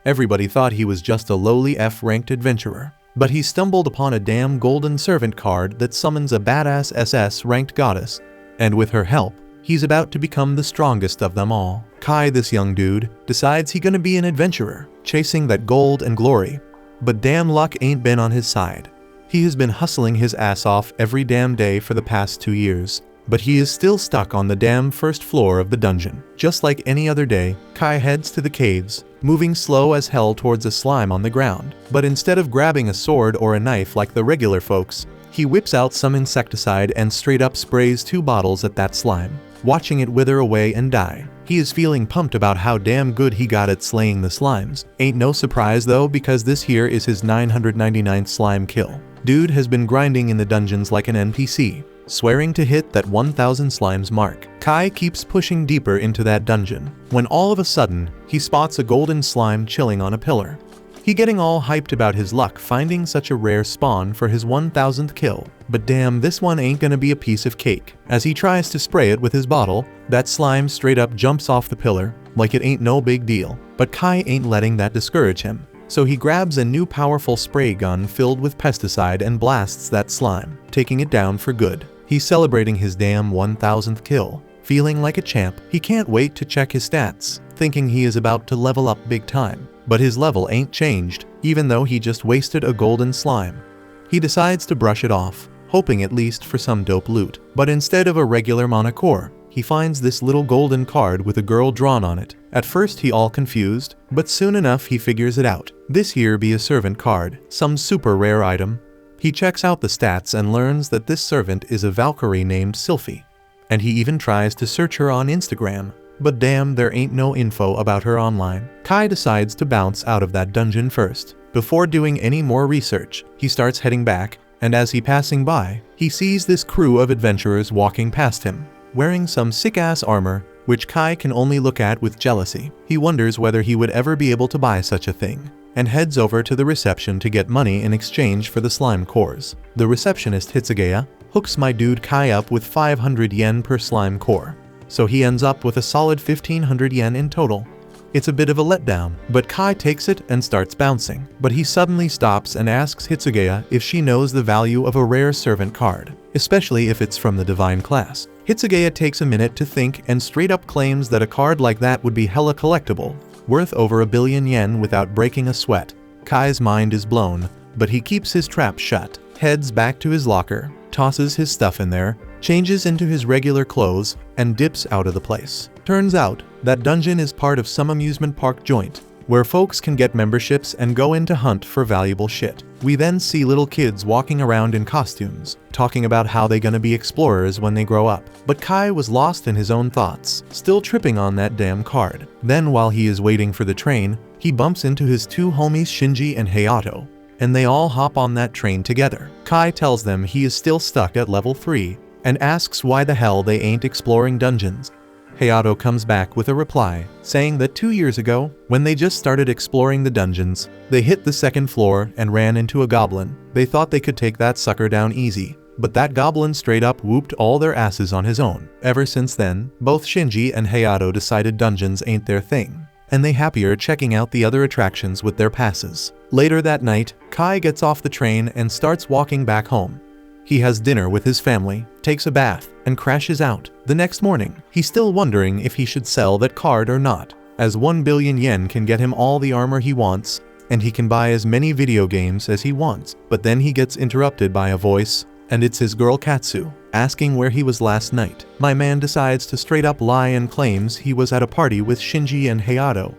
Everybody thought he was just a lowly F-ranked adventurer. But he stumbled upon a damn golden servant card that summons a badass SS-ranked goddess. And with her help, he's about to become the strongest of them all. Kai, this young dude, decides he gonna be an adventurer, chasing that gold and glory. But damn luck ain't been on his side. He has been hustling his ass off every damn day for the past 2 years. But he is still stuck on the damn first floor of the dungeon. Just like any other day, Kai heads to the caves, moving slow as hell towards a slime on the ground. But instead of grabbing a sword or a knife like the regular folks, he whips out some insecticide and straight up sprays 2 bottles at that slime, watching it wither away and die. He is feeling pumped about how damn good he got at slaying the slimes. Ain't no surprise though, because this here is his 999th slime kill. Dude has been grinding in the dungeons like an NPC, swearing to hit that 1000 slimes mark. Kai keeps pushing deeper into that dungeon, when all of a sudden, he spots a golden slime chilling on a pillar. He getting all hyped about his luck finding such a rare spawn for his 1000th kill. But damn, this one ain't gonna be a piece of cake. As he tries to spray it with his bottle, that slime straight up jumps off the pillar, like it ain't no big deal. But Kai ain't letting that discourage him. So he grabs a new powerful spray gun filled with pesticide and blasts that slime, taking it down for good. He's celebrating his damn 1000th kill. Feeling like a champ, he can't wait to check his stats, thinking he is about to level up big time. But his level ain't changed, even though he just wasted a golden slime. He decides to brush it off, hoping at least for some dope loot. But instead of a regular monocore, he finds this little golden card with a girl drawn on it. At first he all confused, but soon enough he figures it out. This here be a servant card, some super rare item. He checks out the stats and learns that this servant is a Valkyrie named Sylphie. And he even tries to search her on Instagram, but damn, there ain't no info about her online. Kai decides to bounce out of that dungeon first. Before doing any more research, he starts heading back, and as he passing by, he sees this crew of adventurers walking past him, wearing some sick-ass armor, which Kai can only look at with jealousy. He wonders whether he would ever be able to buy such a thing, and heads over to the reception to get money in exchange for the slime cores. The receptionist Hitsugeya hooks my dude Kai up with 500 yen per slime core, so he ends up with a solid 1500 yen in total. It's a bit of a letdown, but Kai takes it and starts bouncing. But he suddenly stops and asks Hitsugeya if she knows the value of a rare servant card, especially if it's from the divine class. Hitsugeya takes a minute to think and straight up claims that a card like that would be hella collectible, worth over 1 billion yen without breaking a sweat. Kai's mind is blown, but he keeps his trap shut, heads back to his locker, tosses his stuff in there, changes into his regular clothes, and dips out of the place. Turns out, that dungeon is part of some amusement park joint, where folks can get memberships and go in to hunt for valuable shit. We then see little kids walking around in costumes, talking about how they gonna be explorers when they grow up. But Kai was lost in his own thoughts, still tripping on that damn card. Then while he is waiting for the train, he bumps into his 2 homies Shinji and Hayato, and they all hop on that train together. Kai tells them he is still stuck at level 3, and asks why the hell they ain't exploring dungeons. Hayato comes back with a reply, saying that 2 years ago, when they just started exploring the dungeons, they hit the 2nd floor and ran into a goblin. They thought they could take that sucker down easy, but that goblin straight up whooped all their asses on his own. Ever since then, both Shinji and Hayato decided dungeons ain't their thing, and they happier checking out the other attractions with their passes. Later that night, Kai gets off the train and starts walking back home. He has dinner with his family, takes a bath, and crashes out. The next morning, he's still wondering if he should sell that card or not, as 1 billion yen can get him all the armor he wants, and he can buy as many video games as he wants. But then he gets interrupted by a voice, and it's his girl Katsu, asking where he was last night. My man decides to straight up lie and claims he was at a party with Shinji and Hayato.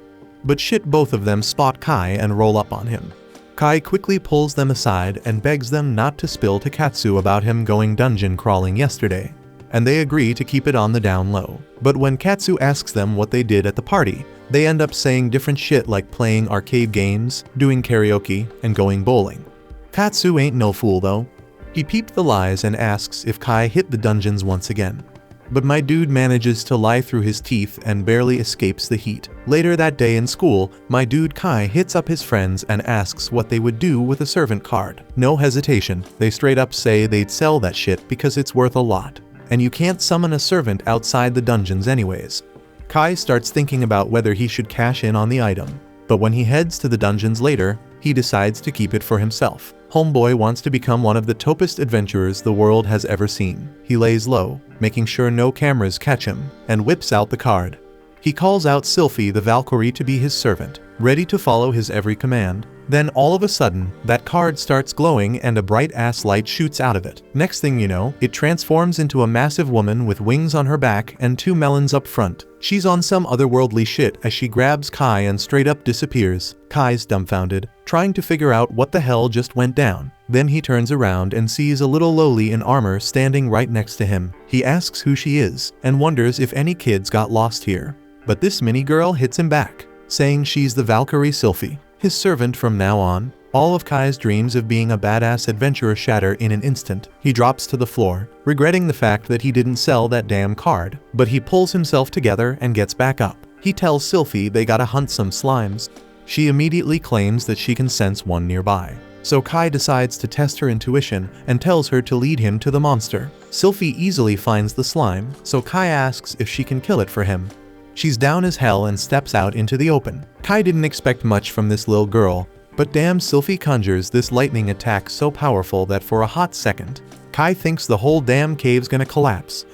But shit, both of them spot Kai and roll up on him. Kai quickly pulls them aside and begs them not to spill to Katsu about him going dungeon crawling yesterday, and they agree to keep it on the down low. But when Katsu asks them what they did at the party, they end up saying different shit like playing arcade games, doing karaoke, and going bowling. Katsu ain't no fool though. He peeped the lies and asks if Kai hit the dungeons once again. But my dude manages to lie through his teeth and barely escapes the heat. Later that day in school, my dude Kai hits up his friends and asks what they would do with a servant card. No hesitation, they straight up say they'd sell that shit because it's worth a lot, and you can't summon a servant outside the dungeons anyways. Kai starts thinking about whether he should cash in on the item, But when he heads to the dungeons later, he decides to keep it for himself. Homeboy wants to become one of the topest adventurers the world has ever seen. He lays low, making sure no cameras catch him, and whips out the card. He calls out Sylphie the Valkyrie to be his servant, ready to follow his every command. Then all of a sudden, that card starts glowing and a bright-ass light shoots out of it. Next thing you know, it transforms into a massive woman with wings on her back and 2 melons up front. She's on some otherworldly shit as she grabs Kai and straight up disappears. Kai's dumbfounded, trying to figure out what the hell just went down. Then he turns around and sees a little lowly in armor standing right next to him. He asks who she is, and wonders if any kids got lost here. But this mini girl hits him back, saying she's the Valkyrie Sylphie, his servant from now on. All of Kai's dreams of being a badass adventurer shatter in an instant. He drops to the floor, regretting the fact that he didn't sell that damn card. But he pulls himself together and gets back up. He tells Sylphie they gotta hunt some slimes. She immediately claims that she can sense one nearby. So Kai decides to test her intuition and tells her to lead him to the monster. Sylphie easily finds the slime, so Kai asks if she can kill it for him. She's down as hell and steps out into the open. Kai didn't expect much from this little girl, but damn, Sylphie conjures this lightning attack so powerful that for a hot second, Kai thinks the whole damn cave's gonna collapse.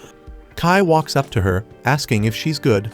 Kai walks up to her, asking if she's good,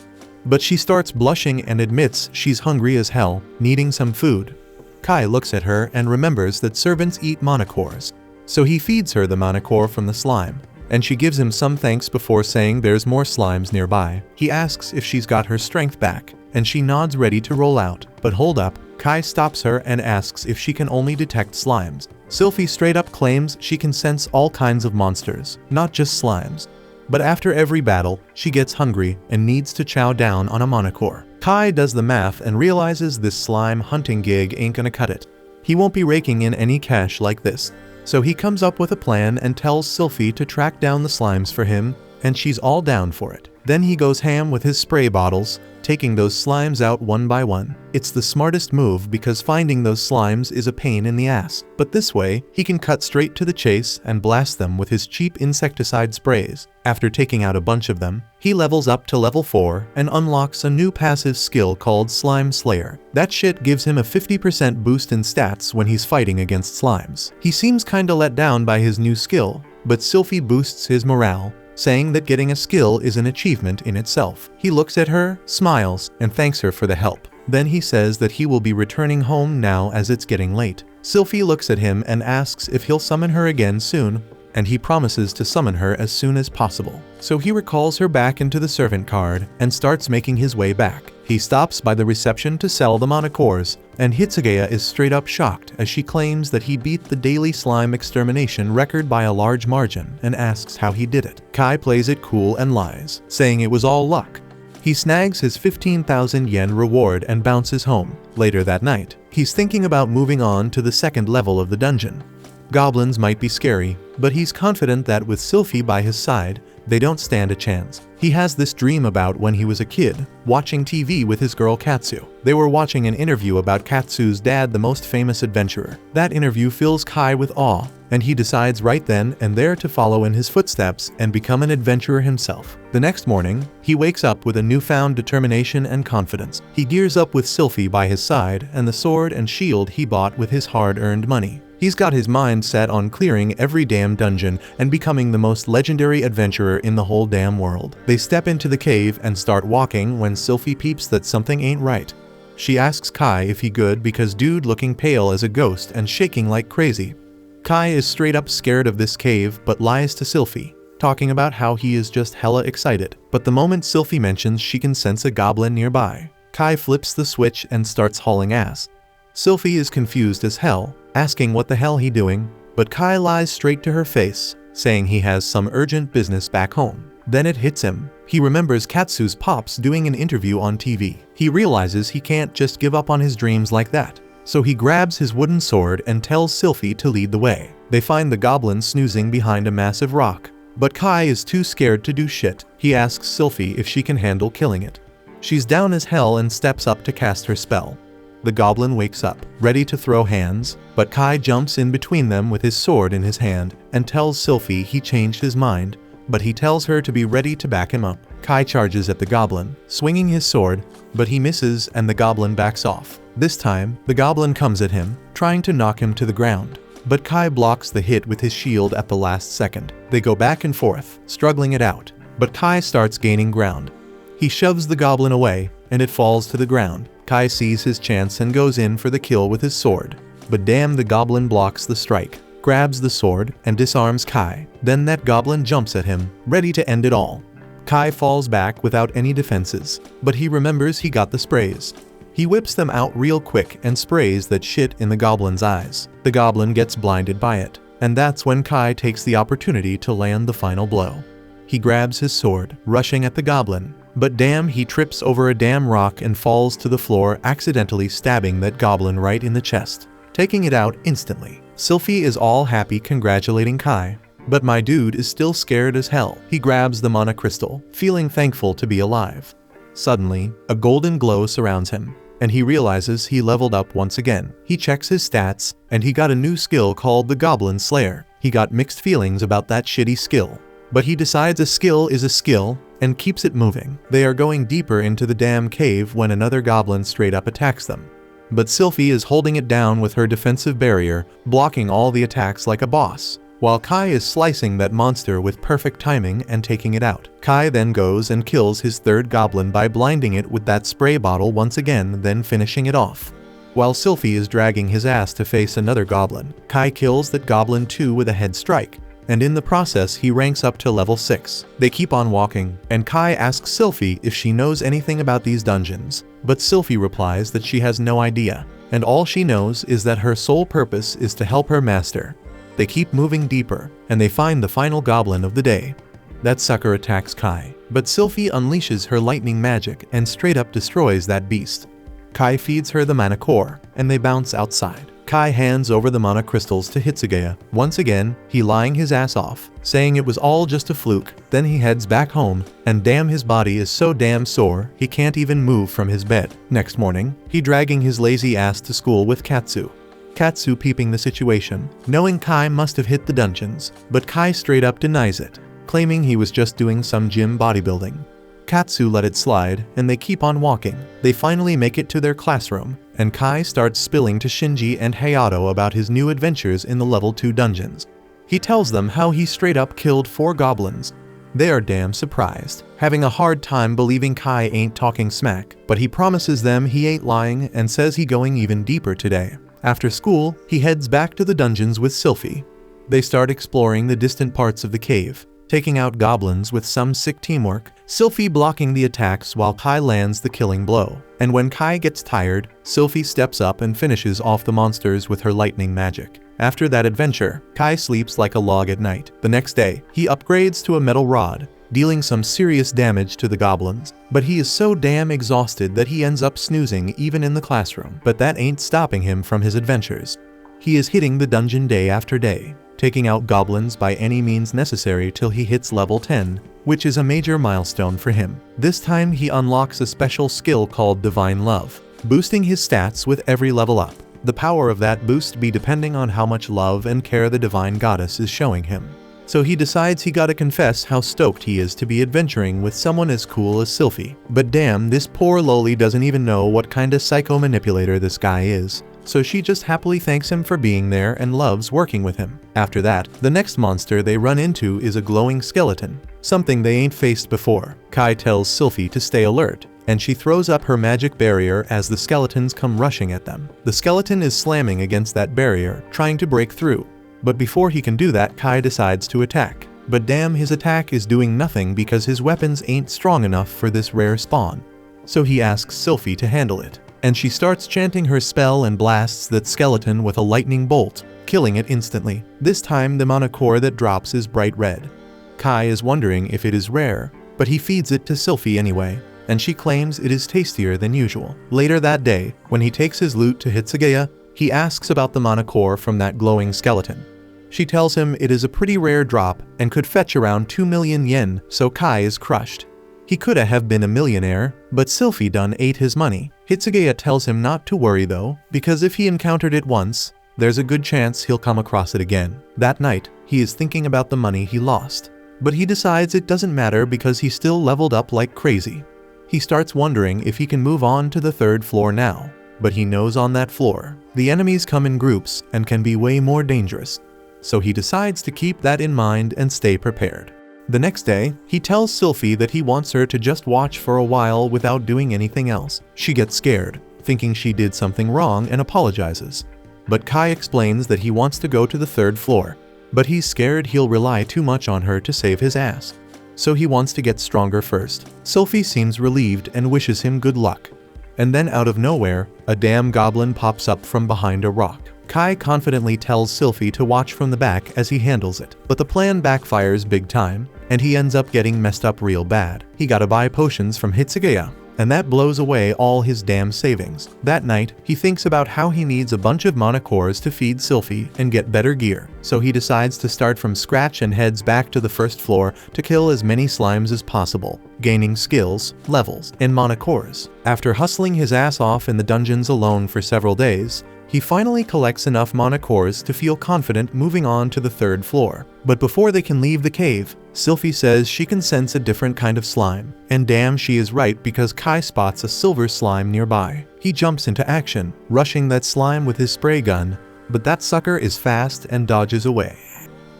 but she starts blushing and admits she's hungry as hell, needing some food. Kai looks at her and remembers that servants eat manticores, so he feeds her the manicore from the slime, and she gives him some thanks before saying there's more slimes nearby. He asks if she's got her strength back, and she nods ready to roll out. But hold up, Kai stops her and asks if she can only detect slimes. Sylphie straight up claims she can sense all kinds of monsters, not just slimes. But after every battle, she gets hungry and needs to chow down on a manicore. Kai does the math and realizes this slime hunting gig ain't gonna cut it. He won't be raking in any cash like this. So he comes up with a plan and tells Sylphie to track down the slimes for him, and she's all down for it. Then he goes ham with his spray bottles, taking those slimes out one by one. It's the smartest move because finding those slimes is a pain in the ass. But this way, he can cut straight to the chase and blast them with his cheap insecticide sprays. After taking out a bunch of them, he levels up to level 4 and unlocks a new passive skill called Slime Slayer. That shit gives him a 50% boost in stats when he's fighting against slimes. He seems kinda let down by his new skill, but Sylphie boosts his morale, saying that getting a skill is an achievement in itself. He looks at her, smiles, and thanks her for the help. Then he says that he will be returning home now as it's getting late. Sylphie looks at him and asks if he'll summon her again soon, and he promises to summon her as soon as possible. So he recalls her back into the servant card and starts making his way back. He stops by the reception to sell the manticores, and Hitsugeya is straight up shocked as she claims that he beat the daily slime extermination record by a large margin and asks how he did it. Kai plays it cool and lies, saying it was all luck. He snags his 15,000 yen reward and bounces home. Later that night, he's thinking about moving on to the second level of the dungeon. Goblins might be scary, but he's confident that with Sylphie by his side, they don't stand a chance. He has this dream about when he was a kid, watching TV with his girl Katsu. They were watching an interview about Katsu's dad, the most famous adventurer. That interview fills Kai with awe, and he decides right then and there to follow in his footsteps and become an adventurer himself. The next morning, he wakes up with a newfound determination and confidence. He gears up with Sylphie by his side and the sword and shield he bought with his hard-earned money. He's got his mind set on clearing every damn dungeon and becoming the most legendary adventurer in the whole damn world. They step into the cave and start walking when Sylphie peeps that something ain't right. She asks Kai if he good because dude looking pale as a ghost and shaking like crazy. Kai is straight up scared of this cave but lies to Sylphie, talking about how he is just hella excited. But the moment Sylphie mentions she can sense a goblin nearby, Kai flips the switch and starts hauling ass. Sylphie is confused as hell, asking what the hell he doing, but Kai lies straight to her face, saying he has some urgent business back home. Then it hits him. He remembers Katsu's pops doing an interview on TV. He realizes he can't just give up on his dreams like that. So he grabs his wooden sword and tells Sylphie to lead the way. They find the goblin snoozing behind a massive rock, but Kai is too scared to do shit. He asks Sylphie if she can handle killing it. She's down as hell and steps up to cast her spell. The goblin wakes up, ready to throw hands, but Kai jumps in between them with his sword in his hand and tells Sylphie he changed his mind, but he tells her to be ready to back him up. Kai charges at the goblin, swinging his sword, but he misses and the goblin backs off. This time, the goblin comes at him, trying to knock him to the ground. But Kai blocks the hit with his shield at the last second. They go back and forth, struggling it out. But Kai starts gaining ground. He shoves the goblin away, and it falls to the ground. Kai sees his chance and goes in for the kill with his sword. But damn, the goblin blocks the strike, grabs the sword, and disarms Kai. Then that goblin jumps at him, ready to end it all. Kai falls back without any defenses, but he remembers he got the sprays. He whips them out real quick and sprays that shit in the goblin's eyes. The goblin gets blinded by it, and that's when Kai takes the opportunity to land the final blow. He grabs his sword, rushing at the goblin, but damn, he trips over a damn rock and falls to the floor, accidentally stabbing that goblin right in the chest, taking it out instantly. Sylphie is all happy congratulating Kai, but my dude is still scared as hell. He grabs the mana crystal, feeling thankful to be alive. Suddenly, a golden glow surrounds him, and he realizes he leveled up once again. He checks his stats, and he got a new skill called the Goblin Slayer. He got mixed feelings about that shitty skill, but he decides a skill is a skill, and keeps it moving. They are going deeper into the damn cave when another goblin straight up attacks them. But Sylphie is holding it down with her defensive barrier, blocking all the attacks like a boss, while Kai is slicing that monster with perfect timing and taking it out. Kai then goes and kills his third goblin by blinding it with that spray bottle once again, then finishing it off. While Sylphie is dragging his ass to face another goblin, Kai kills that goblin too with a head strike, and in the process he ranks up to level 6. They keep on walking, and Kai asks Sylphie if she knows anything about these dungeons, but Sylphie replies that she has no idea, and all she knows is that her sole purpose is to help her master. They keep moving deeper, and they find the final goblin of the day. That sucker attacks Kai, but Sylphie unleashes her lightning magic and straight up destroys that beast. Kai feeds her the mana core, and they bounce outside. Kai hands over the mana crystals to Hitsugeya. Once again, he lying his ass off, saying it was all just a fluke. Then he heads back home, and damn, his body is so damn sore, he can't even move from his bed. Next morning, he dragging his lazy ass to school with Katsu. Katsu peeping the situation, knowing Kai must have hit the dungeons, but Kai straight up denies it, claiming he was just doing some gym bodybuilding. Katsu let it slide, and they keep on walking. They finally make it to their classroom, and Kai starts spilling to Shinji and Hayato about his new adventures in the level 2 dungeons. He tells them how he straight up killed 4 goblins. They are damn surprised, having a hard time believing Kai ain't talking smack, but he promises them he ain't lying and says he going even deeper today. After school, he heads back to the dungeons with Sylphie. They start exploring the distant parts of the cave, taking out goblins with some sick teamwork, Sylphie blocking the attacks while Kai lands the killing blow. And when Kai gets tired, Sylphie steps up and finishes off the monsters with her lightning magic. After that adventure, Kai sleeps like a log at night. The next day, he upgrades to a metal rod, dealing some serious damage to the goblins, but he is so damn exhausted that he ends up snoozing even in the classroom. But that ain't stopping him from his adventures. He is hitting the dungeon day after day, taking out goblins by any means necessary till he hits level 10, which is a major milestone for him. This time he unlocks a special skill called Divine Love, boosting his stats with every level up. The power of that boost be depending on how much love and care the divine goddess is showing him. So he decides he gotta confess how stoked he is to be adventuring with someone as cool as Sylphie. But damn, this poor loli doesn't even know what kinda psycho manipulator this guy is. So she just happily thanks him for being there and loves working with him. After that, the next monster they run into is a glowing skeleton, something they ain't faced before. Kai tells Sylphie to stay alert, and she throws up her magic barrier as the skeletons come rushing at them. The skeleton is slamming against that barrier, trying to break through. But before he can do that, Kai decides to attack. But damn, his attack is doing nothing because his weapons ain't strong enough for this rare spawn. So he asks Sylphie to handle it, and she starts chanting her spell and blasts that skeleton with a lightning bolt, killing it instantly. This time the mana core that drops is bright red. Kai is wondering if it is rare, but he feeds it to Sylphie anyway, and she claims it is tastier than usual. Later that day, when he takes his loot to Hitsugeya, he asks about the mana core from that glowing skeleton. She tells him it is a pretty rare drop and could fetch around 2 million yen, so Kai is crushed. He coulda have been a millionaire, but Sylphie done ate his money. Hitsugeya tells him not to worry though, because if he encountered it once, there's a good chance he'll come across it again. That night, he is thinking about the money he lost. but he decides it doesn't matter because he still leveled up like crazy. He starts wondering if he can move on to the 3rd floor now, but he knows on that floor, the enemies come in groups and can be way more dangerous. So he decides to keep that in mind and stay prepared. The next day, he tells Sylphie that he wants her to just watch for a while without doing anything else. She gets scared, thinking she did something wrong and apologizes. But Kai explains that he wants to go to the 3rd floor, but he's scared he'll rely too much on her to save his ass. So he wants to get stronger first. Sylphie seems relieved and wishes him good luck. And then out of nowhere, a damn goblin pops up from behind a rock. Kai confidently tells Sylphie to watch from the back as he handles it, but the plan backfires big time, and he ends up getting messed up real bad. He gotta buy potions from Hitsugeya, and that blows away all his damn savings. That night, he thinks about how he needs a bunch of mana cores to feed Sylphie and get better gear, so he decides to start from scratch and heads back to the 1st floor to kill as many slimes as possible, gaining skills, levels, and mana cores. After hustling his ass off in the dungeons alone for several days, he finally collects enough mana cores to feel confident moving on to the 3rd floor. But before they can leave the cave, Sylphie says she can sense a different kind of slime. And damn, she is right because Kai spots a silver slime nearby. He jumps into action, rushing that slime with his spray gun, but that sucker is fast and dodges away.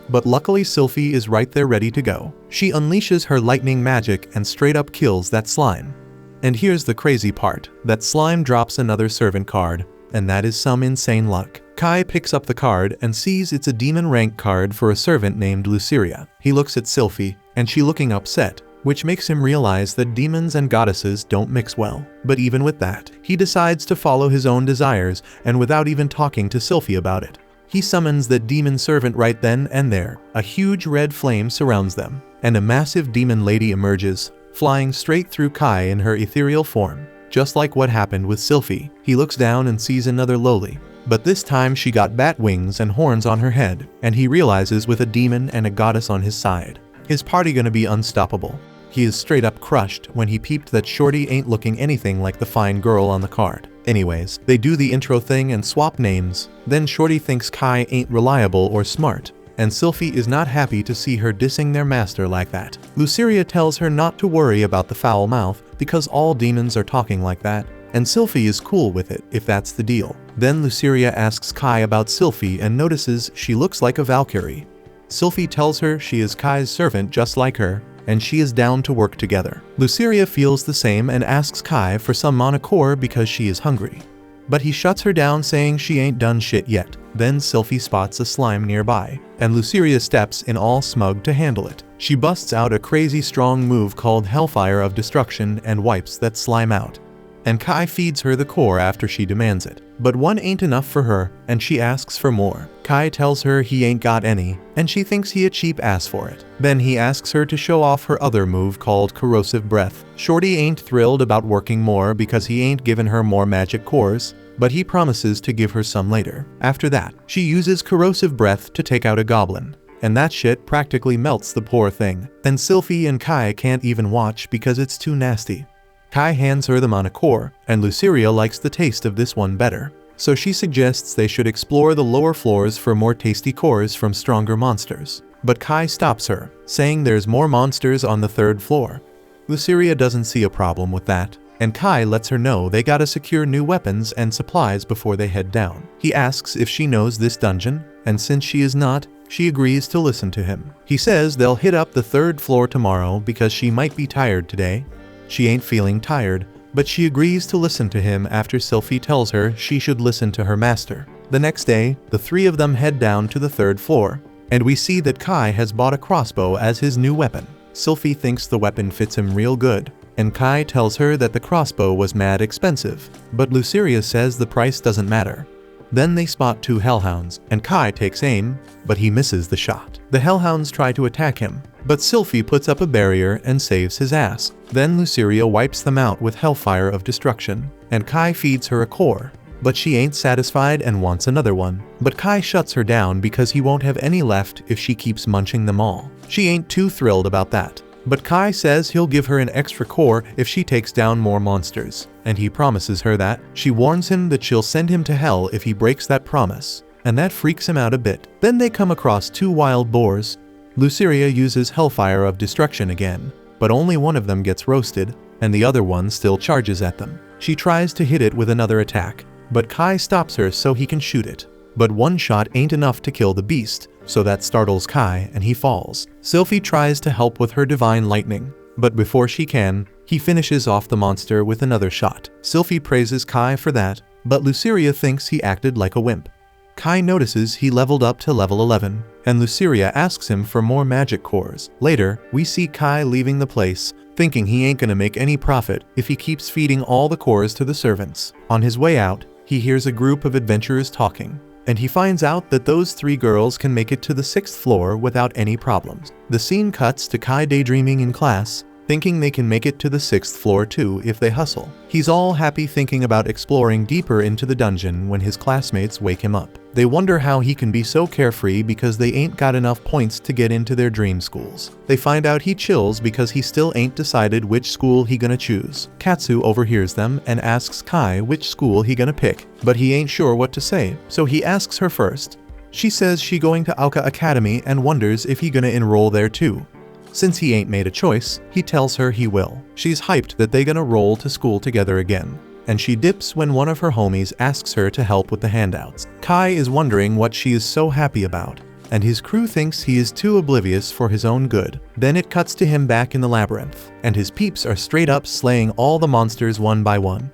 But luckily Sylphie is right there ready to go. She unleashes her lightning magic and straight up kills that slime. And here's the crazy part, that slime drops another servant card, and that is some insane luck. Kai picks up the card and sees it's a demon rank card for a servant named Luceria. He looks at Sylphie, and she looking upset, which makes him realize that demons and goddesses don't mix well. But even with that, he decides to follow his own desires, and without even talking to Sylphie about it, he summons that demon servant right then and there. A huge red flame surrounds them, and a massive demon lady emerges, flying straight through Kai in her ethereal form. Just like what happened with Sylphie, he looks down and sees another lowly. But this time she got bat wings and horns on her head, and he realizes with a demon and a goddess on his side, his party gonna be unstoppable. He is straight up crushed when he peeped that Shorty ain't looking anything like the fine girl on the card. Anyways, they do the intro thing and swap names. Then Shorty thinks Kai ain't reliable or smart, and Sylphie is not happy to see her dissing their master like that. Luceria tells her not to worry about the foul mouth because all demons are talking like that, and Sylphie is cool with it if that's the deal. Then Luceria asks Kai about Sylphie and notices she looks like a Valkyrie. Sylphie tells her she is Kai's servant just like her, and she is down to work together. Luceria feels the same and asks Kai for some mana core because she is hungry. But he shuts her down saying she ain't done shit yet. Then Sylphie spots a slime nearby, and Luceria steps in all smug to handle it. She busts out a crazy strong move called Hellfire of Destruction and wipes that slime out. And Kai feeds her the core after she demands it. But one ain't enough for her, and she asks for more. Kai tells her he ain't got any, and she thinks he a cheap ass for it. Then he asks her to show off her other move called Corrosive Breath. Shorty ain't thrilled about working more because he ain't given her more magic cores, but he promises to give her some later. After that, she uses Corrosive Breath to take out a goblin, and that shit practically melts the poor thing. Then Sylphie and Kai can't even watch because it's too nasty. Kai hands her the mana core, and Luceria likes the taste of this one better, so she suggests they should explore the lower floors for more tasty cores from stronger monsters. But Kai stops her, saying there's more monsters on the 3rd floor. Luceria doesn't see a problem with that, and Kai lets her know they gotta secure new weapons and supplies before they head down. He asks if she knows this dungeon, and since she is not, she agrees to listen to him. He says they'll hit up the 3rd floor tomorrow because she might be tired today. She ain't feeling tired, but she agrees to listen to him after Sylphie tells her she should listen to her master. The next day, the three of them head down to the 3rd floor, and we see that Kai has bought a crossbow as his new weapon. Sylphie thinks the weapon fits him real good, and Kai tells her that the crossbow was mad expensive, but Luceria says the price doesn't matter. Then they spot two hellhounds, and Kai takes aim, but he misses the shot. The hellhounds try to attack him, but Sylphie puts up a barrier and saves his ass. Then Luceria wipes them out with Hellfire of Destruction, and Kai feeds her a core, but she ain't satisfied and wants another one. But Kai shuts her down because he won't have any left if she keeps munching them all. She ain't too thrilled about that, but Kai says he'll give her an extra core if she takes down more monsters, and he promises her that. She warns him that she'll send him to hell if he breaks that promise, and that freaks him out a bit. Then they come across two wild boars, Luceria uses Hellfire of Destruction again, but only one of them gets roasted, and the other one still charges at them. She tries to hit it with another attack, but Kai stops her so he can shoot it. But one shot ain't enough to kill the beast, so that startles Kai and he falls. Sylphie tries to help with her Divine Lightning, but before she can, he finishes off the monster with another shot. Sylphie praises Kai for that, but Luceria thinks he acted like a wimp. Kai notices he leveled up to level 11, and Luceria asks him for more magic cores. Later, we see Kai leaving the place, thinking he ain't gonna make any profit if he keeps feeding all the cores to the servants. On his way out, he hears a group of adventurers talking, and he finds out that those 3 girls can make it to the 6th floor without any problems. The scene cuts to Kai daydreaming in class, thinking they can make it to the 6th floor too if they hustle. He's all happy thinking about exploring deeper into the dungeon when his classmates wake him up. They wonder how he can be so carefree because they ain't got enough points to get into their dream schools. They find out he chills because he still ain't decided which school he gonna choose. Katsu overhears them and asks Kai which school he gonna pick, but he ain't sure what to say, so he asks her first. She says she going to Aoka Academy and wonders if he gonna enroll there too. Since he ain't made a choice, he tells her he will. She's hyped that they gonna roll to school together again, and she dips when one of her homies asks her to help with the handouts. Kai is wondering what she is so happy about, and his crew thinks he is too oblivious for his own good. Then it cuts to him back in the labyrinth, and his peeps are straight up slaying all the monsters one by one.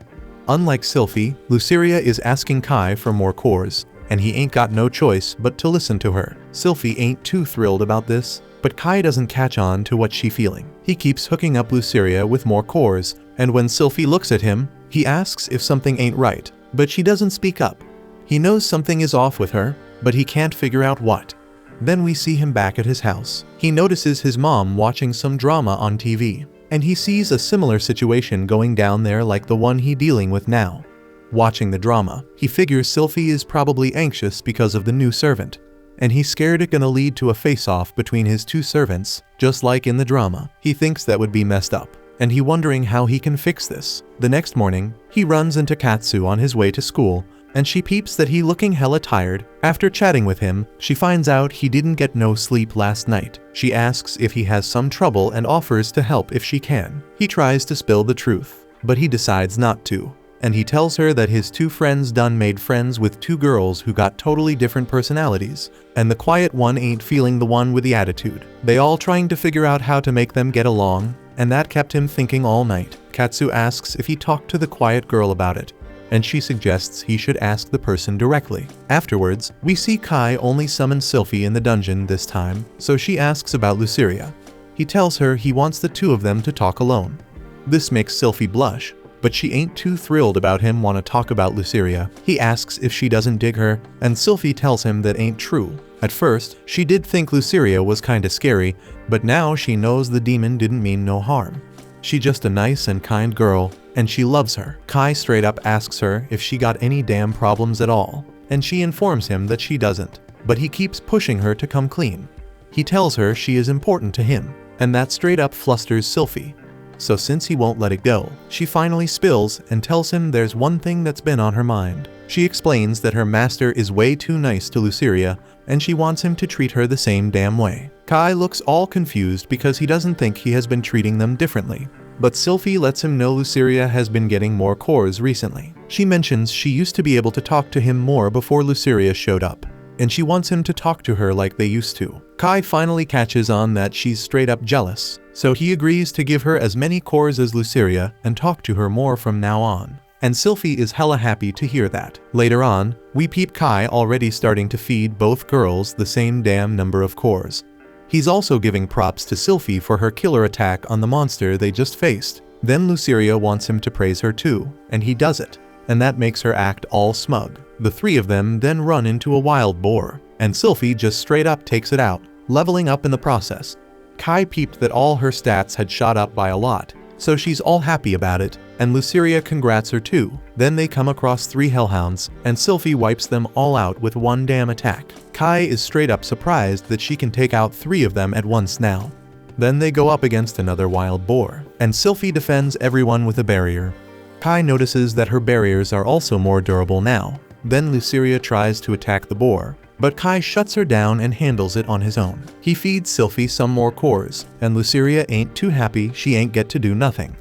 Unlike Sylphie, Luceria is asking Kai for more cores, and he ain't got no choice but to listen to her. Sylphie ain't too thrilled about this, but Kai doesn't catch on to what she's feeling. He keeps hooking up Luceria with more cores, and when Sylphie looks at him, he asks if something ain't right, but she doesn't speak up. He knows something is off with her, but he can't figure out what. Then we see him back at his house. He notices his mom watching some drama on TV, and he sees a similar situation going down there like the one he dealing with now. Watching the drama, he figures Sylphie is probably anxious because of the new servant, and he's scared it gonna lead to a face-off between his 2 servants, just like in the drama. He thinks that would be messed up, and he wondering how he can fix this. The next morning, he runs into Katsu on his way to school, and she peeps that he looking hella tired. After chatting with him, she finds out he didn't get no sleep last night. She asks if he has some trouble and offers to help if she can. He tries to spill the truth, but he decides not to. And he tells her that his 2 friends done made friends with 2 girls who got totally different personalities, and the quiet one ain't feeling the one with the attitude. They all trying to figure out how to make them get along, and that kept him thinking all night. Katsu asks if he talked to the quiet girl about it, and she suggests he should ask the person directly. Afterwards, we see Kai only summon Sylphie in the dungeon this time, so she asks about Luceria. He tells her he wants the 2 of them to talk alone. This makes Sylphie blush, but she ain't too thrilled about him want to talk about Luceria. He asks if she doesn't dig her, and Sylphie tells him that ain't true. At first, she did think Luceria was kinda scary, but now she knows the demon didn't mean no harm. She just a nice and kind girl, and she loves her. Kai straight up asks her if she got any damn problems at all, and she informs him that she doesn't, but he keeps pushing her to come clean. He tells her she is important to him, and that straight up flusters Sylphie. So since he won't let it go, she finally spills and tells him there's one thing that's been on her mind. She explains that her master is way too nice to Luceria, and she wants him to treat her the same damn way. Kai looks all confused because he doesn't think he has been treating them differently. But Sylphie lets him know Luceria has been getting more cores recently. She mentions she used to be able to talk to him more before Luceria showed up, and she wants him to talk to her like they used to. Kai finally catches on that she's straight up jealous, so he agrees to give her as many cores as Luceria and talk to her more from now on. And Sylphie is hella happy to hear that. Later on, we peep Kai already starting to feed both girls the same damn number of cores. He's also giving props to Sylphie for her killer attack on the monster they just faced. Then Luceria wants him to praise her too, and he does it, and that makes her act all smug. The 3 of them then run into a wild boar, and Sylphie just straight up takes it out, leveling up in the process. Kai peeped that all her stats had shot up by a lot, so she's all happy about it, and Luceria congrats her too. Then they come across 3 hellhounds, and Sylphie wipes them all out with one damn attack. Kai is straight up surprised that she can take out 3 of them at once now. Then they go up against another wild boar, and Sylphie defends everyone with a barrier. Kai notices that her barriers are also more durable now. Then Luceria tries to attack the boar, but Kai shuts her down and handles it on his own. He feeds Sylphie some more cores, and Luceria ain't too happy she ain't get to do nothing.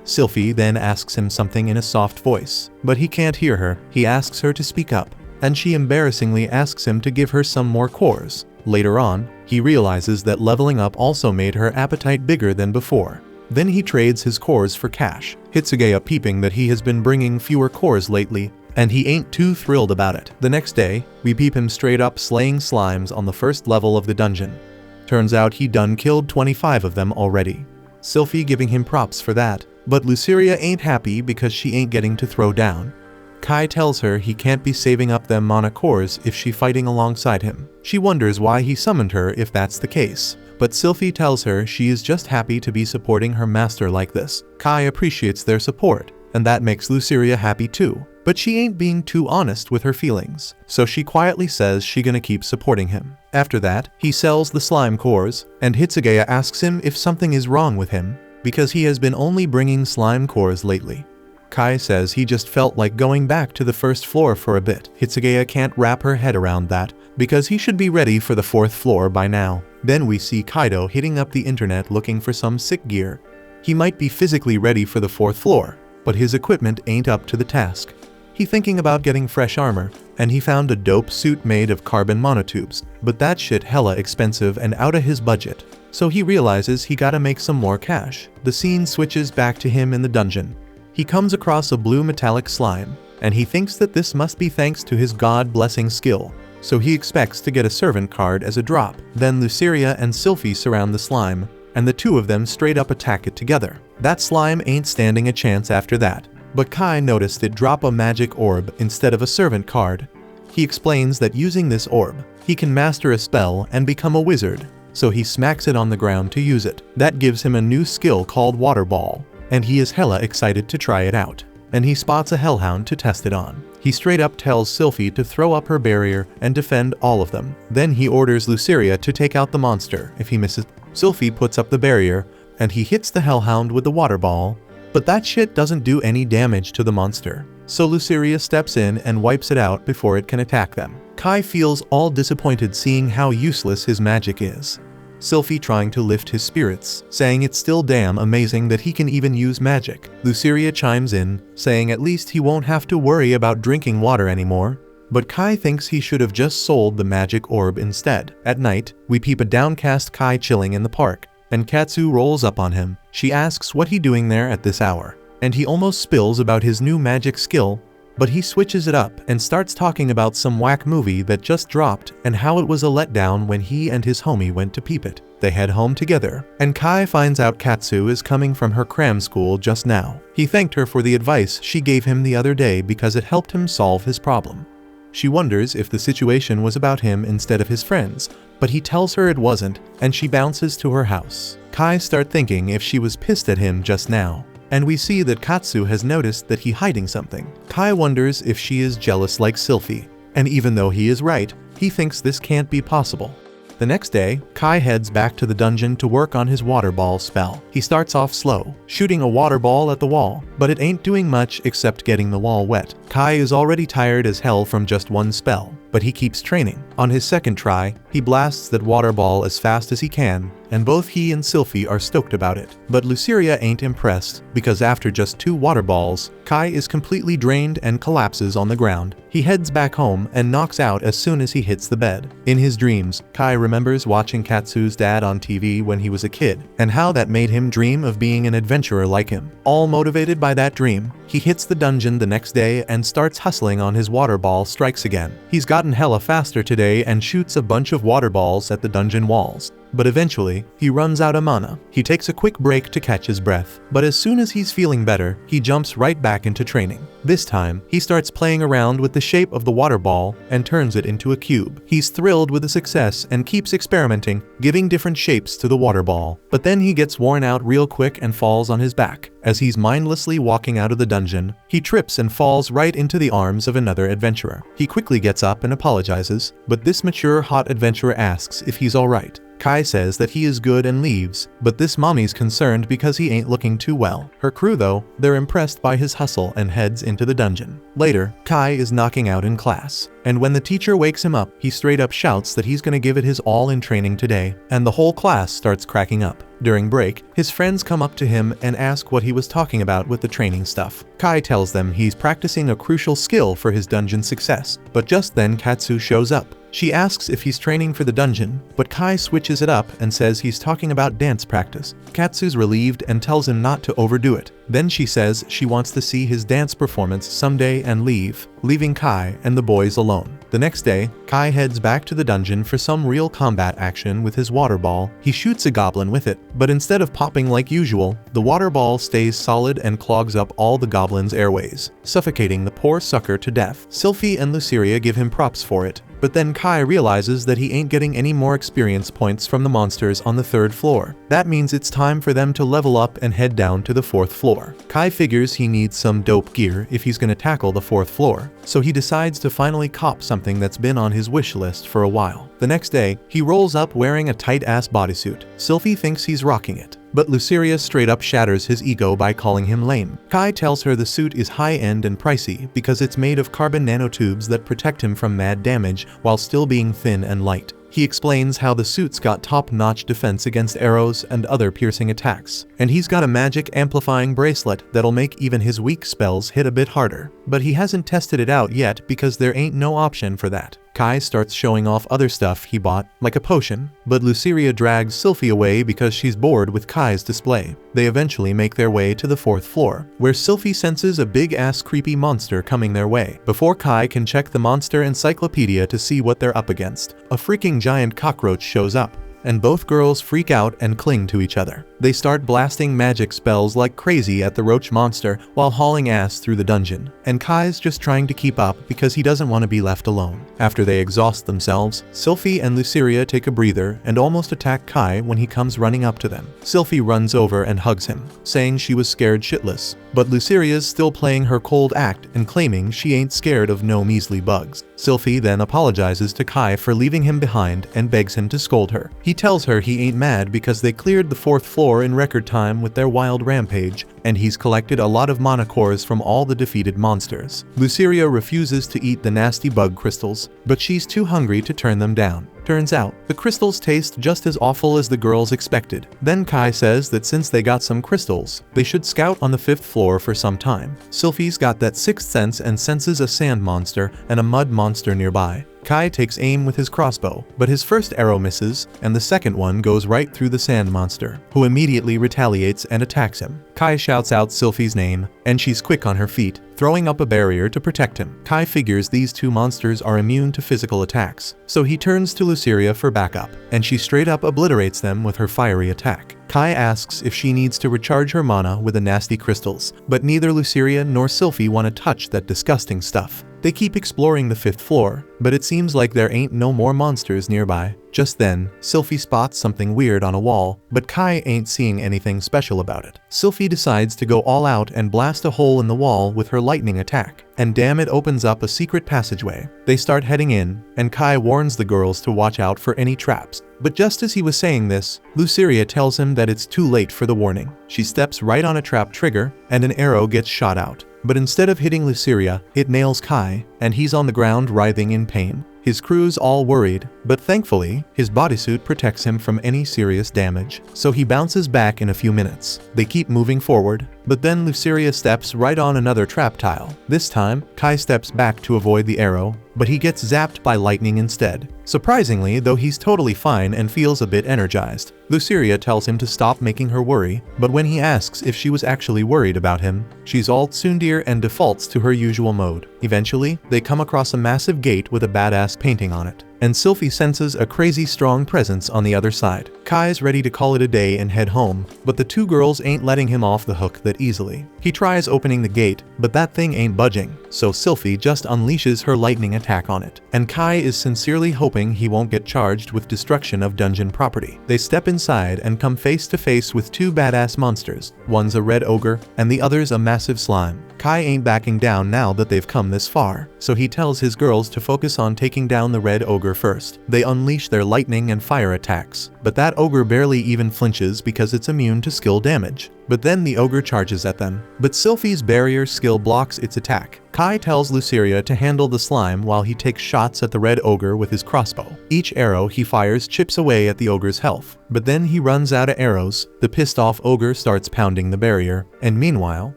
Sylphie then asks him something in a soft voice, but he can't hear her. He asks her to speak up, and she embarrassingly asks him to give her some more cores. Later on, he realizes that leveling up also made her appetite bigger than before. Then he trades his cores for cash, Hitsugeya peeping that he has been bringing fewer cores lately, and he ain't too thrilled about it. The next day, we peep him straight up slaying slimes on the first level of the dungeon. Turns out he done killed 25 of them already. Sylphie giving him props for that, but Luceria ain't happy because she ain't getting to throw down. Kai tells her he can't be saving up them mana cores if she fighting alongside him. She wonders why he summoned her if that's the case, but Sylphie tells her she is just happy to be supporting her master like this. Kai appreciates their support, and that makes Luceria happy too. But she ain't being too honest with her feelings, so she quietly says she gonna keep supporting him. After that, he sells the slime cores, and Hitsugeya asks him if something is wrong with him, because he has been only bringing slime cores lately. Kai says he just felt like going back to the first floor for a bit. Hitsugeya can't wrap her head around that, because he should be ready for the 4th floor by now. Then we see Kaido hitting up the internet looking for some sick gear. He might be physically ready for the 4th floor, but his equipment ain't up to the task. He thinking about getting fresh armor, and he found a dope suit made of carbon monotubes, but that shit hella expensive and outta his budget. So he realizes he gotta make some more cash. The scene switches back to him in the dungeon. He comes across a blue metallic slime, and he thinks that this must be thanks to his god-blessing skill, so he expects to get a servant card as a drop. Then Luceria and Sylphie surround the slime, and the two of them straight up attack it together. That slime ain't standing a chance after that. But Kai noticed it drop a magic orb instead of a servant card. He explains that using this orb, he can master a spell and become a wizard, so he smacks it on the ground to use it. That gives him a new skill called Water Ball, and he is hella excited to try it out. And he spots a hellhound to test it on. He straight up tells Sylphie to throw up her barrier and defend all of them. Then he orders Luceria to take out the monster if he misses. Sylphie puts up the barrier, and he hits the hellhound with the water ball, but that shit doesn't do any damage to the monster. So Luceria steps in and wipes it out before it can attack them. Kai feels all disappointed seeing how useless his magic is. Sylphie trying to lift his spirits, saying it's still damn amazing that he can even use magic. Luceria chimes in, saying at least he won't have to worry about drinking water anymore. But Kai thinks he should have just sold the magic orb instead. At night, we peep a downcast Kai chilling in the park, and Katsu rolls up on him. She asks what he doing there at this hour, and he almost spills about his new magic skill, but he switches it up and starts talking about some whack movie that just dropped and how it was a letdown when he and his homie went to peep it. They head home together, and Kai finds out Katsu is coming from her cram school just now. He thanked her for the advice she gave him the other day because it helped him solve his problem. She wonders if the situation was about him instead of his friends, but he tells her it wasn't, and she bounces to her house. Kai starts thinking if she was pissed at him just now, and we see that Katsu has noticed that he's hiding something. Kai wonders if she is jealous like Sylphie, and even though he is right, he thinks this can't be possible. The next day, Kai heads back to the dungeon to work on his water ball spell. He starts off slow, shooting a water ball at the wall, but it ain't doing much except getting the wall wet. Kai is already tired as hell from just one spell, but he keeps training. On his second try, he blasts that water ball as fast as he can, and both he and Sylphie are stoked about it. But Luceria ain't impressed, because after just 2 water balls, Kai is completely drained and collapses on the ground. He heads back home and knocks out as soon as he hits the bed. In his dreams, Kai remembers watching Katsu's dad on TV when he was a kid, and how that made him dream of being an adventurer like him. All motivated by that dream, he hits the dungeon the next day and starts hustling on his water ball strikes again. He's gotten hella faster today and shoots a bunch of water balls at the dungeon walls. But eventually, he runs out of mana. He takes a quick break to catch his breath, but as soon as he's feeling better, he jumps right back into training. This time, he starts playing around with the shape of the water ball and turns it into a cube. He's thrilled with the success and keeps experimenting, giving different shapes to the water ball. But then he gets worn out real quick and falls on his back. As he's mindlessly walking out of the dungeon, he trips and falls right into the arms of another adventurer. He quickly gets up and apologizes, but this mature hot adventurer asks if he's alright. Kai says that he is good and leaves, but this mommy's concerned because he ain't looking too well. Her crew though, they're impressed by his hustle and heads into the dungeon. Later, Kai is knocking out in class, and when the teacher wakes him up, he straight up shouts that he's gonna give it his all in training today, and the whole class starts cracking up. During break, his friends come up to him and ask what he was talking about with the training stuff. Kai tells them he's practicing a crucial skill for his dungeon success, but just then Katsu shows up. She asks if he's training for the dungeon, but Kai switches it up and says he's talking about dance practice. Katsu's relieved and tells him not to overdo it. Then she says she wants to see his dance performance someday and leaving Kai and the boys alone. The next day, Kai heads back to the dungeon for some real combat action with his water ball. He shoots a goblin with it, but instead of popping like usual, the water ball stays solid and clogs up all the goblin's airways, suffocating the poor sucker to death. Sylphie and Luceria give him props for it, but then Kai realizes that he ain't getting any more experience points from the monsters on the 3rd floor. That means it's time for them to level up and head down to the 4th floor. Kai figures he needs some dope gear if he's gonna tackle the 4th floor, so he decides to finally cop something that's been on his wish list for a while. The next day, he rolls up wearing a tight-ass bodysuit. Sylphie thinks he's rocking it, but Luceria straight up shatters his ego by calling him lame. Kai tells her the suit is high-end and pricey because it's made of carbon nanotubes that protect him from mad damage while still being thin and light. He explains how the suit's got top-notch defense against arrows and other piercing attacks, and he's got a magic amplifying bracelet that'll make even his weak spells hit a bit harder. But he hasn't tested it out yet because there ain't no option for that. Kai starts showing off other stuff he bought, like a potion, but Luceria drags Sylphie away because she's bored with Kai's display. They eventually make their way to the 4th floor, where Sylphie senses a big-ass creepy monster coming their way. Before Kai can check the monster encyclopedia to see what they're up against, a freaking giant cockroach shows up, and both girls freak out and cling to each other. They start blasting magic spells like crazy at the roach monster while hauling ass through the dungeon, and Kai's just trying to keep up because he doesn't want to be left alone. After they exhaust themselves, Sylphie and Luceria take a breather and almost attack Kai when he comes running up to them. Sylphie runs over and hugs him, saying she was scared shitless, but Luceria's still playing her cold act and claiming she ain't scared of no measly bugs. Sylphie then apologizes to Kai for leaving him behind and begs him to scold her. He tells her he ain't mad because they cleared the 4th floor in record time with their wild rampage, and he's collected a lot of mana cores from all the defeated monsters. Luceria refuses to eat the nasty bug crystals, but she's too hungry to turn them down. Turns out, the crystals taste just as awful as the girls expected. Then Kai says that since they got some crystals, they should scout on the 5th floor for some time. Sylphie's got that 6th sense and senses a sand monster and a mud monster nearby. Kai takes aim with his crossbow, but his first arrow misses, and the second one goes right through the sand monster, who immediately retaliates and attacks him. Kai shouts out Sylphie's name, and she's quick on her feet, throwing up a barrier to protect him. Kai figures these two monsters are immune to physical attacks, so he turns to Luceria for backup, and she straight up obliterates them with her fiery attack. Kai asks if she needs to recharge her mana with the nasty crystals, but neither Luceria nor Sylphie want to touch that disgusting stuff. They keep exploring the 5th floor, but it seems like there ain't no more monsters nearby. Just then, Sylphie spots something weird on a wall, but Kai ain't seeing anything special about it. Sylphie decides to go all out and blast a hole in the wall with her lightning attack, and damn, it opens up a secret passageway. They start heading in, and Kai warns the girls to watch out for any traps. But just as he was saying this, Luceria tells him that it's too late for the warning. She steps right on a trap trigger, and an arrow gets shot out. But instead of hitting Luceria, it nails Kai, and he's on the ground writhing in pain. His crew's all worried, but thankfully, his bodysuit protects him from any serious damage, so he bounces back in a few minutes. They keep moving forward, but then Luceria steps right on another trap tile. This time, Kai steps back to avoid the arrow, but he gets zapped by lightning instead. Surprisingly, though, he's totally fine and feels a bit energized. Luceria tells him to stop making her worry, but when he asks if she was actually worried about him, she's all tsundere and defaults to her usual mode. Eventually, they come across a massive gate with a badass painting on it, and Sylphie senses a crazy strong presence on the other side. Kai's ready to call it a day and head home, but the two girls ain't letting him off the hook that easily. He tries opening the gate, but that thing ain't budging, so Sylphie just unleashes her lightning attack on it, and Kai is sincerely hoping he won't get charged with destruction of dungeon property. They step inside and come face to face with two badass monsters. One's a red ogre, and the other's a massive slime. Kai ain't backing down now that they've come this far, so he tells his girls to focus on taking down the red ogre first. They unleash their lightning and fire attacks, but that ogre barely even flinches because it's immune to skill damage. But then the ogre charges at them, but Sylphie's barrier skill blocks its attack. Kai tells Luceria to handle the slime while he takes shots at the red ogre with his crossbow. Each arrow he fires chips away at the ogre's health, but then he runs out of arrows. The pissed off ogre starts pounding the barrier, and meanwhile,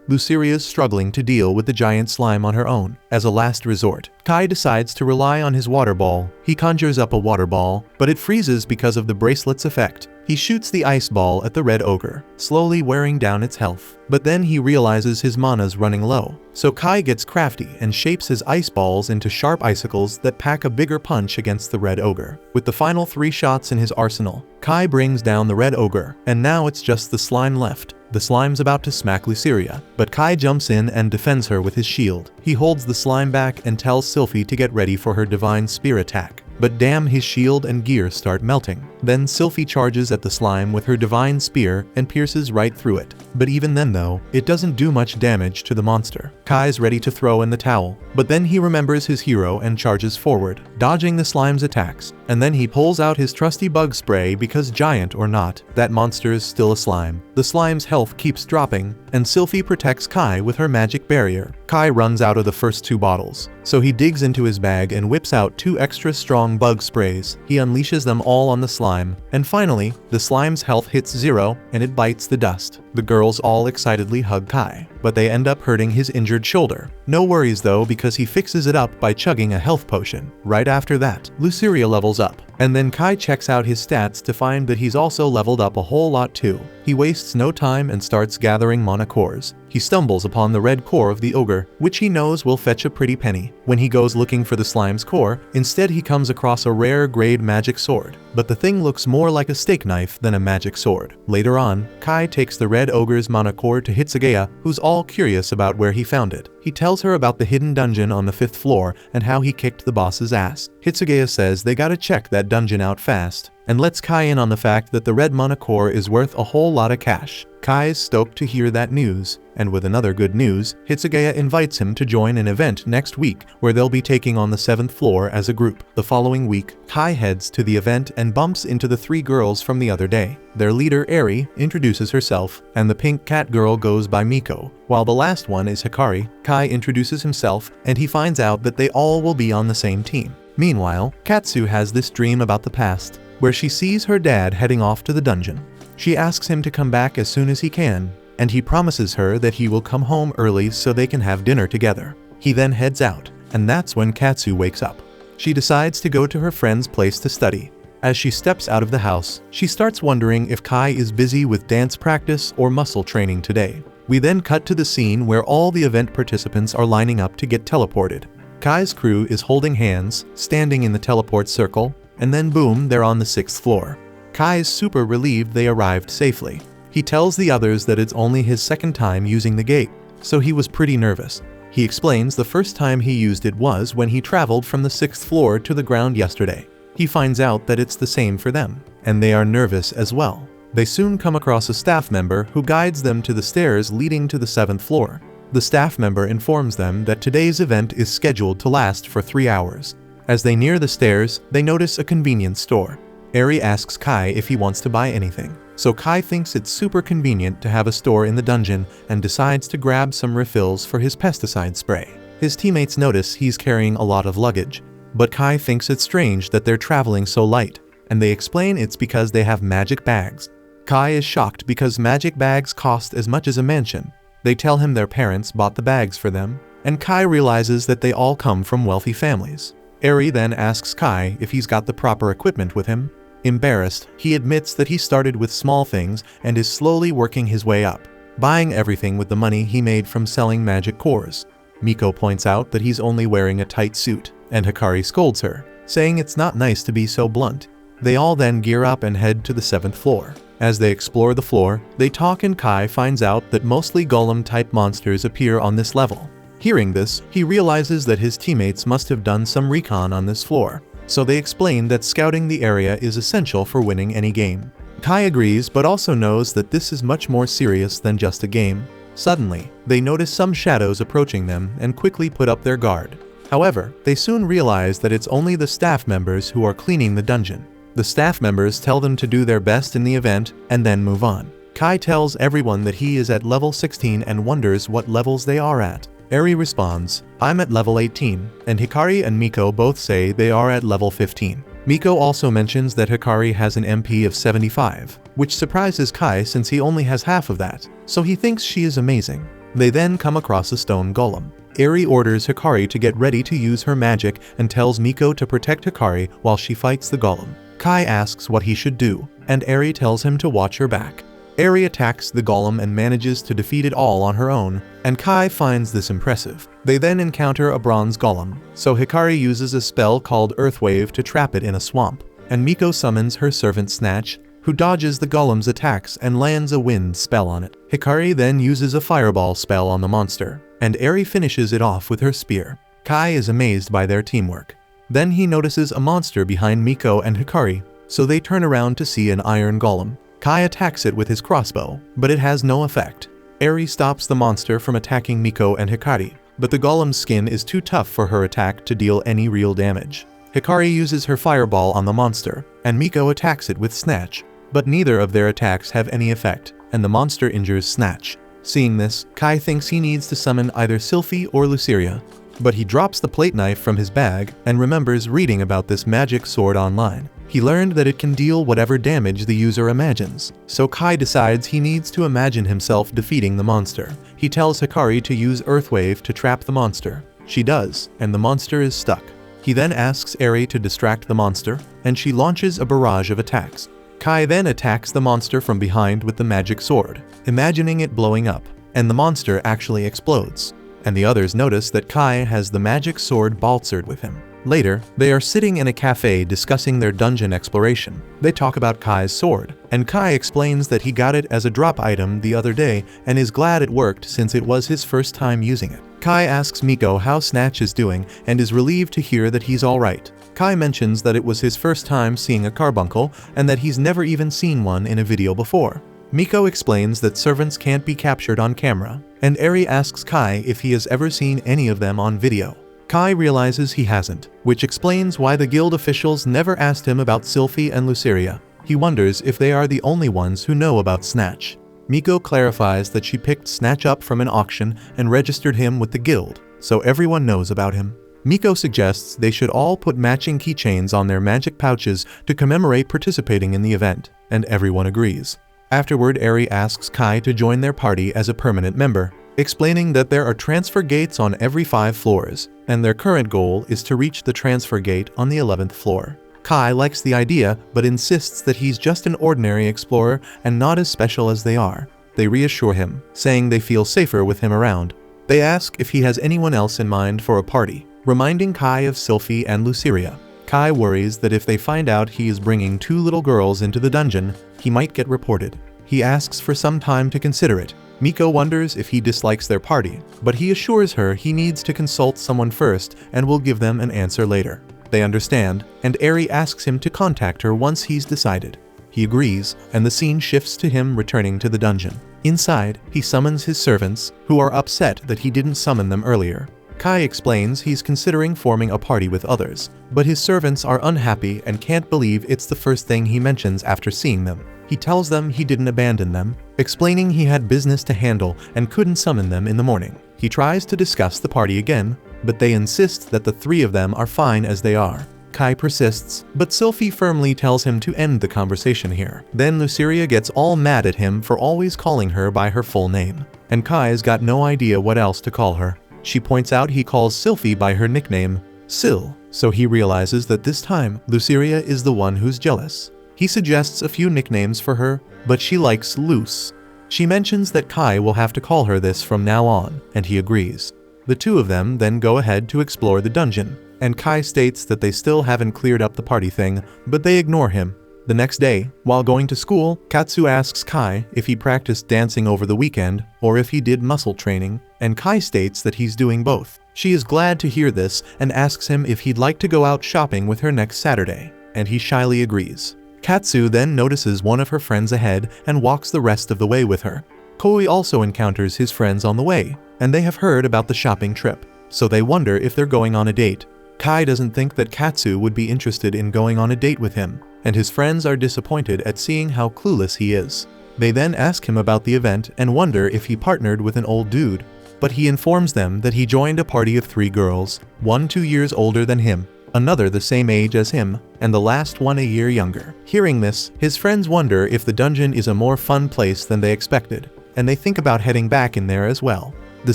Luceria's struggling to deal with the giant slime on her own. As a last resort, Kai decides to rely on his water ball. He conjures up a water ball, but it freezes because of the bracelet's effect. He shoots the ice ball at the red ogre, slowly wearing down its health. But then he realizes his mana's running low, so Kai gets crafty and shapes his ice balls into sharp icicles that pack a bigger punch against the red ogre. With the final 3 shots in his arsenal, Kai brings down the red ogre, and now it's just the slime left. The slime's about to smack Luceria, but Kai jumps in and defends her with his shield. He holds the slime back and tells Sylphie to get ready for her divine spear attack. But damn, his shield and gear start melting. Then Sylphie charges at the slime with her divine spear and pierces right through it. But even then though, it doesn't do much damage to the monster. Kai's ready to throw in the towel, but then he remembers his hero and charges forward, dodging the slime's attacks. And then he pulls out his trusty bug spray because giant or not, that monster is still a slime. The slime's health keeps dropping, and Sylphie protects Kai with her magic barrier. Kai runs out of the first 2 bottles, so he digs into his bag and whips out 2 extra strong bug sprays. He unleashes them all on the slime, and finally, the slime's health hits 0 and it bites the dust. The girls all excitedly hug Kai, but they end up hurting his injured shoulder. No worries though, because he fixes it up by chugging a health potion. Right after that, Luceria levels up, and then Kai checks out his stats to find that he's also leveled up a whole lot too. He wastes no time and starts gathering mana cores. He stumbles upon the red core of the ogre, which he knows will fetch a pretty penny. When he goes looking for the slime's core, instead he comes across a rare grade magic sword, but the thing looks more like a steak knife than a magic sword. Later on, Kai takes the red ogre's mana core to Hitsugaya, who's all curious about where he found it. He tells her about the hidden dungeon on the 5th floor and how he kicked the boss's ass. Hitsugaya says they gotta check that dungeon out fast, and lets Kai in on the fact that the red mana core is worth a whole lot of cash. Kai is stoked to hear that news, and with another good news, Hitsugaya invites him to join an event next week where they'll be taking on the 7th floor as a group. The following week, Kai heads to the event and bumps into the 3 girls from the other day. Their leader, Eri, introduces herself, and the pink cat girl goes by Miko, while the last one is Hikari. Kai introduces himself, and he finds out that they all will be on the same team. Meanwhile, Katsu has this dream about the past, where she sees her dad heading off to the dungeon. She asks him to come back as soon as he can, and he promises her that he will come home early so they can have dinner together. He then heads out, and that's when Katsu wakes up. She decides to go to her friend's place to study. As she steps out of the house, she starts wondering if Kai is busy with dance practice or muscle training today. We then cut to the scene where all the event participants are lining up to get teleported. Kai's crew is holding hands, standing in the teleport circle, and then boom, they're on the 6th floor. Kai is super relieved they arrived safely. He tells the others that it's only his 2nd time using the gate, so he was pretty nervous. He explains the first time he used it was when he traveled from the 6th floor to the ground yesterday. He finds out that it's the same for them, and they are nervous as well. They soon come across a staff member who guides them to the stairs leading to the 7th floor. The staff member informs them that today's event is scheduled to last for 3 hours. As they near the stairs, they notice a convenience store. Eri asks Kai if he wants to buy anything, so Kai thinks it's super convenient to have a store in the dungeon and decides to grab some refills for his pesticide spray. His teammates notice he's carrying a lot of luggage, but Kai thinks it's strange that they're traveling so light, and they explain it's because they have magic bags. Kai is shocked because magic bags cost as much as a mansion. They tell him their parents bought the bags for them, and Kai realizes that they all come from wealthy families. Eri then asks Kai if he's got the proper equipment with him. Embarrassed, he admits that he started with small things and is slowly working his way up, buying everything with the money he made from selling magic cores. Miko points out that he's only wearing a tight suit, and Hikari scolds her, saying it's not nice to be so blunt. They all then gear up and head to the 7th floor. As they explore the floor, they talk and Kai finds out that mostly golem-type monsters appear on this level. Hearing this, he realizes that his teammates must have done some recon on this floor, so they explain that scouting the area is essential for winning any game. Kai agrees but also knows that this is much more serious than just a game. Suddenly, they notice some shadows approaching them and quickly put up their guard. However, they soon realize that it's only the staff members who are cleaning the dungeon. The staff members tell them to do their best in the event and then move on. Kai tells everyone that he is at level 16 and wonders what levels they are at. Eri responds, "I'm at level 18, and Hikari and Miko both say they are at level 15. Miko also mentions that Hikari has an MP of 75, which surprises Kai since he only has half of that, so he thinks she is amazing. They then come across a stone golem. Eri orders Hikari to get ready to use her magic and tells Miko to protect Hikari while she fights the golem. Kai asks what he should do, and Eri tells him to watch her back. Eri attacks the golem and manages to defeat it all on her own, and Kai finds this impressive. They then encounter a bronze golem, so Hikari uses a spell called Earthwave to trap it in a swamp, and Miko summons her servant Snatch, who dodges the golem's attacks and lands a wind spell on it. Hikari then uses a fireball spell on the monster, and Eri finishes it off with her spear. Kai is amazed by their teamwork. Then he notices a monster behind Miko and Hikari, so they turn around to see an iron golem. Kai attacks it with his crossbow, but it has no effect. Eri stops the monster from attacking Miko and Hikari, but the golem's skin is too tough for her attack to deal any real damage. Hikari uses her fireball on the monster, and Miko attacks it with Snatch, but neither of their attacks have any effect, and the monster injures Snatch. Seeing this, Kai thinks he needs to summon either Sylphie or Luceria, but he drops the plate knife from his bag and remembers reading about this magic sword online. He learned that it can deal whatever damage the user imagines, so Kai decides he needs to imagine himself defeating the monster. He tells Hikari to use Earthwave to trap the monster. She does, and the monster is stuck. He then asks Eri to distract the monster, and she launches a barrage of attacks. Kai then attacks the monster from behind with the magic sword, imagining it blowing up, and the monster actually explodes. And the others notice that Kai has the magic sword Baltzard with him. Later, they are sitting in a cafe discussing their dungeon exploration. They talk about Kai's sword, and Kai explains that he got it as a drop item the other day and is glad it worked since it was his first time using it. Kai asks Miko how Snatch is doing and is relieved to hear that he's alright. Kai mentions that it was his first time seeing a carbuncle and that he's never even seen one in a video before. Miko explains that servants can't be captured on camera, and Eri asks Kai if he has ever seen any of them on video. Kai realizes he hasn't, which explains why the guild officials never asked him about Sylphie and Luceria. He wonders if they are the only ones who know about Snatch. Miko clarifies that she picked Snatch up from an auction and registered him with the guild, so everyone knows about him. Miko suggests they should all put matching keychains on their magic pouches to commemorate participating in the event, and everyone agrees. Afterward, Eri asks Kai to join their party as a permanent member, explaining that there are transfer gates on every 5 floors, and their current goal is to reach the transfer gate on the 11th floor. Kai likes the idea, but insists that he's just an ordinary explorer and not as special as they are. They reassure him, saying they feel safer with him around. They ask if he has anyone else in mind for a party, reminding Kai of Sylphie and Luceria. Kai worries that if they find out he is bringing 2 little girls into the dungeon, he might get reported. He asks for some time to consider it. Miko wonders if he dislikes their party, but he assures her he needs to consult someone first and will give them an answer later. They understand, and Eri asks him to contact her once he's decided. He agrees, and the scene shifts to him returning to the dungeon. Inside, he summons his servants, who are upset that he didn't summon them earlier. Kai explains he's considering forming a party with others, but his servants are unhappy and can't believe it's the first thing he mentions after seeing them. He tells them he didn't abandon them, explaining he had business to handle and couldn't summon them in the morning. He tries to discuss the party again, but they insist that the 3 of them are fine as they are. Kai persists, but Sylphie firmly tells him to end the conversation here. Then Luceria gets all mad at him for always calling her by her full name, and Kai's got no idea what else to call her. She points out he calls Sylphie by her nickname, Syl, so he realizes that this time Luceria is the one who's jealous. He suggests a few nicknames for her, but she likes Luce. She mentions that Kai will have to call her this from now on, and he agrees. The 2 of them then go ahead to explore the dungeon, and Kai states that they still haven't cleared up the party thing, but they ignore him. The next day, while going to school, Katsu asks Kai if he practiced dancing over the weekend or if he did muscle training, and Kai states that he's doing both. She is glad to hear this and asks him if he'd like to go out shopping with her next Saturday, and he shyly agrees. Katsu then notices one of her friends ahead and walks the rest of the way with her. Koi also encounters his friends on the way, and they have heard about the shopping trip, so they wonder if they're going on a date. Kai doesn't think that Katsu would be interested in going on a date with him, and his friends are disappointed at seeing how clueless he is. They then ask him about the event and wonder if he partnered with an old dude, but he informs them that he joined a party of 3 girls, one 2 years older than him, another the same age as him, and the last one a year younger. Hearing this, his friends wonder if the dungeon is a more fun place than they expected, and they think about heading back in there as well. The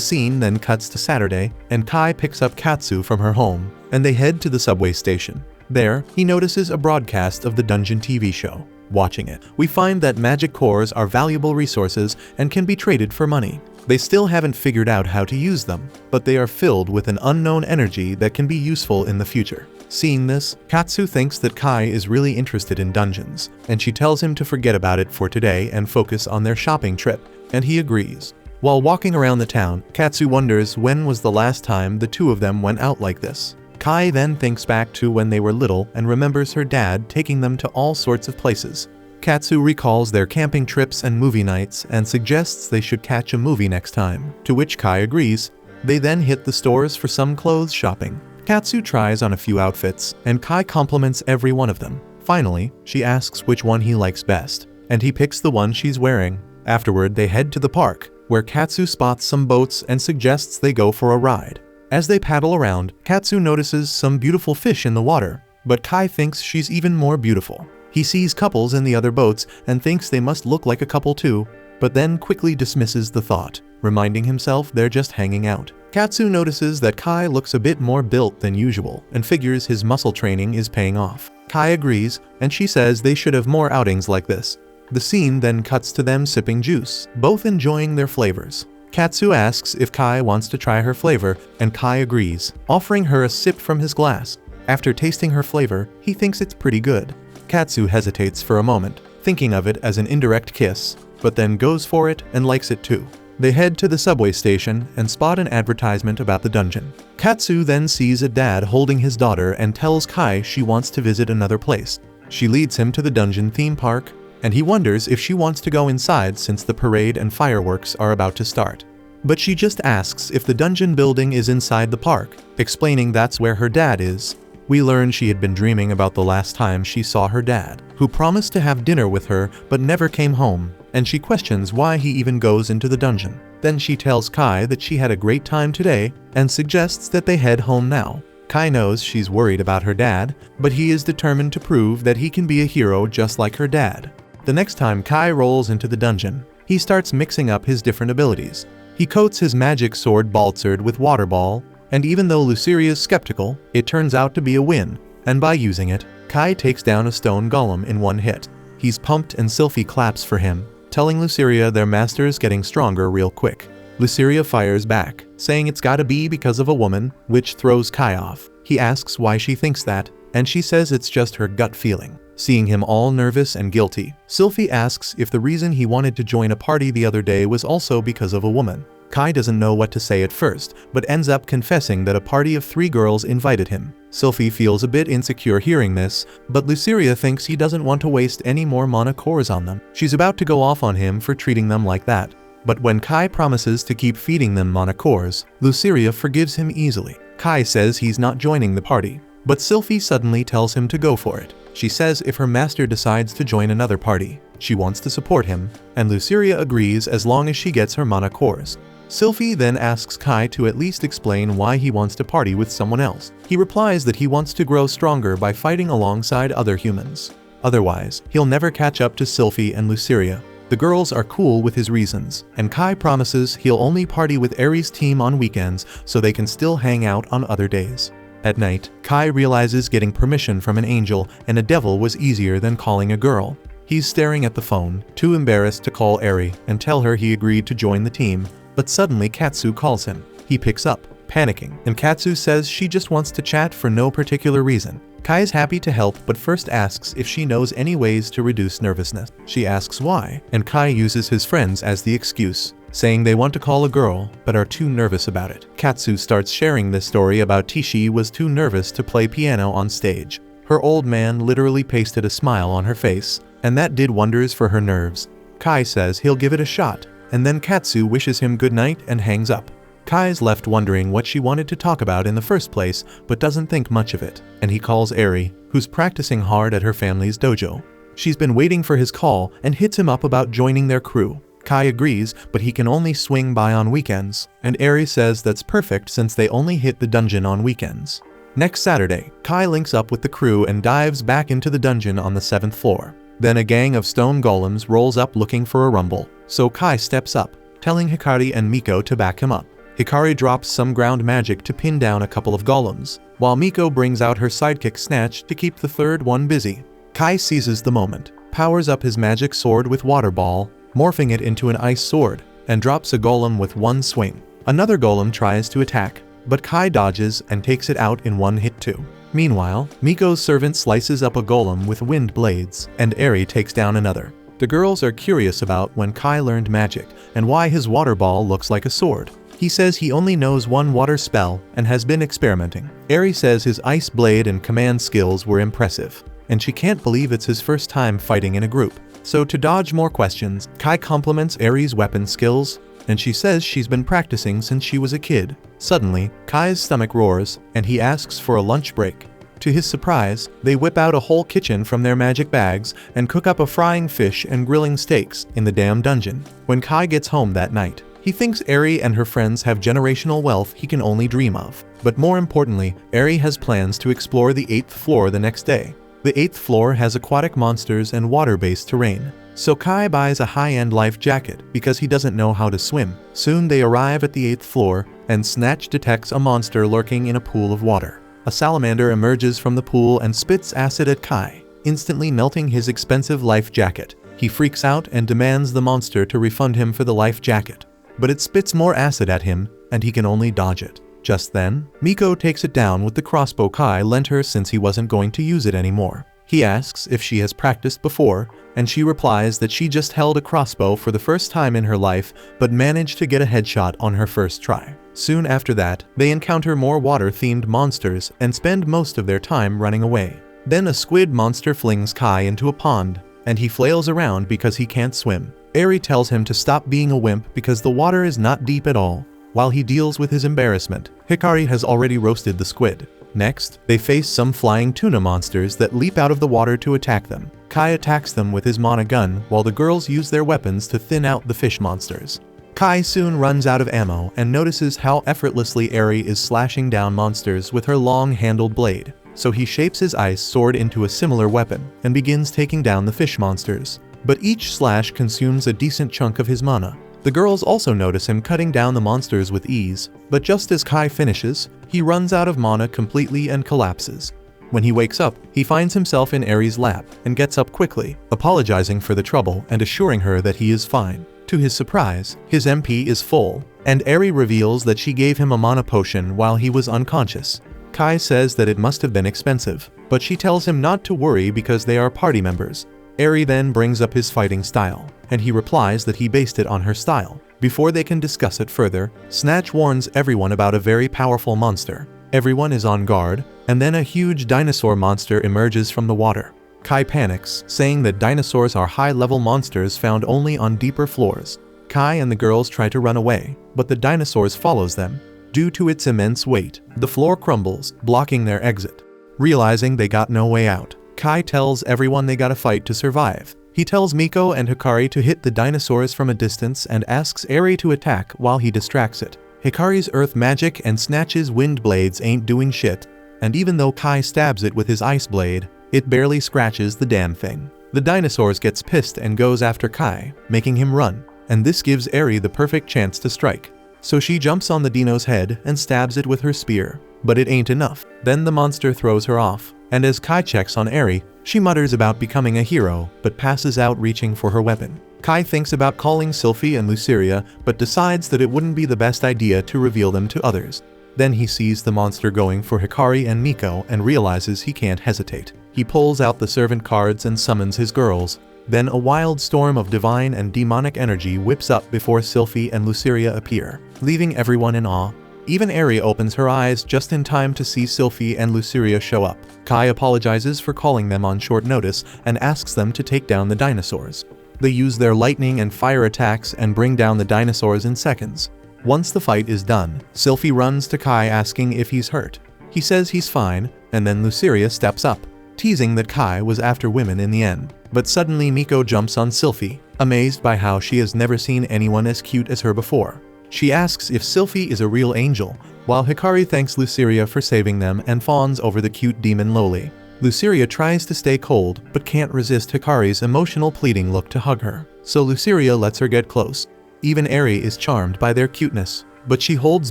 scene then cuts to Saturday, and Kai picks up Katsu from her home, and they head to the subway station. There, he notices a broadcast of the dungeon TV show. Watching it, we find that magic cores are valuable resources and can be traded for money. They still haven't figured out how to use them, but they are filled with an unknown energy that can be useful in the future. Seeing this, Katsu thinks that Kai is really interested in dungeons, and she tells him to forget about it for today and focus on their shopping trip, and he agrees. While walking around the town, Katsu wonders when was the last time the two of them went out like this. Kai then thinks back to when they were little and remembers her dad taking them to all sorts of places. Katsu recalls their camping trips and movie nights and suggests they should catch a movie next time, to which Kai agrees. They then hit the stores for some clothes shopping. Katsu tries on a few outfits, and Kai compliments every one of them. Finally, she asks which one he likes best, and he picks the one she's wearing. Afterward, they head to the park, where Katsu spots some boats and suggests they go for a ride. As they paddle around, Katsu notices some beautiful fish in the water, but Kai thinks she's even more beautiful. He sees couples in the other boats and thinks they must look like a couple too, but then quickly dismisses the thought, reminding himself they're just hanging out. Katsu notices that Kai looks a bit more built than usual and figures his muscle training is paying off. Kai agrees, and she says they should have more outings like this. The scene then cuts to them sipping juice, both enjoying their flavors. Katsu asks if Kai wants to try her flavor, and Kai agrees, offering her a sip from his glass. After tasting her flavor, he thinks it's pretty good. Katsu hesitates for a moment, thinking of it as an indirect kiss, but then goes for it and likes it too. They head to the subway station and spot an advertisement about the dungeon. Katsu then sees a dad holding his daughter and tells Kai she wants to visit another place. She leads him to the dungeon theme park, and he wonders if she wants to go inside since the parade and fireworks are about to start. But she just asks if the dungeon building is inside the park, explaining that's where her dad is. We learn she had been dreaming about the last time she saw her dad, who promised to have dinner with her but never came home, and she questions why he even goes into the dungeon. Then she tells Kai that she had a great time today and suggests that they head home now. Kai knows she's worried about her dad, but he is determined to prove that he can be a hero just like her dad. The next time Kai rolls into the dungeon, he starts mixing up his different abilities. He coats his magic sword Baltzard with Water Ball, and even though Luceria's skeptical, it turns out to be a win, and by using it, Kai takes down a stone golem in one hit. He's pumped and Sylphie claps for him, telling Luceria their master's getting stronger real quick. Luceria fires back, saying it's gotta be because of a woman, which throws Kai off. He asks why she thinks that, and she says it's just her gut feeling. Seeing him all nervous and guilty, Sylphie asks if the reason he wanted to join a party the other day was also because of a woman. Kai doesn't know what to say at first, but ends up confessing that a party of 3 girls invited him. Sylphie feels a bit insecure hearing this, but Luceria thinks he doesn't want to waste any more mana cores on them. She's about to go off on him for treating them like that. But when Kai promises to keep feeding them mana cores, Luceria forgives him easily. Kai says he's not joining the party, but Sylphie suddenly tells him to go for it. She says if her master decides to join another party, she wants to support him, and Luceria agrees as long as she gets her mana cores. Sylphie then asks Kai to at least explain why he wants to party with someone else. He replies that he wants to grow stronger by fighting alongside other humans. Otherwise, he'll never catch up to Sylphie and Luceria. The girls are cool with his reasons, and Kai promises he'll only party with Aries' team on weekends so they can still hang out on other days. At night, Kai realizes getting permission from an angel and a devil was easier than calling a girl. He's staring at the phone, too embarrassed to call Aries and tell her he agreed to join the team, but suddenly Katsu calls him. He picks up, panicking, and Katsu says she just wants to chat for no particular reason. Kai is happy to help but first asks if she knows any ways to reduce nervousness. She asks why, and Kai uses his friends as the excuse, saying they want to call a girl but are too nervous about it. Katsu starts sharing this story about Tishi was too nervous to play piano on stage. Her old man literally pasted a smile on her face, and that did wonders for her nerves. Kai says he'll give it a shot, and then Katsu wishes him good night and hangs up. Kai's left wondering what she wanted to talk about in the first place, but doesn't think much of it, and he calls Eri, who's practicing hard at her family's dojo. She's been waiting for his call and hits him up about joining their crew. Kai agrees, but he can only swing by on weekends, and Eri says that's perfect since they only hit the dungeon on weekends. Next Saturday, Kai links up with the crew and dives back into the dungeon on the 7th floor. Then a gang of stone golems rolls up looking for a rumble, so Kai steps up, telling Hikari and Miko to back him up. Hikari drops some ground magic to pin down a couple of golems, while Miko brings out her sidekick Snatch to keep the third one busy. Kai seizes the moment, powers up his magic sword with Water Ball, morphing it into an ice sword, and drops a golem with one swing. Another golem tries to attack, but Kai dodges and takes it out in one hit too. Meanwhile, Miko's servant slices up a golem with wind blades, and Eri takes down another. The girls are curious about when Kai learned magic, and why his water ball looks like a sword. He says he only knows one water spell and has been experimenting. Eri says his ice blade and command skills were impressive, and she can't believe it's his first time fighting in a group. So to dodge more questions, Kai compliments Eri's weapon skills, and she says she's been practicing since she was a kid. Suddenly, Kai's stomach roars, and he asks for a lunch break. To his surprise, they whip out a whole kitchen from their magic bags and cook up a frying fish and grilling steaks in the damn dungeon. When Kai gets home that night, he thinks Eri and her friends have generational wealth he can only dream of. But more importantly, Eri has plans to explore the 8th floor the next day. The 8th floor has aquatic monsters and water-based terrain. So Kai buys a high-end life jacket because he doesn't know how to swim. Soon they arrive at the 8th floor, and Snatch detects a monster lurking in a pool of water. A salamander emerges from the pool and spits acid at Kai, instantly melting his expensive life jacket. He freaks out and demands the monster to refund him for the life jacket. But it spits more acid at him, and he can only dodge it. Just then, Miko takes it down with the crossbow Kai lent her since he wasn't going to use it anymore. He asks if she has practiced before, and she replies that she just held a crossbow for the first time in her life, but managed to get a headshot on her first try. Soon after that, they encounter more water-themed monsters and spend most of their time running away. Then a squid monster flings Kai into a pond, and he flails around because he can't swim. Eri tells him to stop being a wimp because the water is not deep at all. While he deals with his embarrassment, Hikari has already roasted the squid. Next, they face some flying tuna monsters that leap out of the water to attack them. Kai attacks them with his mana gun while the girls use their weapons to thin out the fish monsters. Kai soon runs out of ammo and notices how effortlessly Eri is slashing down monsters with her long-handled blade. So he shapes his ice sword into a similar weapon and begins taking down the fish monsters. But each slash consumes a decent chunk of his mana. The girls also notice him cutting down the monsters with ease, but just as Kai finishes, he runs out of mana completely and collapses. When he wakes up, he finds himself in Eri's lap and gets up quickly, apologizing for the trouble and assuring her that he is fine. To his surprise, his MP is full, and Eri reveals that she gave him a mana potion while he was unconscious. Kai says that it must have been expensive, but she tells him not to worry because they are party members. Eri then brings up his fighting style, and he replies that he based it on her style. Before they can discuss it further, Snatch warns everyone about a very powerful monster. Everyone is on guard, and then a huge dinosaur monster emerges from the water. Kai panics, saying that dinosaurs are high-level monsters found only on deeper floors. Kai and the girls try to run away, but the dinosaurs follows them. Due to its immense weight, the floor crumbles, blocking their exit. Realizing they got no way out, Kai tells everyone they gotta fight to survive. He tells Miko and Hikari to hit the dinosaurs from a distance and asks Eri to attack while he distracts it. Hikari's earth magic and Snatch's wind blades ain't doing shit, and even though Kai stabs it with his ice blade, it barely scratches the damn thing. The dinosaurs gets pissed and goes after Kai, making him run, and this gives Eri the perfect chance to strike. So she jumps on the dino's head and stabs it with her spear, but it ain't enough. Then the monster throws her off, and as Kai checks on Eri, she mutters about becoming a hero, but passes out reaching for her weapon. Kai thinks about calling Sylphie and Luceria, but decides that it wouldn't be the best idea to reveal them to others. Then he sees the monster going for Hikari and Miko and realizes he can't hesitate. He pulls out the servant cards and summons his girls. Then a wild storm of divine and demonic energy whips up before Sylphie and Luceria appear, leaving everyone in awe. Even Eri opens her eyes just in time to see Sylphie and Luceria show up. Kai apologizes for calling them on short notice and asks them to take down the dinosaurs. They use their lightning and fire attacks and bring down the dinosaurs in seconds. Once the fight is done, Sylphie runs to Kai asking if he's hurt. He says he's fine, and then Luceria steps up, teasing that Kai was after women in the end. But suddenly Miko jumps on Sylphie, amazed by how she has never seen anyone as cute as her before. She asks if Sylphie is a real angel, while Hikari thanks Luceria for saving them and fawns over the cute demon Loli. Luceria tries to stay cold, but can't resist Hikari's emotional pleading look to hug her, so Luceria lets her get close. Even Eri is charmed by their cuteness, but she holds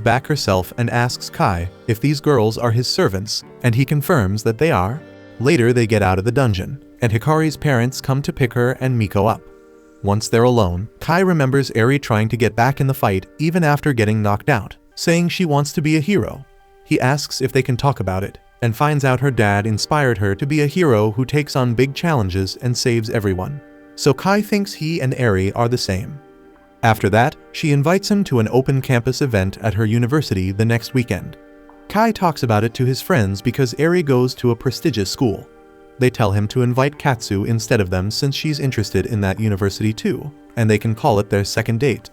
back herself and asks Kai if these girls are his servants, and he confirms that they are. Later they get out of the dungeon, and Hikari's parents come to pick her and Miko up. Once they're alone, Kai remembers Eri trying to get back in the fight even after getting knocked out, saying she wants to be a hero. He asks if they can talk about it, and finds out her dad inspired her to be a hero who takes on big challenges and saves everyone. So Kai thinks he and Eri are the same. After that, she invites him to an open campus event at her university the next weekend. Kai talks about it to his friends because Eri goes to a prestigious school. They tell him to invite Katsu instead of them since she's interested in that university too, and they can call it their second date.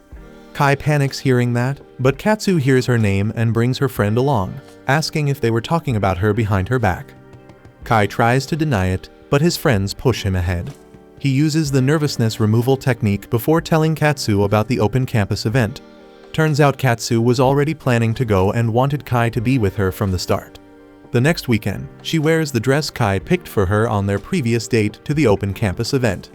Kai panics hearing that, but Katsu hears her name and brings her friend along, asking if they were talking about her behind her back. Kai tries to deny it, but his friends push him ahead. He uses the nervousness removal technique before telling Katsu about the open campus event. Turns out Katsu was already planning to go and wanted Kai to be with her from the start. The next weekend, she wears the dress Kai picked for her on their previous date to the open campus event.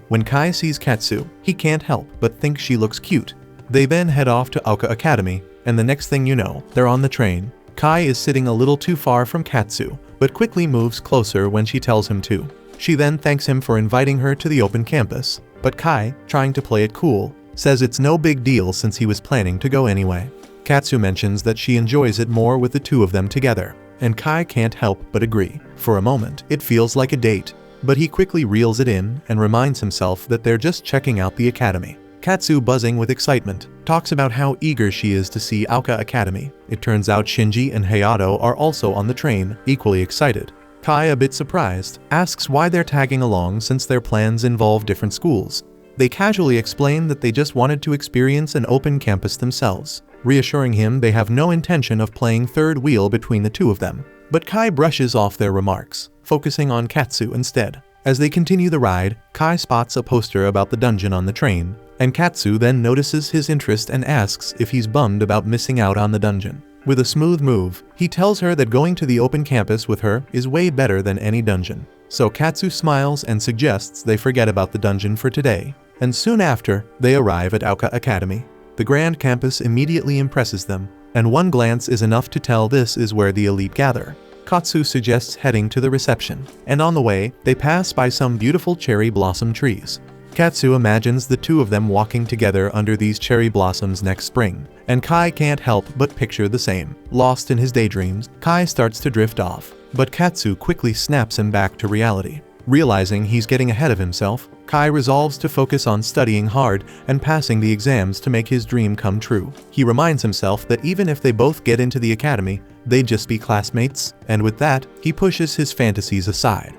When Kai sees Katsu, he can't help but think she looks cute. They then head off to Aoka Academy, and the next thing you know, they're on the train. Kai is sitting a little too far from Katsu, but quickly moves closer when she tells him to. She then thanks him for inviting her to the open campus, but Kai, trying to play it cool, says it's no big deal since he was planning to go anyway. Katsu mentions that she enjoys it more with the two of them together, and Kai can't help but agree. For a moment, it feels like a date, but he quickly reels it in and reminds himself that they're just checking out the academy. Katsu, buzzing with excitement, talks about how eager she is to see Aoka Academy. It turns out Shinji and Hayato are also on the train, equally excited. Kai, a bit surprised, asks why they're tagging along since their plans involve different schools. They casually explain that they just wanted to experience an open campus themselves, reassuring him they have no intention of playing third wheel between the two of them. But Kai brushes off their remarks, focusing on Katsu instead. As they continue the ride, Kai spots a poster about the dungeon on the train, and Katsu then notices his interest and asks if he's bummed about missing out on the dungeon. With a smooth move, he tells her that going to the open campus with her is way better than any dungeon. So Katsu smiles and suggests they forget about the dungeon for today. And soon after, they arrive at Aoka Academy. The grand campus immediately impresses them, and one glance is enough to tell this is where the elite gather. Katsu suggests heading to the reception, and on the way, they pass by some beautiful cherry blossom trees. Katsu imagines the two of them walking together under these cherry blossoms next spring, and Kai can't help but picture the same. Lost in his daydreams, Kai starts to drift off, but Katsu quickly snaps him back to reality. Realizing he's getting ahead of himself, Kai resolves to focus on studying hard and passing the exams to make his dream come true. He reminds himself that even if they both get into the academy, they'd just be classmates, and with that, he pushes his fantasies aside.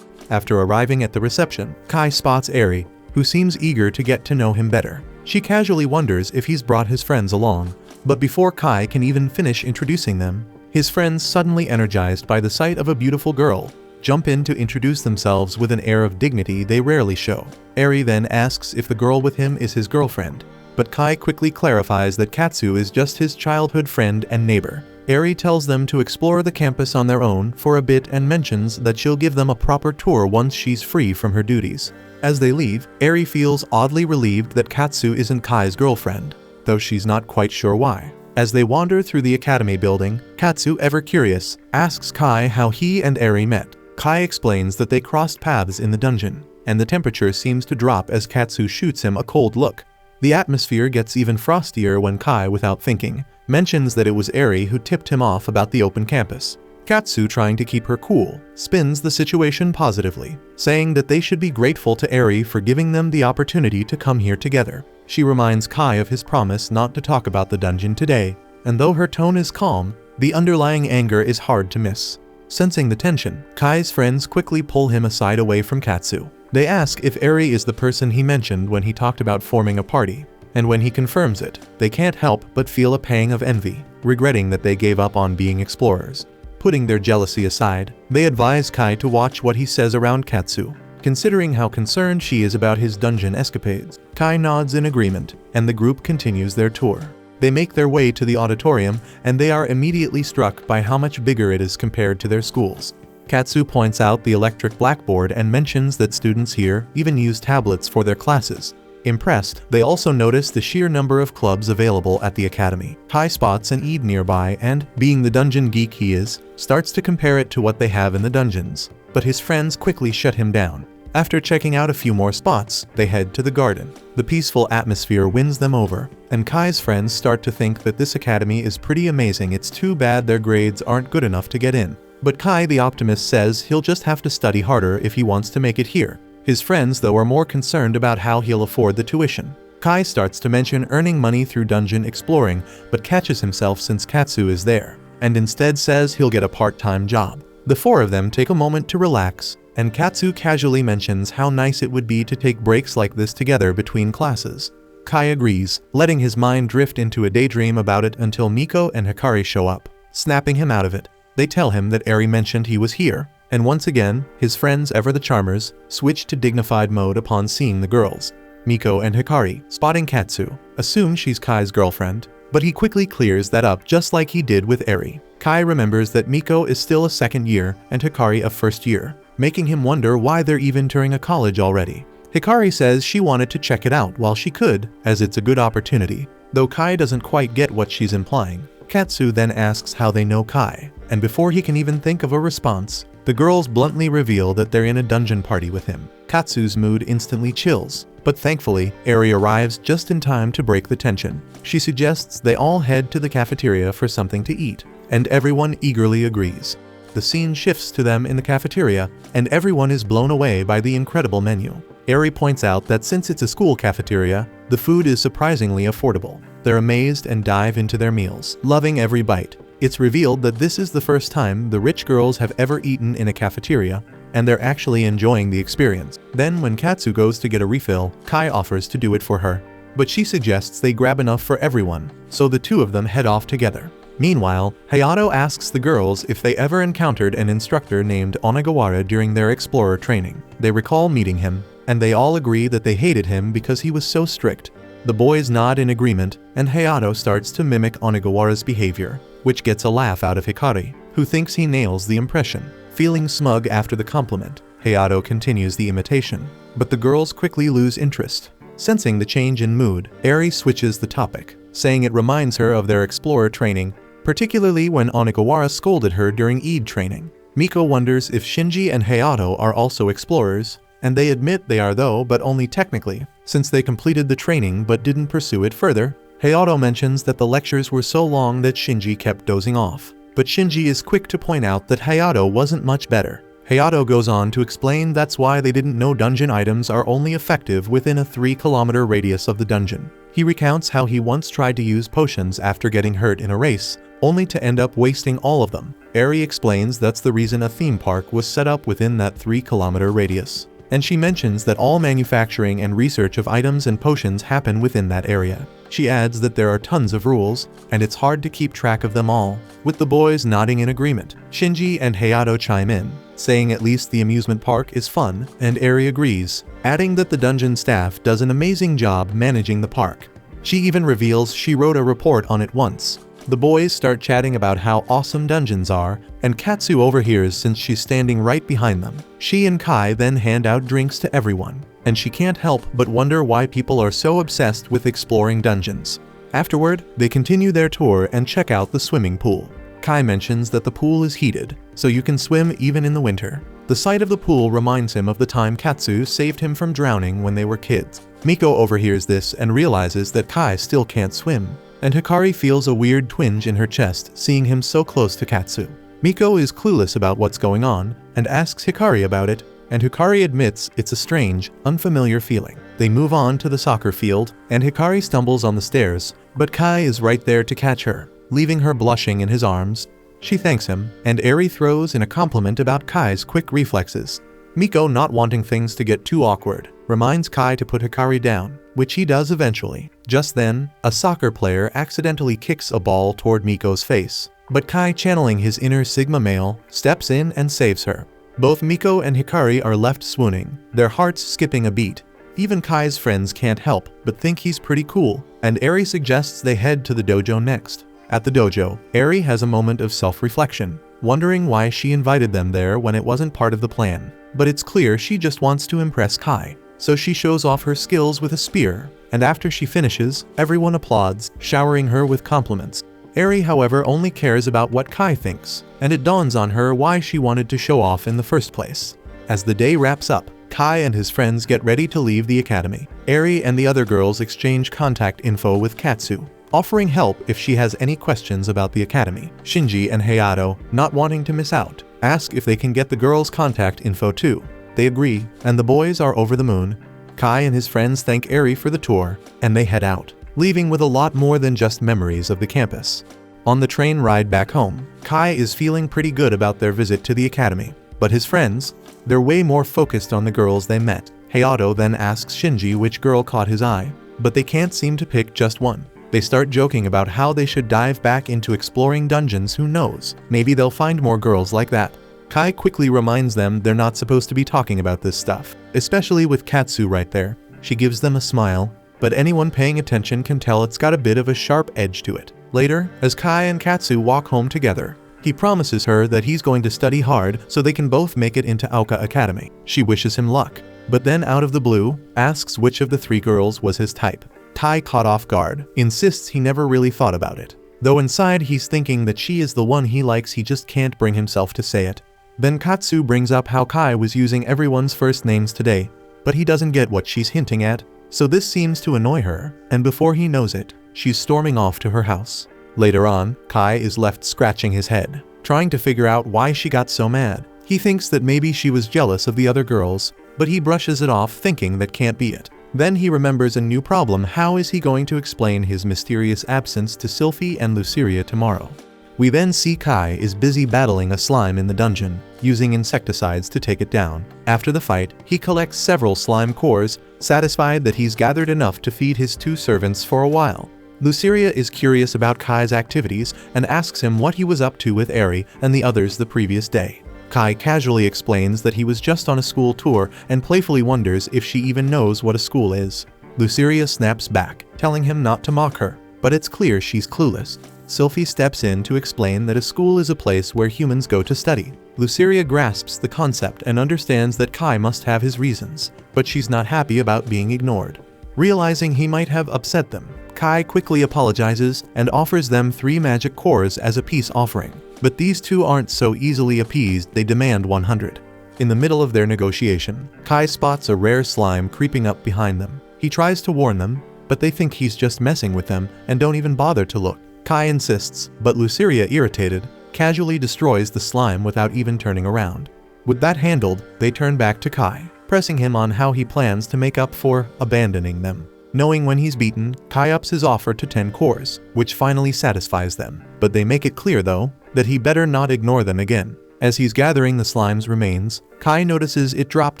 After arriving at the reception, Kai spots Eri, who seems eager to get to know him better. She casually wonders if he's brought his friends along, but before Kai can even finish introducing them, his friends, suddenly energized by the sight of a beautiful girl, jump in to introduce themselves with an air of dignity they rarely show. Eri then asks if the girl with him is his girlfriend, but Kai quickly clarifies that Katsu is just his childhood friend and neighbor. Eri tells them to explore the campus on their own for a bit and mentions that she'll give them a proper tour once she's free from her duties. As they leave, Eri feels oddly relieved that Katsu isn't Kai's girlfriend, though she's not quite sure why. As they wander through the academy building, Katsu, ever curious, asks Kai how he and Eri met. Kai explains that they crossed paths in the dungeon, and the temperature seems to drop as Katsu shoots him a cold look. The atmosphere gets even frostier when Kai, without thinking, mentions that it was Eri who tipped him off about the open campus. Katsu, trying to keep her cool, spins the situation positively, saying that they should be grateful to Eri for giving them the opportunity to come here together. She reminds Kai of his promise not to talk about the dungeon today, and though her tone is calm, the underlying anger is hard to miss. Sensing the tension, Kai's friends quickly pull him aside away from Katsu. They ask if Eri is the person he mentioned when he talked about forming a party, and when he confirms it, they can't help but feel a pang of envy, regretting that they gave up on being explorers. Putting their jealousy aside, they advise Kai to watch what he says around Katsu, considering how concerned she is about his dungeon escapades. Kai nods in agreement, and the group continues their tour. They make their way to the auditorium, and they are immediately struck by how much bigger it is compared to their schools. Katsu points out the electric blackboard and mentions that students here even use tablets for their classes. Impressed, they also notice the sheer number of clubs available at the academy. Kai spots an Eid nearby and, being the dungeon geek he is, starts to compare it to what they have in the dungeons. But his friends quickly shut him down. After checking out a few more spots, they head to the garden. The peaceful atmosphere wins them over, and Kai's friends start to think that this academy is pretty amazing. It's too bad their grades aren't good enough to get in. But Kai the optimist says he'll just have to study harder if he wants to make it here. His friends though are more concerned about how he'll afford the tuition. Kai starts to mention earning money through dungeon exploring, but catches himself since Katsu is there, and instead says he'll get a part-time job. The four of them take a moment to relax, and Katsu casually mentions how nice it would be to take breaks like this together between classes. Kai agrees, letting his mind drift into a daydream about it until Miko and Hikari show up, snapping him out of it. They tell him that Eri mentioned he was here, and once again, his friends, ever the charmers, switch to dignified mode upon seeing the girls. Miko and Hikari, spotting Katsu, assume she's Kai's girlfriend, but he quickly clears that up just like he did with Eri. Kai remembers that Miko is still a second year and Hikari a first year, making him wonder why they're even entering a college already. Hikari says she wanted to check it out while she could, as it's a good opportunity, though Kai doesn't quite get what she's implying. Katsu then asks how they know Kai, and before he can even think of a response, the girls bluntly reveal that they're in a dungeon party with him. Katsu's mood instantly chills, but thankfully, Eri arrives just in time to break the tension. She suggests they all head to the cafeteria for something to eat, and everyone eagerly agrees. The scene shifts to them in the cafeteria, and everyone is blown away by the incredible menu. Eri points out that since it's a school cafeteria, the food is surprisingly affordable. They're amazed and dive into their meals, loving every bite. It's revealed that this is the first time the rich girls have ever eaten in a cafeteria, and they're actually enjoying the experience. Then when Katsu goes to get a refill, Kai offers to do it for her, but she suggests they grab enough for everyone, so the two of them head off together. Meanwhile, Hayato asks the girls if they ever encountered an instructor named Onigawara during their explorer training. They recall meeting him, and they all agree that they hated him because he was so strict. The boys nod in agreement, and Hayato starts to mimic Onigawara's behavior, which gets a laugh out of Hikari, who thinks he nails the impression. Feeling smug after the compliment, Hayato continues the imitation, but the girls quickly lose interest. Sensing the change in mood, Eri switches the topic, saying it reminds her of their explorer training, particularly when Onigawara scolded her during Eid training. Miko wonders if Shinji and Hayato are also explorers, and they admit they are though, but only technically, since they completed the training but didn't pursue it further. Hayato mentions that the lectures were so long that Shinji kept dozing off, but Shinji is quick to point out that Hayato wasn't much better. Hayato goes on to explain that's why they didn't know dungeon items are only effective within a 3-kilometer radius of the dungeon. He recounts how he once tried to use potions after getting hurt in a race, only to end up wasting all of them. Eri explains that's the reason a theme park was set up within that 3-kilometer radius, and she mentions that all manufacturing and research of items and potions happen within that area. She adds that there are tons of rules, and it's hard to keep track of them all, with the boys nodding in agreement. Shinji and Hayato chime in, saying at least the amusement park is fun, and Eri agrees, adding that the dungeon staff does an amazing job managing the park. She even reveals she wrote a report on it once. The boys start chatting about how awesome dungeons are, and Katsu overhears since she's standing right behind them. She and Kai then hand out drinks to everyone, and she can't help but wonder why people are so obsessed with exploring dungeons. Afterward, they continue their tour and check out the swimming pool. Kai mentions that the pool is heated, so you can swim even in the winter. The sight of the pool reminds him of the time Katsu saved him from drowning when they were kids. Miko overhears this and realizes that Kai still can't swim, and Hikari feels a weird twinge in her chest seeing him so close to Katsu. Miko is clueless about what's going on and asks Hikari about it, and Hikari admits it's a strange, unfamiliar feeling. They move on to the soccer field, and Hikari stumbles on the stairs, but Kai is right there to catch her, leaving her blushing in his arms. She thanks him, and Eri throws in a compliment about Kai's quick reflexes. Miko, not wanting things to get too awkward, reminds Kai to put Hikari down, which he does eventually. Just then, a soccer player accidentally kicks a ball toward Miko's face, but Kai, channeling his inner Sigma male, steps in and saves her. Both Miko and Hikari are left swooning, their hearts skipping a beat. Even Kai's friends can't help but think he's pretty cool, and Eri suggests they head to the dojo next. At the dojo, Eri has a moment of self-reflection, wondering why she invited them there when it wasn't part of the plan. But it's clear she just wants to impress Kai, so she shows off her skills with a spear, and after she finishes, everyone applauds, showering her with compliments. Eri, however, only cares about what Kai thinks, and it dawns on her why she wanted to show off in the first place. As the day wraps up, Kai and his friends get ready to leave the academy. Eri and the other girls exchange contact info with Katsu, offering help if she has any questions about the academy. Shinji and Hayato, not wanting to miss out, ask if they can get the girls' contact info too. They agree, and the boys are over the moon. Kai and his friends thank Eri for the tour, and they head out, leaving with a lot more than just memories of the campus. On the train ride back home, Kai is feeling pretty good about their visit to the academy, but his friends, they're way more focused on the girls they met. Hayato then asks Shinji which girl caught his eye, but they can't seem to pick just one. They start joking about how they should dive back into exploring dungeons. Who knows, maybe they'll find more girls like that. Kai quickly reminds them they're not supposed to be talking about this stuff, especially with Katsu right there. She gives them a smile, but anyone paying attention can tell it's got a bit of a sharp edge to it. Later, as Kai and Katsu walk home together, he promises her that he's going to study hard so they can both make it into Aoka Academy. She wishes him luck, but then out of the blue, asks which of the three girls was his type. Tai, caught off guard, insists he never really thought about it, though inside he's thinking that she is the one he likes, he just can't bring himself to say it. Then Katsu brings up how Kai was using everyone's first names today, but he doesn't get what she's hinting at, so this seems to annoy her, and before he knows it, she's storming off to her house. Later on, Kai is left scratching his head, trying to figure out why she got so mad. He thinks that maybe she was jealous of the other girls, but he brushes it off thinking that can't be it. Then he remembers a new problem. How is he going to explain his mysterious absence to Sylphie and Luceria tomorrow? We then see Kai is busy battling a slime in the dungeon, using insecticides to take it down. After the fight, he collects several slime cores, satisfied that he's gathered enough to feed his two servants for a while. Luceria is curious about Kai's activities and asks him what he was up to with Eri and the others the previous day. Kai casually explains that he was just on a school tour and playfully wonders if she even knows what a school is. Luceria snaps back, telling him not to mock her, but it's clear she's clueless. Sylphie steps in to explain that a school is a place where humans go to study. Luceria grasps the concept and understands that Kai must have his reasons, but she's not happy about being ignored. Realizing he might have upset them, Kai quickly apologizes and offers them 3 magic cores as a peace offering. But these two aren't so easily appeased, they demand 100. In the middle of their negotiation, Kai spots a rare slime creeping up behind them. He tries to warn them, but they think he's just messing with them and don't even bother to look. Kai insists, but Luceria, irritated, casually destroys the slime without even turning around. With that handled, they turn back to Kai, pressing him on how he plans to make up for abandoning them. Knowing when he's beaten, Kai ups his offer to 10 cores, which finally satisfies them. But they make it clear, though, that he better not ignore them again. As he's gathering the slime's remains, Kai notices it dropped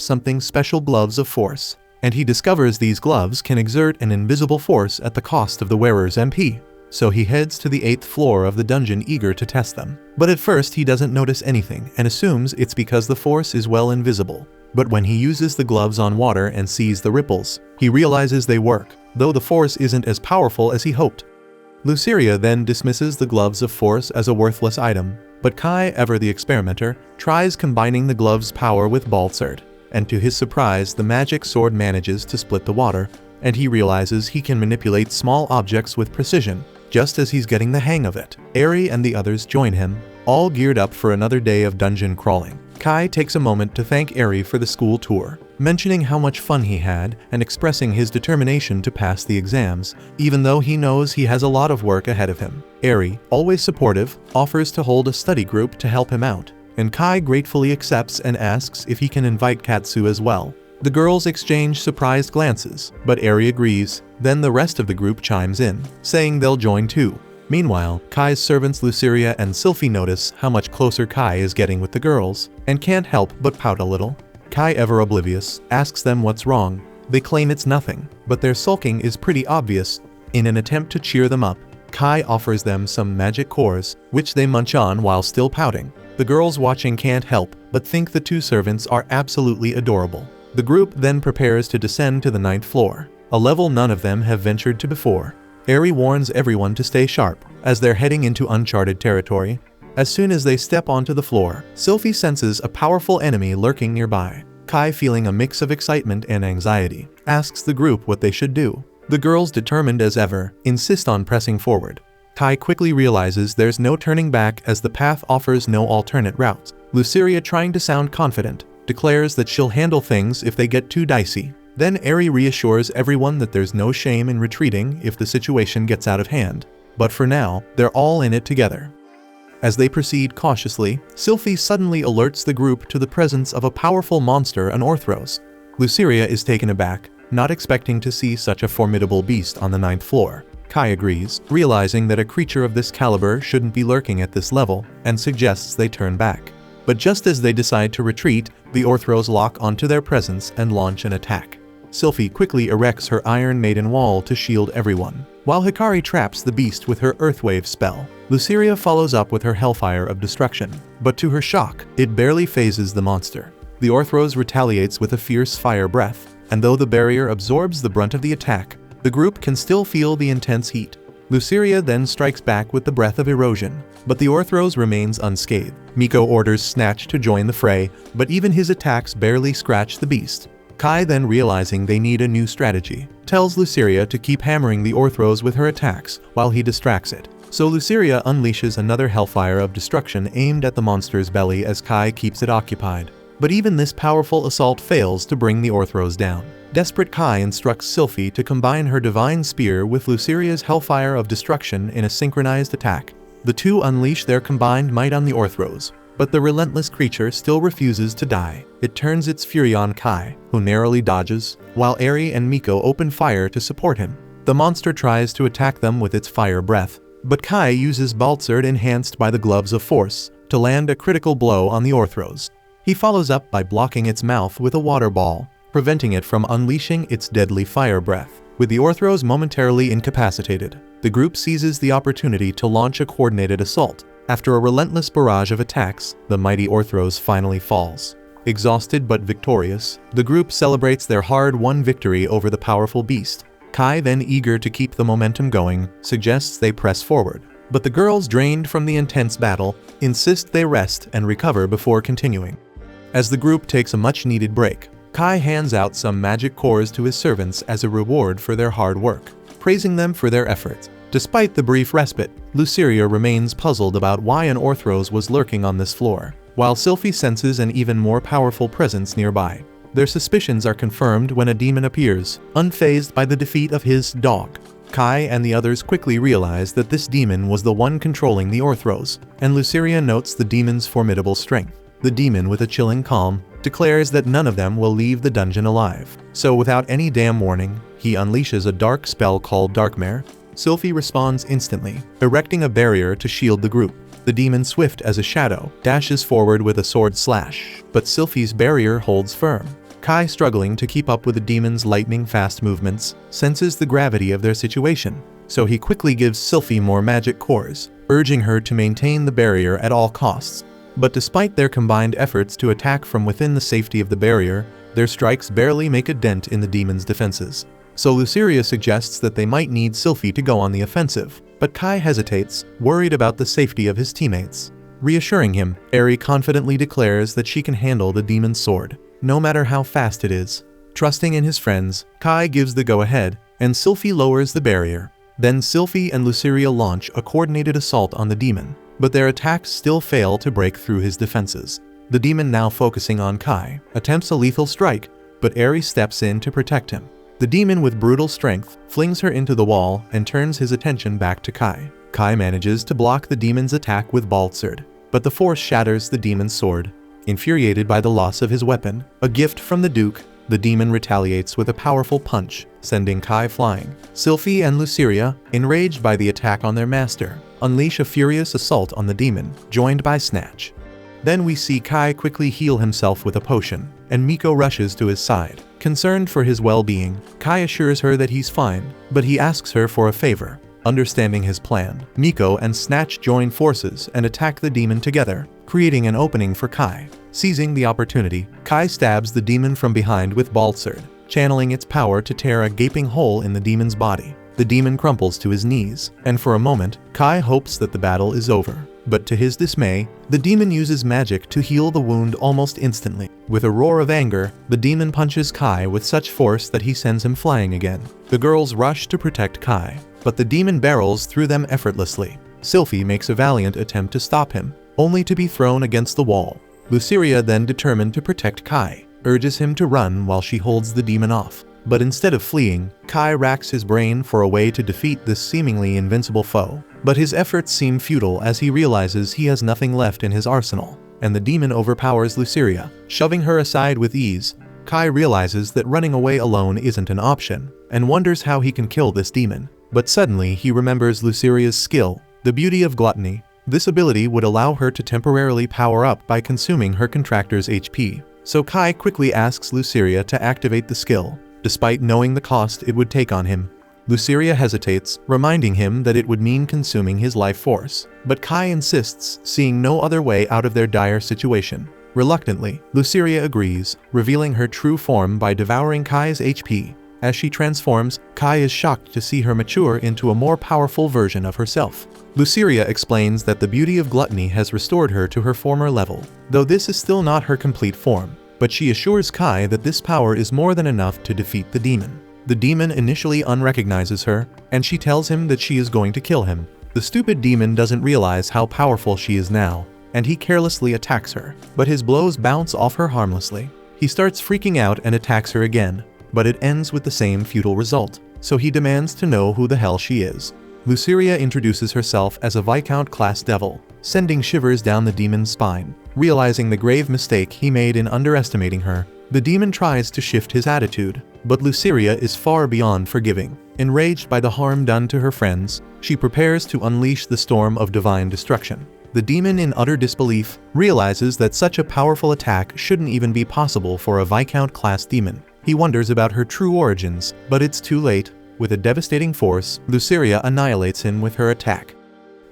something special: gloves of force, and he discovers these gloves can exert an invisible force at the cost of the wearer's MP. So he heads to the 8th floor of the dungeon, eager to test them. But at first he doesn't notice anything and assumes it's because the force is well invisible. But when he uses the gloves on water and sees the ripples, he realizes they work, though the force isn't as powerful as he hoped. Luceria then dismisses the gloves of force as a worthless item, but Kai, ever the experimenter, tries combining the gloves' power with Baltzert, and to his surprise the magic sword manages to split the water, and he realizes he can manipulate small objects with precision. Just as he's getting the hang of it, Eri and the others join him, all geared up for another day of dungeon crawling. Kai takes a moment to thank Eri for the school tour, mentioning how much fun he had and expressing his determination to pass the exams, even though he knows he has a lot of work ahead of him. Eri, always supportive, offers to hold a study group to help him out, and Kai gratefully accepts and asks if he can invite Katsu as well. The girls exchange surprised glances, but Eri agrees. Then the rest of the group chimes in, saying they'll join too. Meanwhile, Kai's servants Luceria and Sylphie notice how much closer Kai is getting with the girls, and can't help but pout a little. Kai, ever oblivious, asks them what's wrong. They claim it's nothing, but their sulking is pretty obvious. In an attempt to cheer them up, Kai offers them some magic cores, which they munch on while still pouting. The girls watching can't help but think the two servants are absolutely adorable. The group then prepares to descend to the 9th floor, a level none of them have ventured to before. Eri warns everyone to stay sharp, as they're heading into uncharted territory. As soon as they step onto the floor, Sylphie senses a powerful enemy lurking nearby. Kai, feeling a mix of excitement and anxiety, asks the group what they should do. The girls, determined as ever, insist on pressing forward. Kai quickly realizes there's no turning back as the path offers no alternate routes. Luceria, trying to sound confident, declares that she'll handle things if they get too dicey. Then Eri reassures everyone that there's no shame in retreating if the situation gets out of hand. But for now, they're all in it together. As they proceed cautiously, Sylphie suddenly alerts the group to the presence of a powerful monster, an Orthros. Luceria is taken aback, not expecting to see such a formidable beast on the 9th floor. Kai agrees, realizing that a creature of this caliber shouldn't be lurking at this level, and suggests they turn back. But just as they decide to retreat, the Orthros lock onto their presence and launch an attack. Sylphie quickly erects her Iron Maiden wall to shield everyone, while Hikari traps the beast with her Earthwave spell. Luceria follows up with her Hellfire of Destruction, but to her shock, it barely phases the monster. The Orthros retaliates with a fierce fire breath, and though the barrier absorbs the brunt of the attack, the group can still feel the intense heat. Luceria then strikes back with the Breath of Erosion, but the Orthros remains unscathed. Miko orders Snatch to join the fray, but even his attacks barely scratch the beast. Kai, then realizing they need a new strategy, tells Luceria to keep hammering the Orthros with her attacks while he distracts it. So Luceria unleashes another Hellfire of Destruction aimed at the monster's belly as Kai keeps it occupied. But even this powerful assault fails to bring the Orthros down. Desperate, Kai instructs Sylphie to combine her Divine Spear with Luceria's Hellfire of Destruction in a synchronized attack. The two unleash their combined might on the Orthros, but the relentless creature still refuses to die. It turns its fury on Kai, who narrowly dodges, while Eri and Miko open fire to support him. The monster tries to attack them with its fire breath, but Kai uses Baltzard enhanced by the Gloves of Force to land a critical blow on the Orthros. He follows up by blocking its mouth with a water ball, preventing it from unleashing its deadly fire breath. With the Orthros momentarily incapacitated, the group seizes the opportunity to launch a coordinated assault. After a relentless barrage of attacks, the mighty Orthros finally falls. Exhausted but victorious, the group celebrates their hard-won victory over the powerful beast. Kai, then eager to keep the momentum going, suggests they press forward. But the girls, drained from the intense battle, insist they rest and recover before continuing. As the group takes a much-needed break, Kai hands out some magic cores to his servants as a reward for their hard work, praising them for their efforts. Despite the brief respite, Luceria remains puzzled about why an Orthros was lurking on this floor, while Sylphie senses an even more powerful presence nearby. Their suspicions are confirmed when a demon appears, unfazed by the defeat of his dog. Kai and the others quickly realize that this demon was the one controlling the Orthros, and Luceria notes the demon's formidable strength. The demon, with a chilling calm, declares that none of them will leave the dungeon alive. So without any damn warning, he unleashes a dark spell called Darkmare. Sylphie responds instantly, erecting a barrier to shield the group. The demon, swift as a shadow, dashes forward with a sword slash, but Sylphie's barrier holds firm. Kai, struggling to keep up with the demon's lightning-fast movements, senses the gravity of their situation, so he quickly gives Sylphie more magic cores, urging her to maintain the barrier at all costs. But despite their combined efforts to attack from within the safety of the barrier, their strikes barely make a dent in the demon's defenses. So Luceria suggests that they might need Sylphie to go on the offensive, but Kai hesitates, worried about the safety of his teammates. Reassuring him, Eri confidently declares that she can handle the demon's sword, no matter how fast it is. Trusting in his friends, Kai gives the go-ahead, and Sylphie lowers the barrier. Then Sylphie and Luceria launch a coordinated assault on the demon, but their attacks still fail to break through his defenses. The demon, now focusing on Kai, attempts a lethal strike, but Eri steps in to protect him. The demon, with brutal strength, flings her into the wall and turns his attention back to Kai. Kai manages to block the demon's attack with Baltzard, but the force shatters the demon's sword. Infuriated by the loss of his weapon, a gift from the Duke, the demon retaliates with a powerful punch, sending Kai flying. Sylphie and Luceria, enraged by the attack on their master, unleash a furious assault on the demon, joined by Snatch. Then we see Kai quickly heal himself with a potion, and Miko rushes to his side. Concerned for his well-being, Kai assures her that he's fine, but he asks her for a favor. Understanding his plan, Miko and Snatch join forces and attack the demon together, creating an opening for Kai. Seizing the opportunity, Kai stabs the demon from behind with Balsard, channeling its power to tear a gaping hole in the demon's body. The demon crumples to his knees, and for a moment, Kai hopes that the battle is over. But to his dismay, the demon uses magic to heal the wound almost instantly. With a roar of anger, the demon punches Kai with such force that he sends him flying again. The girls rush to protect Kai, but the demon barrels through them effortlessly. Sylphie makes a valiant attempt to stop him, only to be thrown against the wall. Luceria, then determined to protect Kai, urges him to run while she holds the demon off. But instead of fleeing, Kai racks his brain for a way to defeat this seemingly invincible foe. But his efforts seem futile as he realizes he has nothing left in his arsenal, and the demon overpowers Luceria, shoving her aside with ease. Kai realizes that running away alone isn't an option, and wonders how he can kill this demon. But suddenly he remembers Luceria's skill, the beauty of gluttony. This ability would allow her to temporarily power up by consuming her contractor's HP. So Kai quickly asks Luceria to activate the skill, despite knowing the cost it would take on him. Luceria hesitates, reminding him that it would mean consuming his life force. But Kai insists, seeing no other way out of their dire situation. Reluctantly, Luceria agrees, revealing her true form by devouring Kai's HP. As she transforms, Kai is shocked to see her mature into a more powerful version of herself. Luceria explains that the beauty of gluttony has restored her to her former level, though this is still not her complete form. But she assures Kai that this power is more than enough to defeat the demon. The demon initially unrecognizes her, and she tells him that she is going to kill him. The stupid demon doesn't realize how powerful she is now, and he carelessly attacks her, but his blows bounce off her harmlessly. He starts freaking out and attacks her again, but it ends with the same futile result, so he demands to know who the hell she is. Luceria introduces herself as a Viscount-class devil, sending shivers down the demon's spine. Realizing the grave mistake he made in underestimating her, the demon tries to shift his attitude, but Luceria is far beyond forgiving. Enraged by the harm done to her friends, she prepares to unleash the storm of divine destruction. The demon, in utter disbelief, realizes that such a powerful attack shouldn't even be possible for a Viscount-class demon. He wonders about her true origins, but it's too late. With a devastating force, Luceria annihilates him with her attack.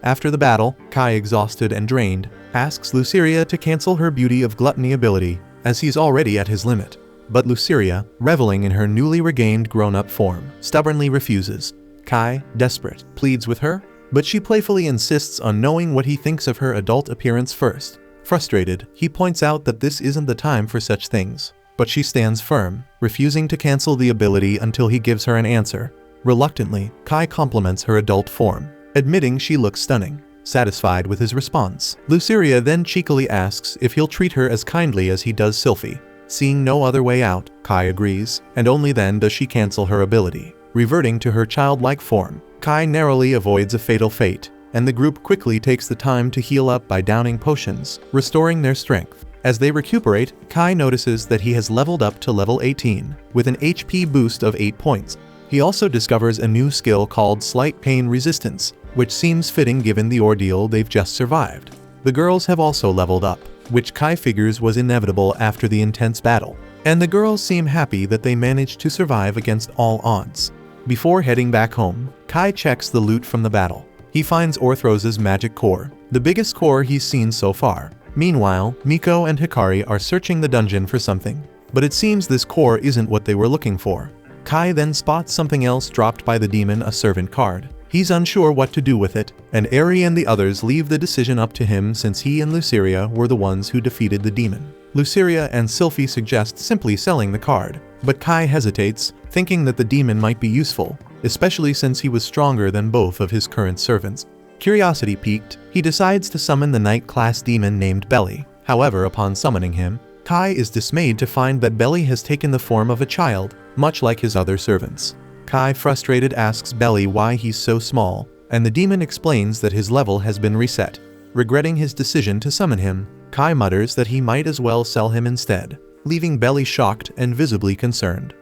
After the battle, Kai, exhausted and drained, asks Luceria to cancel her beauty of gluttony ability, as he's already at his limit. But Luceria, reveling in her newly regained grown-up form, stubbornly refuses. Kai, desperate, pleads with her, but she playfully insists on knowing what he thinks of her adult appearance first. Frustrated, he points out that this isn't the time for such things, but she stands firm, refusing to cancel the ability until he gives her an answer. Reluctantly, Kai compliments her adult form, admitting she looks stunning. Satisfied with his response, Luceria then cheekily asks if he'll treat her as kindly as he does Sylphie. Seeing no other way out, Kai agrees, and only then does she cancel her ability. Reverting to her childlike form, Kai narrowly avoids a fatal fate, and the group quickly takes the time to heal up by downing potions, restoring their strength. As they recuperate, Kai notices that he has leveled up to level 18, with an HP boost of 8 points. He also discovers a new skill called Slight Pain Resistance, which seems fitting given the ordeal they've just survived. The girls have also leveled up, which Kai figures was inevitable after the intense battle, and the girls seem happy that they managed to survive against all odds. Before heading back home, Kai checks the loot from the battle. He finds Orthrose's magic core, the biggest core he's seen so far. Meanwhile, Miko and Hikari are searching the dungeon for something, but it seems this core isn't what they were looking for. Kai then spots something else dropped by the demon, a servant card. He's unsure what to do with it, and Eri and the others leave the decision up to him since he and Luceria were the ones who defeated the demon. Luceria and Sylphie suggest simply selling the card, but Kai hesitates, thinking that the demon might be useful, especially since he was stronger than both of his current servants. Curiosity piqued, he decides to summon the Night-class demon named Belly. However, upon summoning him, Kai is dismayed to find that Belly has taken the form of a child, much like his other servants. Kai, frustrated, asks Belly why he's so small, and the demon explains that his level has been reset. Regretting his decision to summon him, Kai mutters that he might as well sell him instead, leaving Belly shocked and visibly concerned.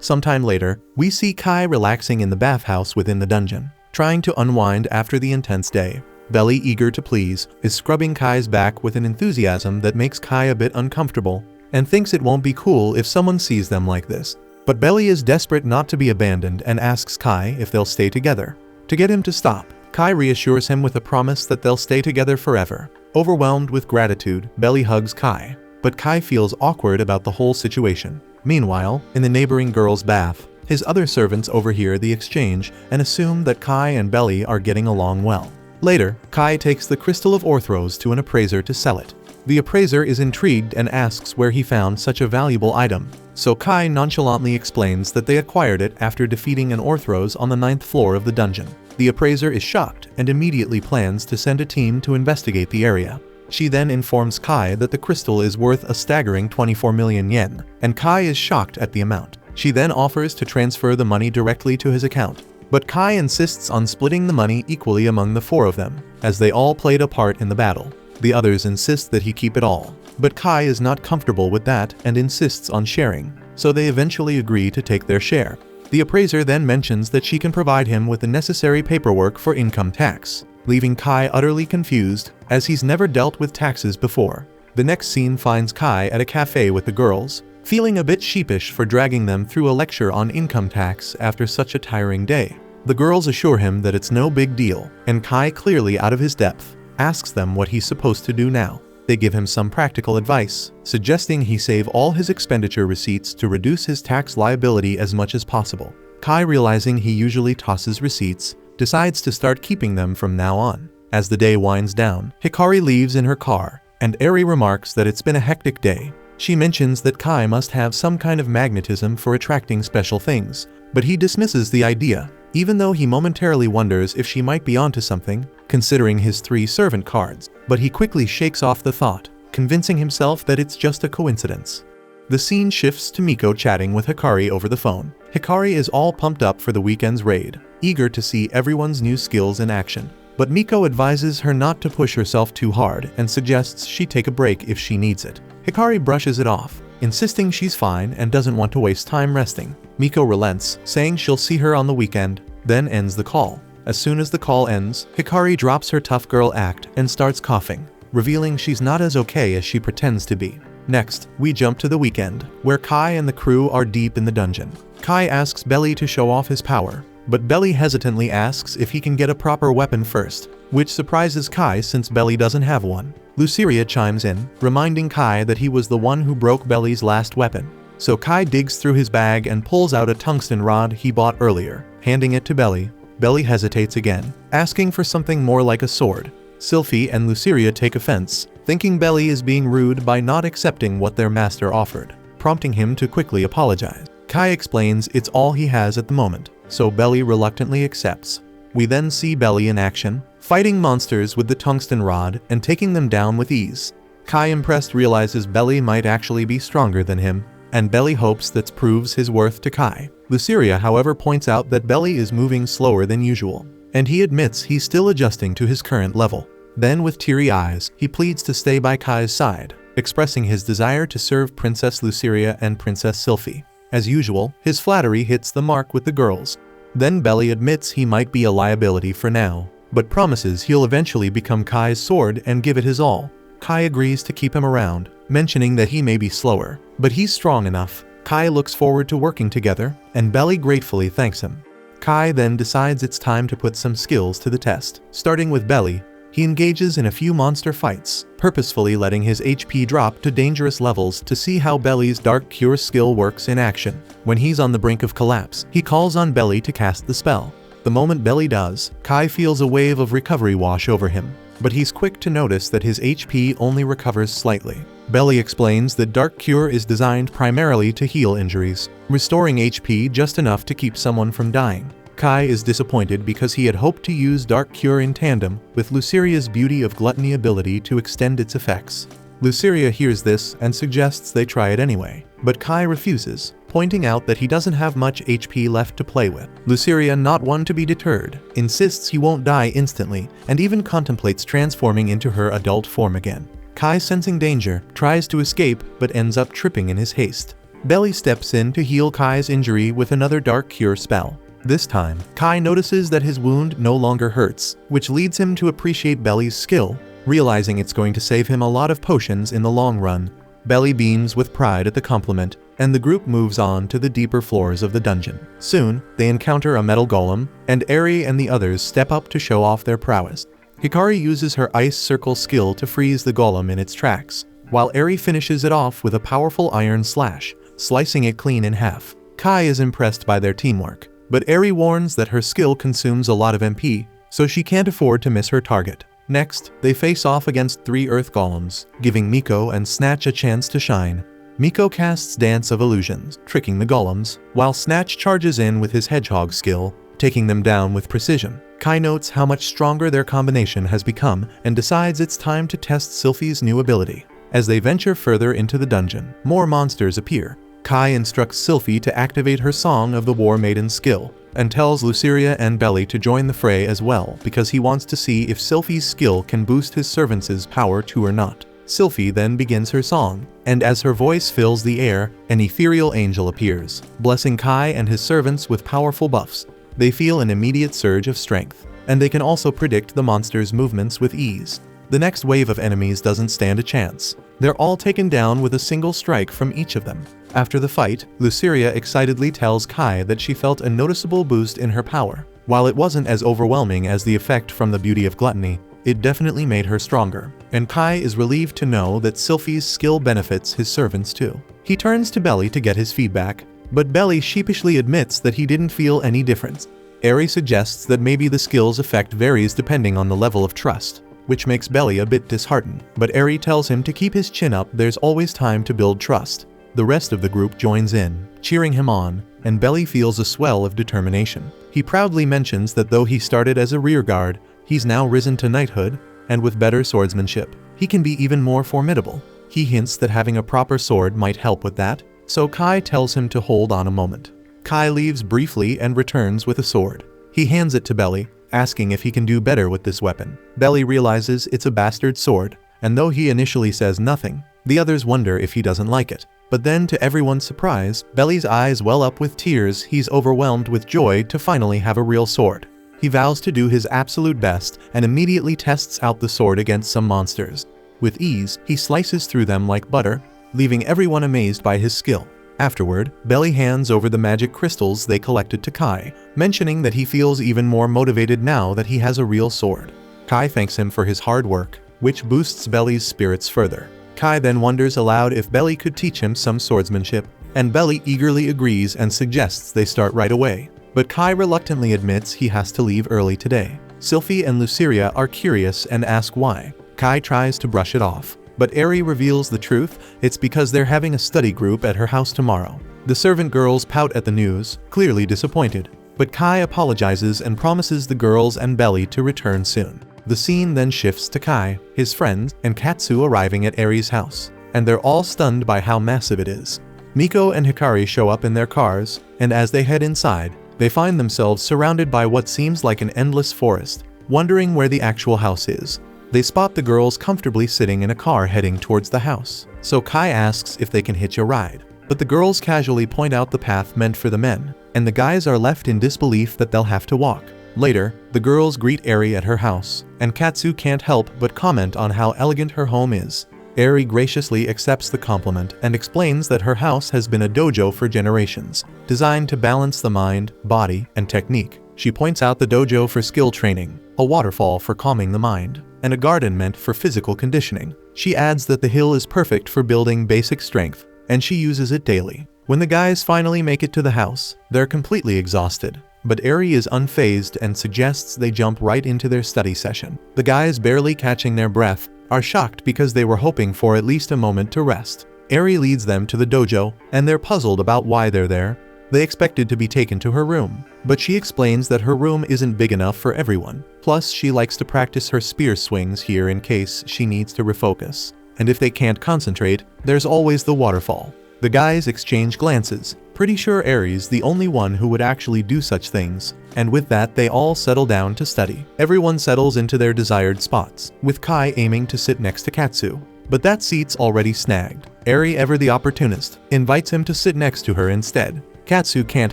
Sometime later, we see Kai relaxing in the bathhouse within the dungeon, trying to unwind after the intense day. Belly, eager to please, is scrubbing Kai's back with an enthusiasm that makes Kai a bit uncomfortable. and thinks it won't be cool if someone sees them like this. But Belly is desperate not to be abandoned and asks Kai if they'll stay together. To get him to stop, Kai reassures him with a promise that they'll stay together forever. Overwhelmed with gratitude, Belly hugs Kai, but Kai feels awkward about the whole situation. Meanwhile, in the neighboring girl's bath, his other servants overhear the exchange and assume that Kai and Belly are getting along well. Later, Kai takes the Crystal of Orthros to an appraiser to sell it. The appraiser is intrigued and asks where he found such a valuable item, so Kai nonchalantly explains that they acquired it after defeating an Orthros on the 9th floor of the dungeon. The appraiser is shocked and immediately plans to send a team to investigate the area. She then informs Kai that the crystal is worth a staggering 24 million yen, and Kai is shocked at the amount. She then offers to transfer the money directly to his account. But Kai insists on splitting the money equally among the 4 of them, as they all played a part in the battle. The others insist that he keep it all, but Kai is not comfortable with that and insists on sharing, so they eventually agree to take their share. The appraiser then mentions that she can provide him with the necessary paperwork for income tax, leaving Kai utterly confused, as he's never dealt with taxes before. The next scene finds Kai at a cafe with the girls, feeling a bit sheepish for dragging them through a lecture on income tax after such a tiring day. The girls assure him that it's no big deal, and Kai, clearly out of his depth, asks them what he's supposed to do now. They give him some practical advice, suggesting he save all his expenditure receipts to reduce his tax liability as much as possible. Kai, realizing he usually tosses receipts, decides to start keeping them from now on. As the day winds down, Hikari leaves in her car, and Eri remarks that it's been a hectic day. She mentions that Kai must have some kind of magnetism for attracting special things, but he dismisses the idea, even though he momentarily wonders if she might be onto something, considering his 3 servant cards. But he quickly shakes off the thought, convincing himself that it's just a coincidence. The scene shifts to Miko chatting with Hikari over the phone. Hikari is all pumped up for the weekend's raid, eager to see everyone's new skills in action. But Miko advises her not to push herself too hard and suggests she take a break if she needs it. Hikari brushes it off, insisting she's fine and doesn't want to waste time resting. Miko relents, saying she'll see her on the weekend, then ends the call. As soon as the call ends, Hikari drops her tough girl act and starts coughing, revealing she's not as okay as she pretends to be. Next, we jump to the weekend, where Kai and the crew are deep in the dungeon. Kai asks Belly to show off his power, but Belly hesitantly asks if he can get a proper weapon first, which surprises Kai since Belly doesn't have one. Luceria chimes in, reminding Kai that he was the one who broke Belly's last weapon. So Kai digs through his bag and pulls out a tungsten rod he bought earlier, handing it to Belly. Belly hesitates again, asking for something more like a sword. Sylphie and Luceria take offense, thinking Belly is being rude by not accepting what their master offered, prompting him to quickly apologize. Kai explains it's all he has at the moment, so Belly reluctantly accepts. We then see Belly in action, fighting monsters with the tungsten rod and taking them down with ease. Kai, impressed, realizes Belly might actually be stronger than him, and Belly hopes that proves his worth to Kai. Luceria, however, points out that Belly is moving slower than usual, and he admits he's still adjusting to his current level. Then, with teary eyes, he pleads to stay by Kai's side, expressing his desire to serve Princess Luceria and Princess Sylphie. As usual, his flattery hits the mark with the girls. Then Belly admits he might be a liability for now, but promises he'll eventually become Kai's sword and give it his all. Kai agrees to keep him around, mentioning that he may be slower, but he's strong enough. Kai looks forward to working together, and Belly gratefully thanks him. Kai then decides it's time to put some skills to the test. Starting with Belly, he engages in a few monster fights, purposefully letting his HP drop to dangerous levels to see how Belly's Dark Cure skill works in action. When he's on the brink of collapse, he calls on Belly to cast the spell. The moment Belly does, Kai feels a wave of recovery wash over him, but he's quick to notice that his HP only recovers slightly. Belly explains that Dark Cure is designed primarily to heal injuries, restoring HP just enough to keep someone from dying. Kai is disappointed because he had hoped to use Dark Cure in tandem with Luceria's Beauty of Gluttony ability to extend its effects. Luceria hears this and suggests they try it anyway, but Kai refuses, pointing out that he doesn't have much HP left to play with. Luceria, not one to be deterred, insists he won't die instantly and even contemplates transforming into her adult form again. Kai, sensing danger, tries to escape but ends up tripping in his haste. Belly steps in to heal Kai's injury with another Dark Cure spell. This time, Kai notices that his wound no longer hurts, which leads him to appreciate Belly's skill. Realizing it's going to save him a lot of potions in the long run, Belly beams with pride at the compliment, and the group moves on to the deeper floors of the dungeon. Soon, they encounter a metal golem, and Eri and the others step up to show off their prowess. Hikari uses her ice circle skill to freeze the golem in its tracks, while Eri finishes it off with a powerful iron slash, slicing it clean in half. Kai is impressed by their teamwork, but Eri warns that her skill consumes a lot of MP, so she can't afford to miss her target. Next, they face off against 3 earth golems, giving Miko and Snatch a chance to shine. Miko casts Dance of Illusions, tricking the golems, while Snatch charges in with his hedgehog skill, taking them down with precision. Kai notes how much stronger their combination has become and decides it's time to test Sylphie's new ability. As they venture further into the dungeon, more monsters appear. Kai instructs Sylphie to activate her Song of the War Maiden skill, and tells Luceria and Belly to join the fray as well because he wants to see if Sylphie's skill can boost his servants' power too or not. Sylphie then begins her song, and as her voice fills the air, an ethereal angel appears, blessing Kai and his servants with powerful buffs. They feel an immediate surge of strength, and they can also predict the monster's movements with ease. The next wave of enemies doesn't stand a chance. They're all taken down with a single strike from each of them. After the fight, Luceria excitedly tells Kai that she felt a noticeable boost in her power. While it wasn't as overwhelming as the effect from the Beauty of Gluttony, it definitely made her stronger, and Kai is relieved to know that Sylphie's skill benefits his servants too. He turns to Belly to get his feedback, but Belly sheepishly admits that he didn't feel any difference. Eri suggests that maybe the skill's effect varies depending on the level of trust, which makes Belly a bit disheartened, but Eri tells him to keep his chin up, there's always time to build trust. The rest of the group joins in, cheering him on, and Belly feels a swell of determination. He proudly mentions that though he started as a rearguard, he's now risen to knighthood, and with better swordsmanship, he can be even more formidable. He hints that having a proper sword might help with that, so Kai tells him to hold on a moment. Kai leaves briefly and returns with a sword. He hands it to Belly, asking if he can do better with this weapon. Belly realizes it's a bastard sword, and though he initially says nothing, the others wonder if he doesn't like it. But then, to everyone's surprise, Belly's eyes well up with tears. He's overwhelmed with joy to finally have a real sword. He vows to do his absolute best and immediately tests out the sword against some monsters. With ease, he slices through them like butter, leaving everyone amazed by his skill. Afterward, Belly hands over the magic crystals they collected to Kai, mentioning that he feels even more motivated now that he has a real sword. Kai thanks him for his hard work, which boosts Belly's spirits further. Kai then wonders aloud if Belly could teach him some swordsmanship, and Belly eagerly agrees and suggests they start right away. But Kai reluctantly admits he has to leave early today. Sylphie and Luceria are curious and ask why. Kai tries to brush it off, but Eri reveals the truth. It's because they're having a study group at her house tomorrow. The servant girls pout at the news, clearly disappointed, but Kai apologizes and promises the girls and Belly to return soon. The scene then shifts to Kai, his friends, and Katsu arriving at Eri's house, and they're all stunned by how massive it is. Miko and Hikari show up in their cars, and as they head inside, they find themselves surrounded by what seems like an endless forest, wondering where the actual house is. They spot the girls comfortably sitting in a car heading towards the house, so Kai asks if they can hitch a ride. But the girls casually point out the path meant for the men, and the guys are left in disbelief that they'll have to walk. Later, the girls greet Eri at her house, and Katsu can't help but comment on how elegant her home is. Eri graciously accepts the compliment and explains that her house has been a dojo for generations, designed to balance the mind, body, and technique. She points out the dojo for skill training, a waterfall for calming the mind, and a garden meant for physical conditioning. She adds that the hill is perfect for building basic strength, and she uses it daily. When the guys finally make it to the house, they're completely exhausted, but Eri is unfazed and suggests they jump right into their study session. The guys, barely catching their breath, are shocked because they were hoping for at least a moment to rest. Eri leads them to the dojo, and they're puzzled about why they're there. They expected to be taken to her room, but she explains that her room isn't big enough for everyone. Plus, she likes to practice her spear swings here in case she needs to refocus. And if they can't concentrate, there's always the waterfall. The guys exchange glances, pretty sure Eri's the only one who would actually do such things, and with that they all settle down to study. Everyone settles into their desired spots, with Kai aiming to sit next to Katsu. But that seat's already snagged. Eri, ever the opportunist, invites him to sit next to her instead. Katsu can't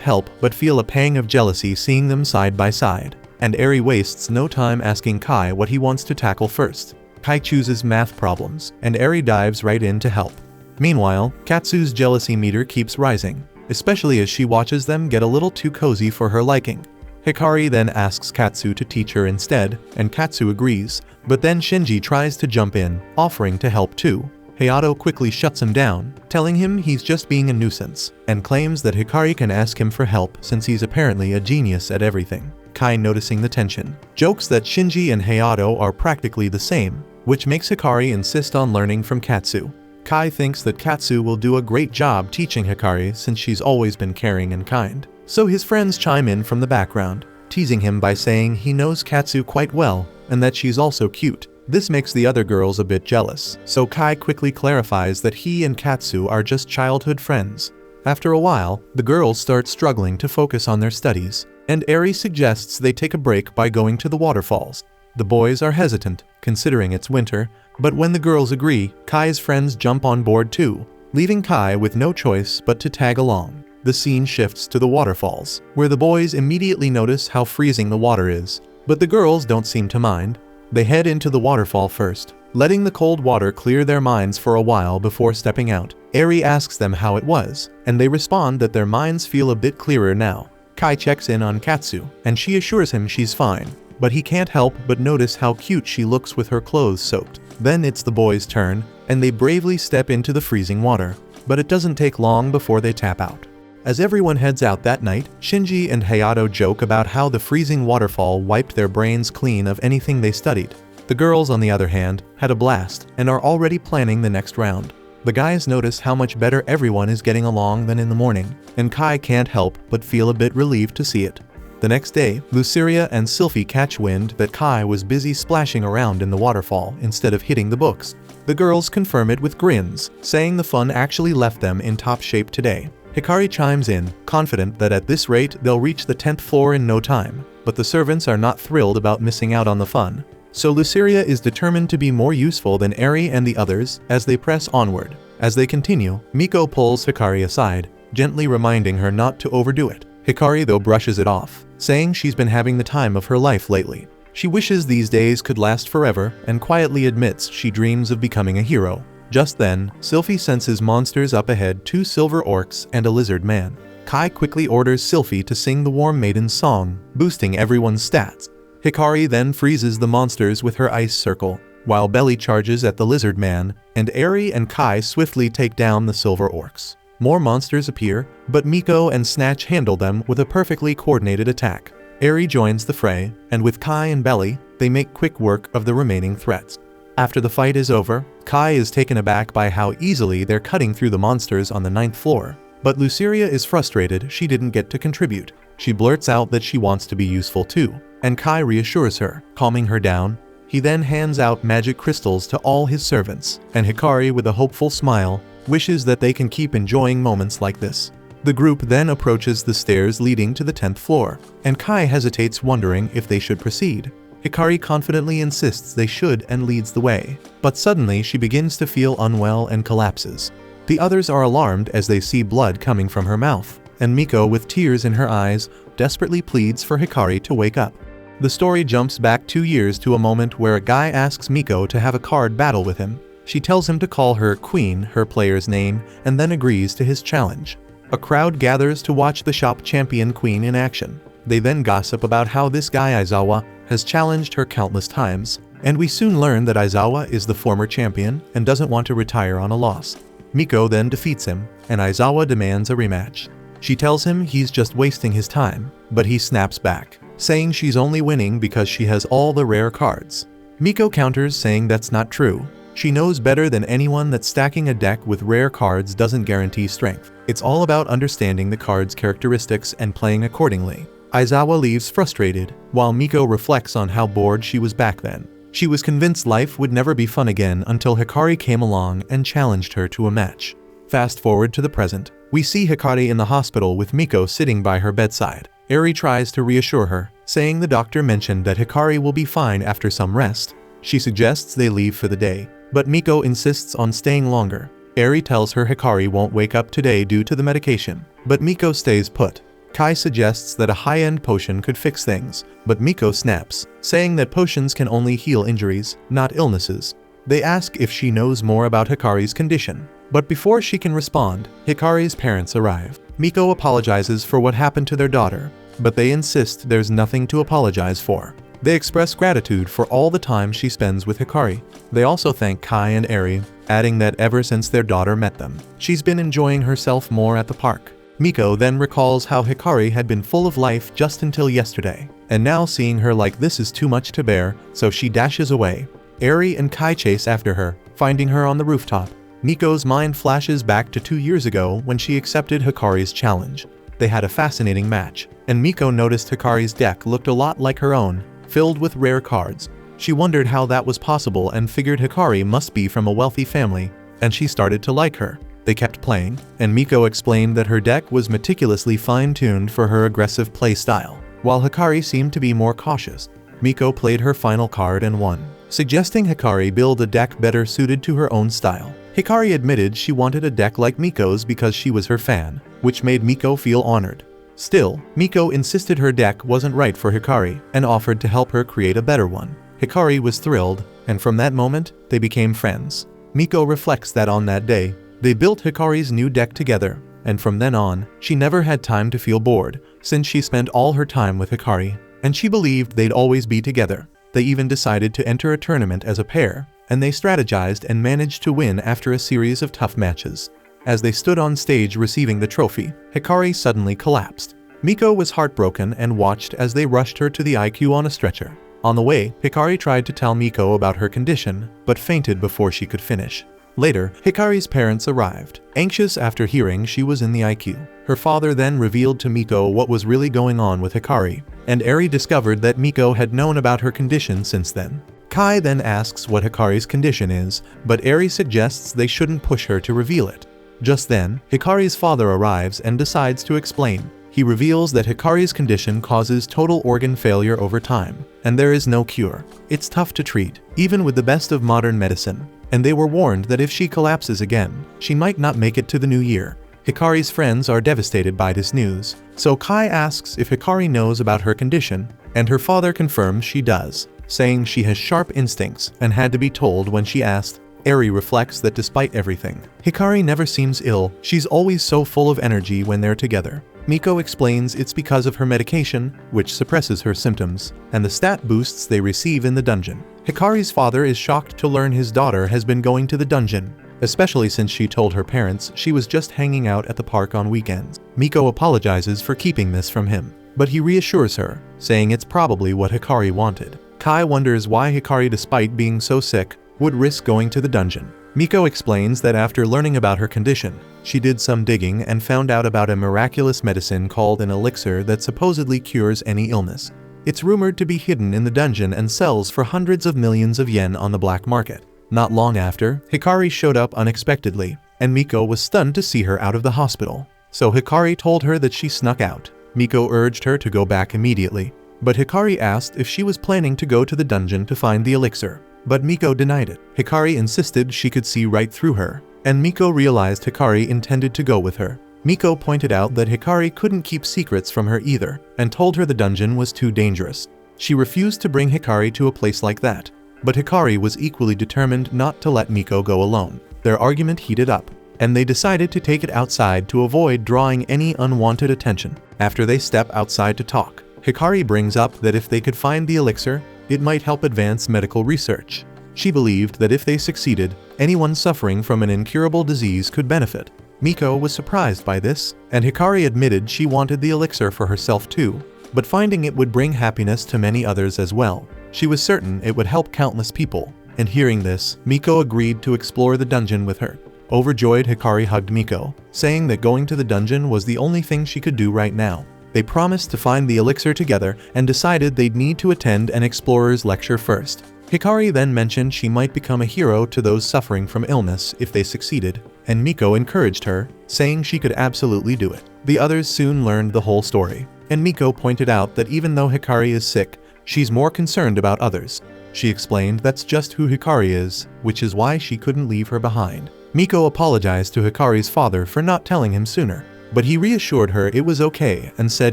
help but feel a pang of jealousy seeing them side by side, and Eri wastes no time asking Kai what he wants to tackle first. Kai chooses math problems, and Eri dives right in to help. Meanwhile, Katsu's jealousy meter keeps rising, especially as she watches them get a little too cozy for her liking. Hikari then asks Katsu to teach her instead, and Katsu agrees, but then Shinji tries to jump in, offering to help too. Hayato quickly shuts him down, telling him he's just being a nuisance, and claims that Hikari can ask him for help since he's apparently a genius at everything. Kai, noticing the tension, jokes that Shinji and Hayato are practically the same, which makes Hikari insist on learning from Katsu. Kai thinks that Katsu will do a great job teaching Hikari since she's always been caring and kind. So his friends chime in from the background, teasing him by saying he knows Katsu quite well and that she's also cute. This makes the other girls a bit jealous, so Kai quickly clarifies that he and Katsu are just childhood friends. After a while, the girls start struggling to focus on their studies, and Eri suggests they take a break by going to the waterfalls. The boys are hesitant, considering it's winter, but when the girls agree, Kai's friends jump on board too, leaving Kai with no choice but to tag along. The scene shifts to the waterfalls, where the boys immediately notice how freezing the water is, but the girls don't seem to mind. They head into the waterfall first, letting the cold water clear their minds for a while before stepping out. Eri asks them how it was, and they respond that their minds feel a bit clearer now. Kai checks in on Katsu, and she assures him she's fine, but he can't help but notice how cute she looks with her clothes soaked. Then it's the boys' turn, and they bravely step into the freezing water, but it doesn't take long before they tap out. As everyone heads out that night, Shinji and Hayato joke about how the freezing waterfall wiped their brains clean of anything they studied. The girls, on the other hand, had a blast and are already planning the next round. The guys notice how much better everyone is getting along than in the morning, and Kai can't help but feel a bit relieved to see it. The next day, Luceria and Sylphie catch wind that Kai was busy splashing around in the waterfall instead of hitting the books. The girls confirm it with grins, saying the fun actually left them in top shape today. Hikari chimes in, confident that at this rate they'll reach the 10th floor in no time, but the servants are not thrilled about missing out on the fun. So Luceria is determined to be more useful than Eri and the others as they press onward. As they continue, Miko pulls Hikari aside, gently reminding her not to overdo it. Hikari though brushes it off, saying she's been having the time of her life lately. She wishes these days could last forever and quietly admits she dreams of becoming a hero. Just then, Sylphie senses monsters up ahead, 2 silver orcs and a lizard man. Kai quickly orders Sylphie to sing the Warm Maiden's song, boosting everyone's stats. Hikari then freezes the monsters with her ice circle, while Belly charges at the lizard man, and Eri and Kai swiftly take down the silver orcs. More monsters appear, but Miko and Snatch handle them with a perfectly coordinated attack. Eri joins the fray, and with Kai and Belly, they make quick work of the remaining threats. After the fight is over, Kai is taken aback by how easily they're cutting through the monsters on the 9th floor. But Luceria is frustrated she didn't get to contribute. She blurts out that she wants to be useful too, and Kai reassures her, calming her down. He then hands out magic crystals to all his servants, and Hikari, with a hopeful smile, wishes that they can keep enjoying moments like this. The group then approaches the stairs leading to the 10th floor, and Kai hesitates, wondering if they should proceed. Hikari confidently insists they should and leads the way, but suddenly she begins to feel unwell and collapses. The others are alarmed as they see blood coming from her mouth, and Miko, with tears in her eyes, desperately pleads for Hikari to wake up. The story jumps back 2 years to a moment where a guy asks Miko to have a card battle with him. She tells him to call her Queen, her player's name, and then agrees to his challenge. A crowd gathers to watch the shop champion Queen in action. They then gossip about how this guy Aizawa has challenged her countless times, and we soon learn that Aizawa is the former champion and doesn't want to retire on a loss. Miko then defeats him, and Aizawa demands a rematch. She tells him he's just wasting his time, but he snaps back, saying she's only winning because she has all the rare cards. Miko counters, saying that's not true. She knows better than anyone that stacking a deck with rare cards doesn't guarantee strength. It's all about understanding the card's characteristics and playing accordingly. Aizawa leaves frustrated, while Miko reflects on how bored she was back then. She was convinced life would never be fun again until Hikari came along and challenged her to a match. Fast forward to the present. We see Hikari in the hospital with Miko sitting by her bedside. Eri tries to reassure her, saying the doctor mentioned that Hikari will be fine after some rest. She suggests they leave for the day, but Miko insists on staying longer. Eri tells her Hikari won't wake up today due to the medication, but Miko stays put. Kai suggests that a high-end potion could fix things, but Miko snaps, saying that potions can only heal injuries, not illnesses. They ask if she knows more about Hikari's condition, But before she can respond, Hikari's parents arrive. Miko apologizes for what happened to their daughter, but they insist there's nothing to apologize for. They express gratitude for all the time she spends with Hikari. They also thank Kai and Eri, adding that ever since their daughter met them, she's been enjoying herself more at the park. Miko then recalls how Hikari had been full of life just until yesterday, and now seeing her like this is too much to bear, so she dashes away. Eri and Kai chase after her, finding her on the rooftop. Miko's mind flashes back to 2 years ago when she accepted Hikari's challenge. They had a fascinating match, and Miko noticed Hikari's deck looked a lot like her own, filled with rare cards. She wondered how that was possible and figured Hikari must be from a wealthy family, and she started to like her. They kept playing, and Miko explained that her deck was meticulously fine-tuned for her aggressive playstyle, while Hikari seemed to be more cautious. Miko played her final card and won, suggesting Hikari build a deck better suited to her own style. Hikari admitted she wanted a deck like Miko's because she was her fan, which made Miko feel honored. Still, Miko insisted her deck wasn't right for Hikari and offered to help her create a better one. Hikari was thrilled, and from that moment, they became friends. Miko reflects that on that day, they built Hikari's new deck together, and from then on, she never had time to feel bored, since she spent all her time with Hikari, and she believed they'd always be together. They even decided to enter a tournament as a pair, and they strategized and managed to win after a series of tough matches. As they stood on stage receiving the trophy, Hikari suddenly collapsed. Miko was heartbroken and watched as they rushed her to the IQ on a stretcher. On the way, Hikari tried to tell Miko about her condition, but fainted before she could finish. Later, Hikari's parents arrived, anxious after hearing she was in the IQ. Her father then revealed to Miko what was really going on with Hikari, and Eri discovered that Miko had known about her condition since then. Kai then asks what Hikari's condition is, but Eri suggests they shouldn't push her to reveal it. Just then, Hikari's father arrives and decides to explain. He reveals that Hikari's condition causes total organ failure over time, and there is no cure. It's tough to treat, even with the best of modern medicine, and they were warned that if she collapses again, she might not make it to the new year. Hikari's friends are devastated by this news, so Kai asks if Hikari knows about her condition, and her father confirms she does, saying she has sharp instincts and had to be told when she asked. Eri reflects that despite everything, Hikari never seems ill, she's always so full of energy when they're together. Miko explains it's because of her medication, which suppresses her symptoms, and the stat boosts they receive in the dungeon. Hikari's father is shocked to learn his daughter has been going to the dungeon, especially since she told her parents she was just hanging out at the park on weekends. Miko apologizes for keeping this from him, but he reassures her, saying it's probably what Hikari wanted. Kai wonders why Hikari, despite being so sick, would risk going to the dungeon. Miko explains that after learning about her condition, she did some digging and found out about a miraculous medicine called an elixir that supposedly cures any illness. It's rumored to be hidden in the dungeon and sells for hundreds of millions of yen on the black market. Not long after, Hikari showed up unexpectedly, and Miko was stunned to see her out of the hospital. So Hikari told her that she snuck out. Miko urged her to go back immediately, but Hikari asked if she was planning to go to the dungeon to find the elixir. But Miko denied it. Hikari insisted she could see right through her, and Miko realized Hikari intended to go with her. Miko pointed out that Hikari couldn't keep secrets from her either, and told her the dungeon was too dangerous. She refused to bring Hikari to a place like that, but Hikari was equally determined not to let Miko go alone. Their argument heated up, and they decided to take it outside to avoid drawing any unwanted attention. After they step outside to talk, Hikari brings up that if they could find the elixir, it might help advance medical research. She believed that if they succeeded, anyone suffering from an incurable disease could benefit. Miko was surprised by this, and Hikari admitted she wanted the elixir for herself too, but finding it would bring happiness to many others as well. She was certain it would help countless people, and hearing this, Miko agreed to explore the dungeon with her. Overjoyed, Hikari hugged Miko, saying that going to the dungeon was the only thing she could do right now. They promised to find the elixir together and decided they'd need to attend an explorer's lecture first. Hikari then mentioned she might become a hero to those suffering from illness if they succeeded, and Miko encouraged her, saying she could absolutely do it. The others soon learned the whole story, and Miko pointed out that even though Hikari is sick, she's more concerned about others. She explained that's just who Hikari is, which is why she couldn't leave her behind. Miko apologized to Hikari's father for not telling him sooner, but he reassured her it was okay and said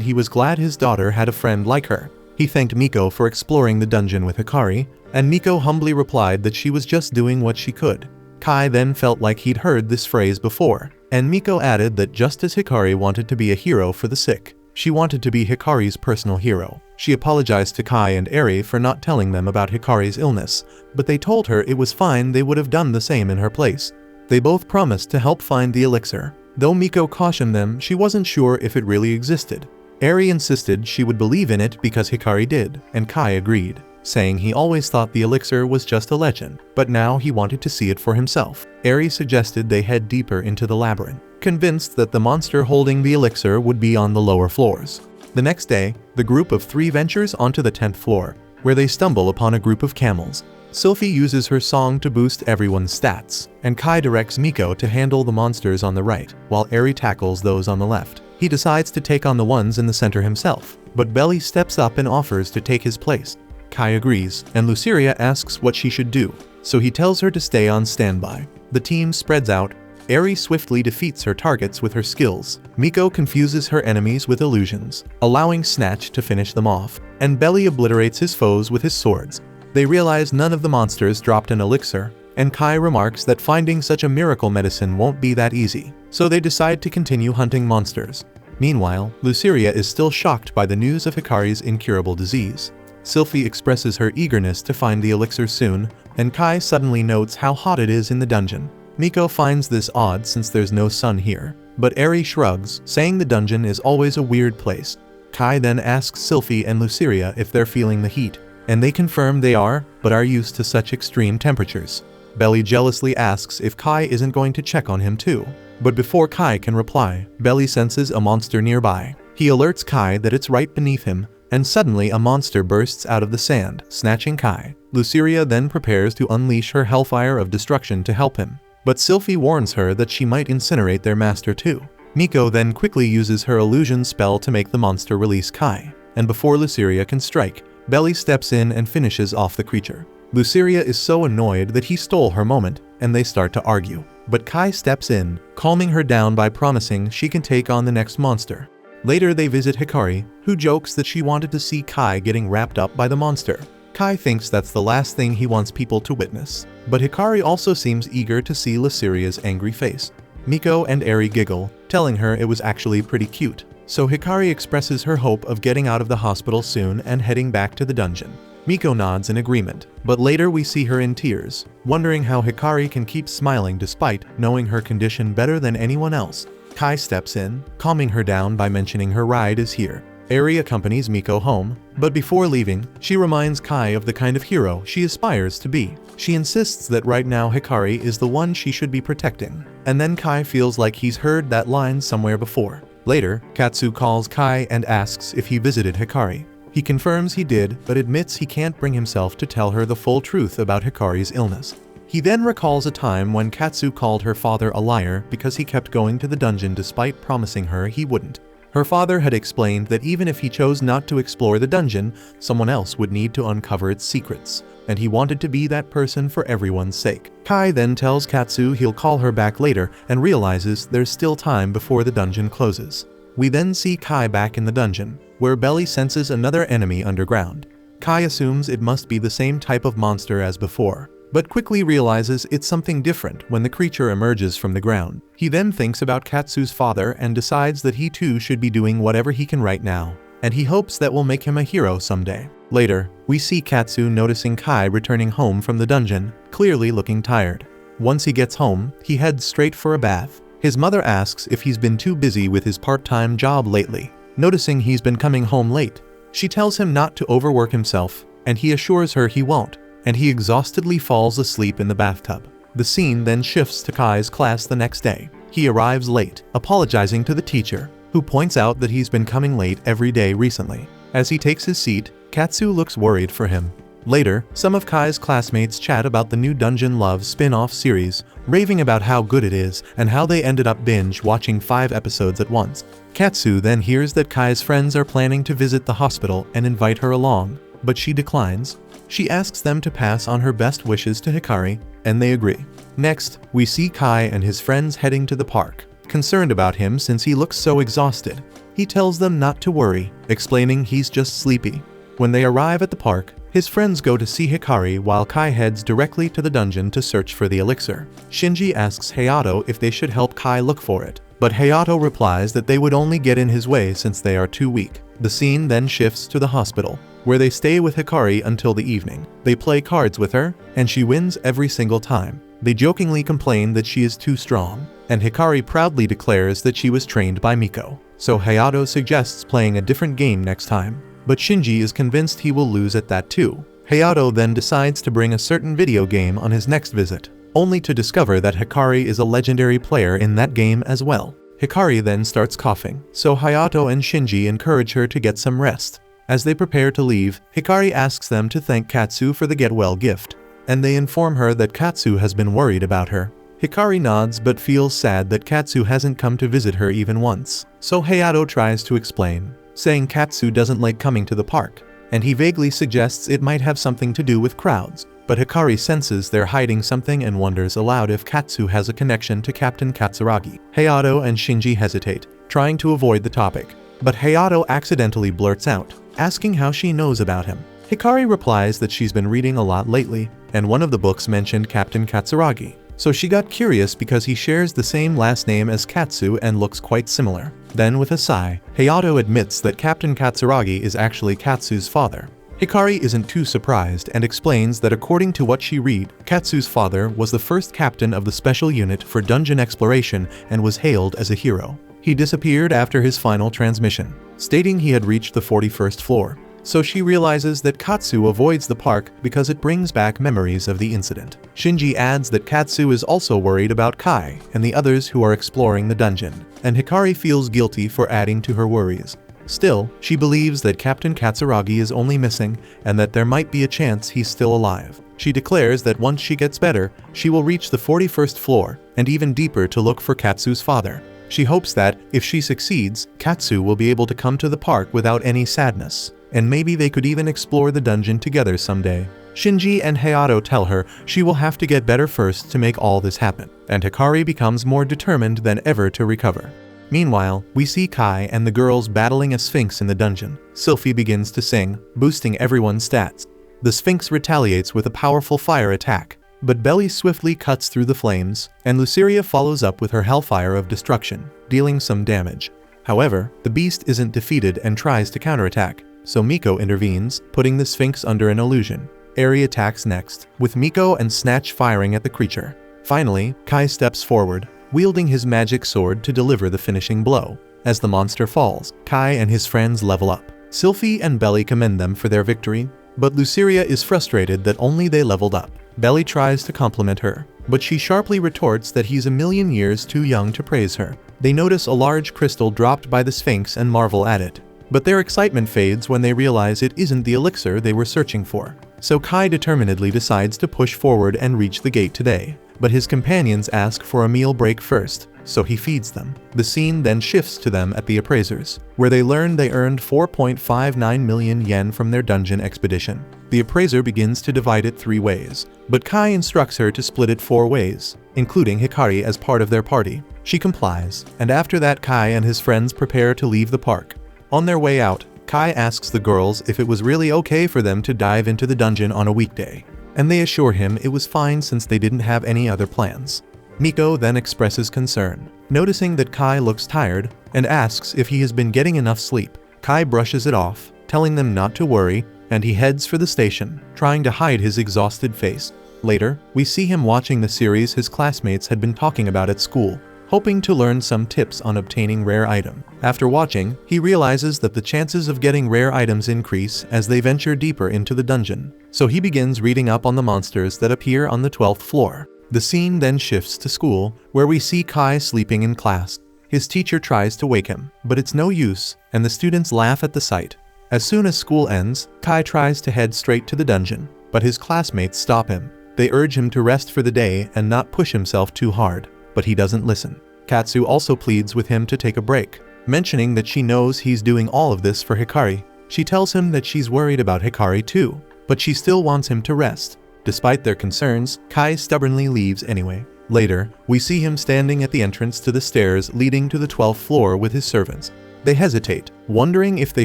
he was glad his daughter had a friend like her. He thanked Miko for exploring the dungeon with Hikari, and Miko humbly replied that she was just doing what she could. Kai then felt like he'd heard this phrase before, and Miko added that just as Hikari wanted to be a hero for the sick, she wanted to be Hikari's personal hero. She apologized to Kai and Eri for not telling them about Hikari's illness, but they told her it was fine, they would have done the same in her place. They both promised to help find the elixir, though Miko cautioned them she wasn't sure if it really existed. Eri insisted she would believe in it because Hikari did, and Kai agreed, saying he always thought the elixir was just a legend, but now he wanted to see it for himself. Eri suggested they head deeper into the labyrinth, convinced that the monster holding the elixir would be on the lower floors. The next day, the group of 3 ventures onto the 10th floor, where they stumble upon a group of camels. Sylphie uses her song to boost everyone's stats, and Kai directs Miko to handle the monsters on the right, while Eri tackles those on the left. He decides to take on the ones in the center himself, but Belly steps up and offers to take his place. Kai agrees, and Luceria asks what she should do, so he tells her to stay on standby. The team spreads out. Eri swiftly defeats her targets with her skills. Miko confuses her enemies with illusions, allowing Snatch to finish them off, and Belly obliterates his foes with his swords. They realize none of the monsters dropped an elixir, and Kai remarks that finding such a miracle medicine won't be that easy, so they decide to continue hunting monsters. Meanwhile, Luceria is still shocked by the news of Hikari's incurable disease. Sylphie expresses her eagerness to find the elixir soon, and Kai suddenly notes how hot it is in the dungeon. Miko finds this odd since there's no sun here, but Eri shrugs, saying the dungeon is always a weird place. Kai then asks Sylphie and Luceria if they're feeling the heat, and they confirm they are, but are used to such extreme temperatures. Belly jealously asks if Kai isn't going to check on him too, but before Kai can reply, Belly senses a monster nearby. He alerts Kai that it's right beneath him, and suddenly a monster bursts out of the sand, snatching Kai. Luceria then prepares to unleash her hellfire of destruction to help him, but Sylphie warns her that she might incinerate their master too. Miko then quickly uses her illusion spell to make the monster release Kai, and before Luceria can strike, Belly steps in and finishes off the creature. Luceria is so annoyed that he stole her moment, and they start to argue, but Kai steps in, calming her down by promising she can take on the next monster. Later they visit Hikari, who jokes that she wanted to see Kai getting wrapped up by the monster. Kai thinks that's the last thing he wants people to witness, but Hikari also seems eager to see Luceria's angry face. Miko and Eri giggle, telling her it was actually pretty cute, so Hikari expresses her hope of getting out of the hospital soon and heading back to the dungeon. Miko nods in agreement, but later we see her in tears, wondering how Hikari can keep smiling despite knowing her condition better than anyone else. Kai steps in, calming her down by mentioning her ride is here. Eri accompanies Miko home, but before leaving, she reminds Kai of the kind of hero she aspires to be. She insists that right now Hikari is the one she should be protecting, and then Kai feels like he's heard that line somewhere before. Later, Katsu calls Kai and asks if he visited Hikari. He confirms he did, but admits he can't bring himself to tell her the full truth about Hikari's illness. He then recalls a time when Katsu called her father a liar because he kept going to the dungeon despite promising her he wouldn't. Her father had explained that even if he chose not to explore the dungeon, someone else would need to uncover its secrets, and he wanted to be that person for everyone's sake. Kai then tells Katsu he'll call her back later and realizes there's still time before the dungeon closes. We then see Kai back in the dungeon, where Belly senses another enemy underground. Kai assumes it must be the same type of monster as before, but quickly realizes it's something different when the creature emerges from the ground. He then thinks about Katsu's father and decides that he too should be doing whatever he can right now, and he hopes that will make him a hero someday. Later, we see Katsu noticing Kai returning home from the dungeon, clearly looking tired. Once he gets home, he heads straight for a bath. His mother asks if he's been too busy with his part-time job lately, noticing he's been coming home late. She tells him not to overwork himself, and he assures her he won't, and he exhaustedly falls asleep in the bathtub. The scene then shifts to Kai's class the next day. He arrives late, apologizing to the teacher, who points out that he's been coming late every day recently. As he takes his seat, Katsu looks worried for him. Later, some of Kai's classmates chat about the new Dungeon Love spin-off series, raving about how good it is and how they ended up binge-watching 5 episodes at once. Katsu then hears that Kai's friends are planning to visit the hospital and invite her along, but she declines. She asks them to pass on her best wishes to Hikari, and they agree. Next, we see Kai and his friends heading to the park, concerned about him since he looks so exhausted. He tells them not to worry, explaining he's just sleepy. When they arrive at the park, His friends go to see Hikari while Kai heads directly to the dungeon to search for the elixir. Shinji asks Hayato if they should help Kai look for it, but Hayato replies that they would only get in his way since they are too weak. The scene then shifts to the hospital, where they stay with Hikari until the evening. They play cards with her, and she wins every single time. They jokingly complain that she is too strong, and Hikari proudly declares that she was trained by Miko. So Hayato suggests playing a different game next time, but Shinji is convinced he will lose at that too. Hayato then decides to bring a certain video game on his next visit, only to discover that Hikari is a legendary player in that game as well. Hikari then starts coughing, so Hayato and Shinji encourage her to get some rest. As they prepare to leave, Hikari asks them to thank Katsu for the get-well gift, and they inform her that Katsu has been worried about her. Hikari nods but feels sad that Katsu hasn't come to visit her even once, so Hayato tries to explain, saying Katsu doesn't like coming to the park, and he vaguely suggests it might have something to do with crowds. But Hikari senses they're hiding something and wonders aloud if Katsu has a connection to Captain Katsuragi. Hayato and Shinji hesitate, trying to avoid the topic, but Hayato accidentally blurts out, asking how she knows about him. Hikari replies that she's been reading a lot lately, and one of the books mentioned Captain Katsuragi, so she got curious because he shares the same last name as Katsu and looks quite similar. Then with a sigh, Hayato admits that Captain Katsuragi is actually Katsu's father. Hikari isn't too surprised and explains that according to what she read, Katsu's father was the first captain of the special unit for dungeon exploration and was hailed as a hero. He disappeared after his final transmission, stating he had reached the 41st floor. So she realizes that Katsu avoids the park because it brings back memories of the incident. Shinji adds that Katsu is also worried about Kai and the others who are exploring the dungeon, and Hikari feels guilty for adding to her worries. Still, she believes that Captain Katsuragi is only missing and that there might be a chance he's still alive. She declares that once she gets better, she will reach the 41st floor and even deeper to look for Katsu's father. She hopes that, if she succeeds, Katsu will be able to come to the park without any sadness, and maybe they could even explore the dungeon together someday. Shinji and Hayato tell her she will have to get better first to make all this happen, and Hikari becomes more determined than ever to recover. Meanwhile, we see Kai and the girls battling a sphinx in the dungeon. Sylphie begins to sing, boosting everyone's stats. The sphinx retaliates with a powerful fire attack, but Belly swiftly cuts through the flames, and Luceria follows up with her hellfire of destruction, dealing some damage. However, the beast isn't defeated and tries to counterattack, so Miko intervenes, putting the sphinx under an illusion. Eri attacks next, with Miko and Snatch firing at the creature. Finally, Kai steps forward, wielding his magic sword to deliver the finishing blow. As the monster falls, Kai and his friends level up. Sylphie and Belly commend them for their victory, but Luceria is frustrated that only they leveled up. Belly tries to compliment her, but she sharply retorts that he's a million years too young to praise her. They notice a large crystal dropped by the Sphinx and marvel at it, but their excitement fades when they realize it isn't the elixir they were searching for. So Kai determinedly decides to push forward and reach the gate today, but his companions ask for a meal break first, so he feeds them. The scene then shifts to them at the appraisers, where they learn they earned 4.59 million yen from their dungeon expedition. The appraiser begins to divide it 3 ways, but Kai instructs her to split it 4 ways, including Hikari as part of their party. She complies, and after that Kai and his friends prepare to leave the park. On their way out, Kai asks the girls if it was really okay for them to dive into the dungeon on a weekday, and they assure him it was fine since they didn't have any other plans. Miko then expresses concern, noticing that Kai looks tired, and asks if he has been getting enough sleep. Kai brushes it off, telling them not to worry, and he heads for the station, trying to hide his exhausted face. Later, we see him watching the series his classmates had been talking about at school, hoping to learn some tips on obtaining rare items. After watching, he realizes that the chances of getting rare items increase as they venture deeper into the dungeon, so he begins reading up on the monsters that appear on the 12th floor. The scene then shifts to school, where we see Kai sleeping in class. His teacher tries to wake him, but it's no use, and the students laugh at the sight. As soon as school ends, Kai tries to head straight to the dungeon, but his classmates stop him. They urge him to rest for the day and not push himself too hard, but he doesn't listen. Katsu also pleads with him to take a break, mentioning that she knows he's doing all of this for Hikari. She tells him that she's worried about Hikari too, but she still wants him to rest. Despite their concerns, Kai stubbornly leaves anyway. Later, we see him standing at the entrance to the stairs leading to the 12th floor with his servants. They hesitate, Wondering if they